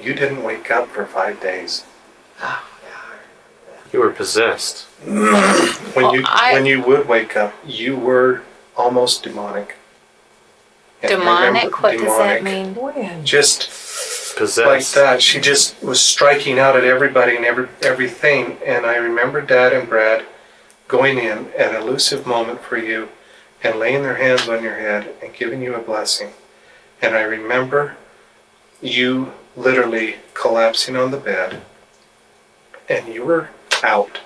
Speaker 4: you didn't wake up for 5 days.
Speaker 5: Oh,
Speaker 1: You were possessed.
Speaker 4: When you would wake up, you were almost demonic. And I remember-
Speaker 2: Demonic? What does that
Speaker 4: demonic.
Speaker 2: mean?
Speaker 3: When?
Speaker 4: Just
Speaker 1: Possessed.
Speaker 4: like that. She just was striking out at everybody and everything. And I remember Dad and Brad going in at an elusive moment for you and laying their hands on your head and giving you a blessing. And I remember you literally collapsing on the bed, and you were out.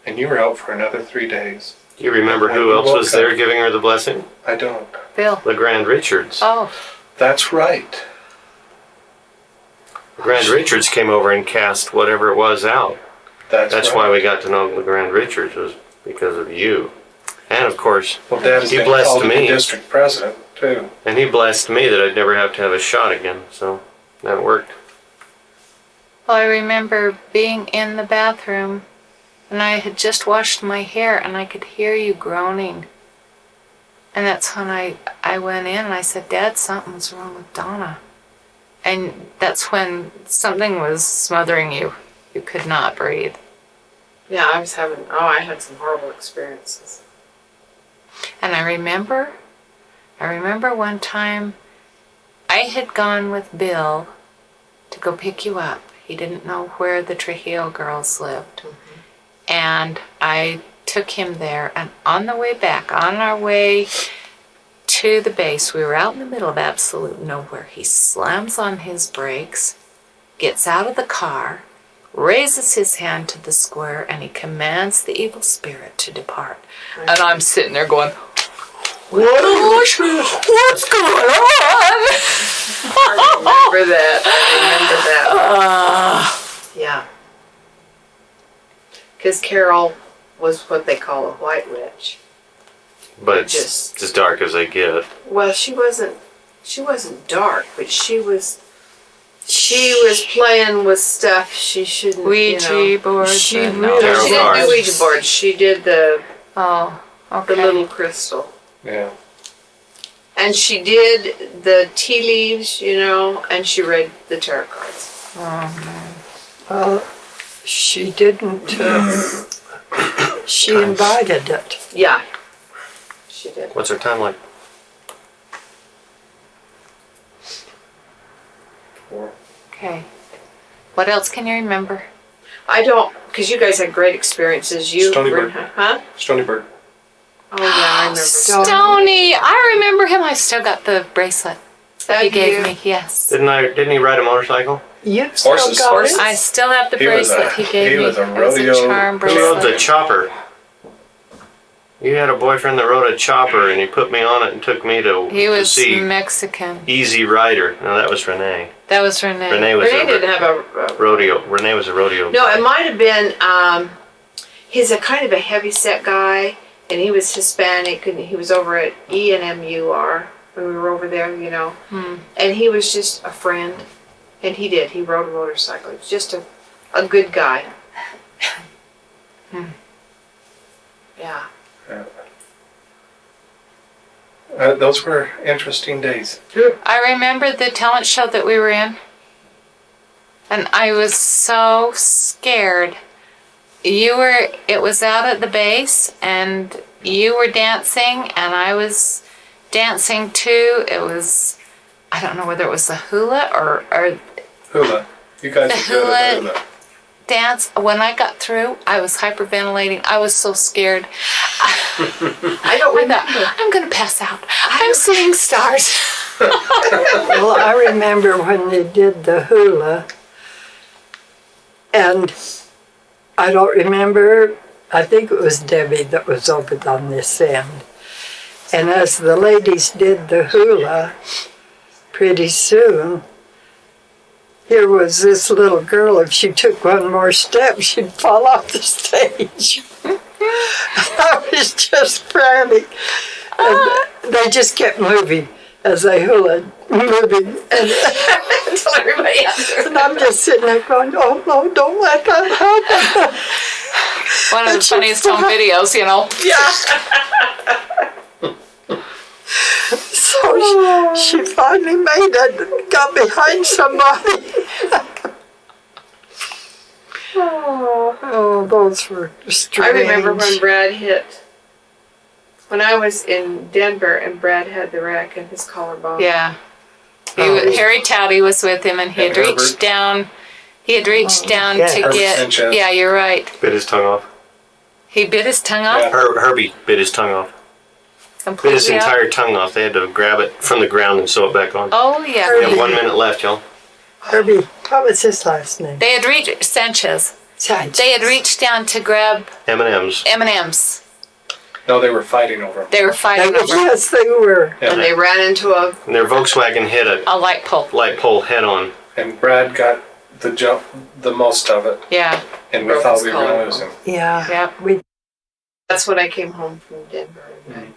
Speaker 4: And you were out for another 3 days.
Speaker 1: Do you remember
Speaker 4: When
Speaker 1: who
Speaker 4: you
Speaker 1: else
Speaker 4: woke
Speaker 1: was there
Speaker 4: up-
Speaker 1: giving her the blessing?
Speaker 4: I don't.
Speaker 2: Bill.
Speaker 1: LeGrand Richards.
Speaker 2: Oh,
Speaker 4: That's right.
Speaker 1: LeGrand Richards came over and cast whatever it was out. That's
Speaker 4: right.
Speaker 1: why we got to know LeGrand Richards, was because of you. And of course,
Speaker 4: Well, Dad has
Speaker 1: He
Speaker 4: been
Speaker 1: blessed
Speaker 4: called to be
Speaker 1: me.
Speaker 4: district president, too.
Speaker 1: and he blessed me that I'd never have to have a shot again. So, That worked.
Speaker 2: Well, I remember being in the bathroom and I had just washed my hair and I could hear you groaning. And that's when I went in and I said, Dad, something's wrong with Donna. And that's when something was smothering you. You could not breathe.
Speaker 5: Yeah, I had some horrible experiences.
Speaker 2: And I remember one time I had gone with Bill to go pick you up. He didn't know where the Trujillo girls lived.
Speaker 5: Mm-hmm.
Speaker 2: And I took him there, and on the way back, on our way to the base, we were out in the middle of absolute nowhere. He slams on his brakes, gets out of the car, raises his hand to the square, and he commands the evil spirit to depart. And I'm sitting there going, what's going on?
Speaker 5: I remember that. Yeah. Because Carol was what they call a white witch.
Speaker 1: But it's as dark as they get.
Speaker 5: Well, she wasn't dark, but she was playing with stuff she shouldn't.
Speaker 2: Ouija boards.
Speaker 5: She
Speaker 2: and-
Speaker 5: didn't
Speaker 1: Tarot
Speaker 5: do
Speaker 1: cards.
Speaker 5: Ouija boards. She did the
Speaker 2: okay.
Speaker 5: little crystal.
Speaker 4: Yeah.
Speaker 5: And she did the tea leaves, and she read the tarot cards.
Speaker 3: Well, she didn't. She invited it.
Speaker 5: Yeah, she did.
Speaker 1: What's her time like?
Speaker 2: Okay. What else can you remember?
Speaker 5: I don't, because you guys had great experiences.
Speaker 4: Stony Brook.
Speaker 5: Huh?
Speaker 4: Stony Bird.
Speaker 5: Oh, yeah, I remember.
Speaker 2: Stoney! I remember him. I still got the bracelet he gave
Speaker 5: you?
Speaker 2: me. Yes.
Speaker 1: Didn't he ride a motorcycle?
Speaker 3: You still
Speaker 4: Horses.
Speaker 3: got
Speaker 4: Horses.
Speaker 3: it?
Speaker 2: I still have the
Speaker 4: He was
Speaker 2: bracelet he gave
Speaker 4: he
Speaker 2: me.
Speaker 4: was a
Speaker 2: It was
Speaker 4: rodeo-
Speaker 2: a charm
Speaker 1: Who rode the
Speaker 2: bracelet.
Speaker 1: chopper? You had a boyfriend that rode a chopper, and he put me on it and took me to
Speaker 2: He was
Speaker 1: see
Speaker 2: Mexican.
Speaker 1: Easy Rider. No, that was Renee.
Speaker 2: That was Renee.
Speaker 1: Renee was
Speaker 5: Renee didn't
Speaker 1: a
Speaker 5: have a
Speaker 1: rodeo. Renee was a rodeo.
Speaker 5: No,
Speaker 1: guy.
Speaker 5: it might have been. He's a kind of a heavy-set guy, and he was Hispanic, and he was over at ENMUR when we were over there, And he was just a friend, and he rode a motorcycle. He was just a good guy. Yeah.
Speaker 4: Those were interesting days.
Speaker 2: I remember the talent show that we were in, and I was so scared. It was out at the base, and you were dancing, and I was dancing too. It was, I don't know whether it was the hula or
Speaker 4: Hula. You guys
Speaker 2: The
Speaker 4: were good at
Speaker 2: hula-
Speaker 4: hula.
Speaker 2: dance. When I got through, I was hyperventilating. I was so scared.
Speaker 5: I don't
Speaker 2: I
Speaker 5: remember.
Speaker 2: thought, I'm going to pass out. I'm seeing stars.
Speaker 3: Well, I remember when they did the hula, and I don't remember, I think it was Debbie that was over on this end. And as the ladies did the hula, pretty soon, here was this little girl, if she took one more step, she'd fall off the stage. I was just frantic. And they just kept moving as they hulaed, moving. And,
Speaker 5: Until everybody else.
Speaker 3: and I'm just sitting there going, oh no, don't let that happen.
Speaker 2: One of the funniest home videos,
Speaker 3: So she finally made it and got behind somebody. Oh, those were
Speaker 5: I
Speaker 3: strange.
Speaker 5: remember when Brad hit. When I was in Denver and Brad had the wreck in his collarbone.
Speaker 2: Yeah.
Speaker 1: Oh.
Speaker 2: Harry Towdy was with him, and he had
Speaker 4: And
Speaker 2: reached
Speaker 4: Herbert.
Speaker 2: down. He had reached down
Speaker 3: yeah.
Speaker 2: to
Speaker 4: Herbert
Speaker 2: get.
Speaker 4: Sanchez.
Speaker 2: Yeah, you're right.
Speaker 1: Bit his tongue off.
Speaker 2: He bit his tongue off.
Speaker 4: Yeah.
Speaker 1: Herbie bit his tongue off. Bit his
Speaker 2: Completely off.
Speaker 1: entire tongue off. They had to grab it from the ground and sew it back on.
Speaker 2: Oh
Speaker 1: We
Speaker 2: yeah.
Speaker 1: have 1 minute left, y'all.
Speaker 3: Herbie, what was his last name?
Speaker 2: They had reached Sanchez.
Speaker 3: Sanchez.
Speaker 2: They had reached down to grab
Speaker 1: M&M's.
Speaker 2: M&Ms.
Speaker 4: No, they were fighting over them.
Speaker 2: They were fighting over
Speaker 3: Yes, they were.
Speaker 5: And they ran into a.
Speaker 1: And their Volkswagen hit a
Speaker 2: a light pole.
Speaker 1: light pole head on.
Speaker 4: And Brad got the most of it,
Speaker 2: Yeah.
Speaker 4: and we
Speaker 5: Broke
Speaker 4: thought
Speaker 5: his
Speaker 4: we were going to
Speaker 5: collarbone.
Speaker 4: lose him.
Speaker 3: Yeah,
Speaker 2: Yep.
Speaker 3: we
Speaker 5: That's when I came home from Denver. And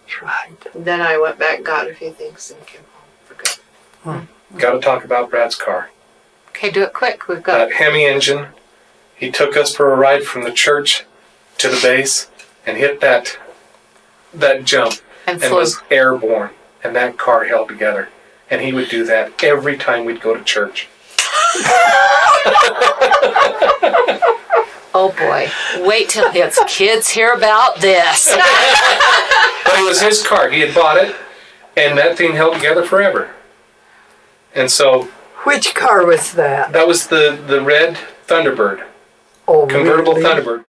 Speaker 3: tried.
Speaker 5: then I went back, got a few things, and came home for good.
Speaker 4: Got to talk about Brad's car.
Speaker 2: Okay, do it quick. We've got.
Speaker 4: That Hemi engine. He took us for a ride from the church to the base and hit that jump
Speaker 2: And
Speaker 4: and
Speaker 2: flew.
Speaker 4: was airborne. And that car held together. And he would do that every time we'd go to church.
Speaker 2: Oh boy. Wait till his kids hear about this.
Speaker 4: But it was his car. He had bought it, and that thing held together forever. And so
Speaker 3: Which car was that?
Speaker 4: that was the red Thunderbird,
Speaker 3: Oh,
Speaker 4: convertible
Speaker 3: really?
Speaker 4: Thunderbird.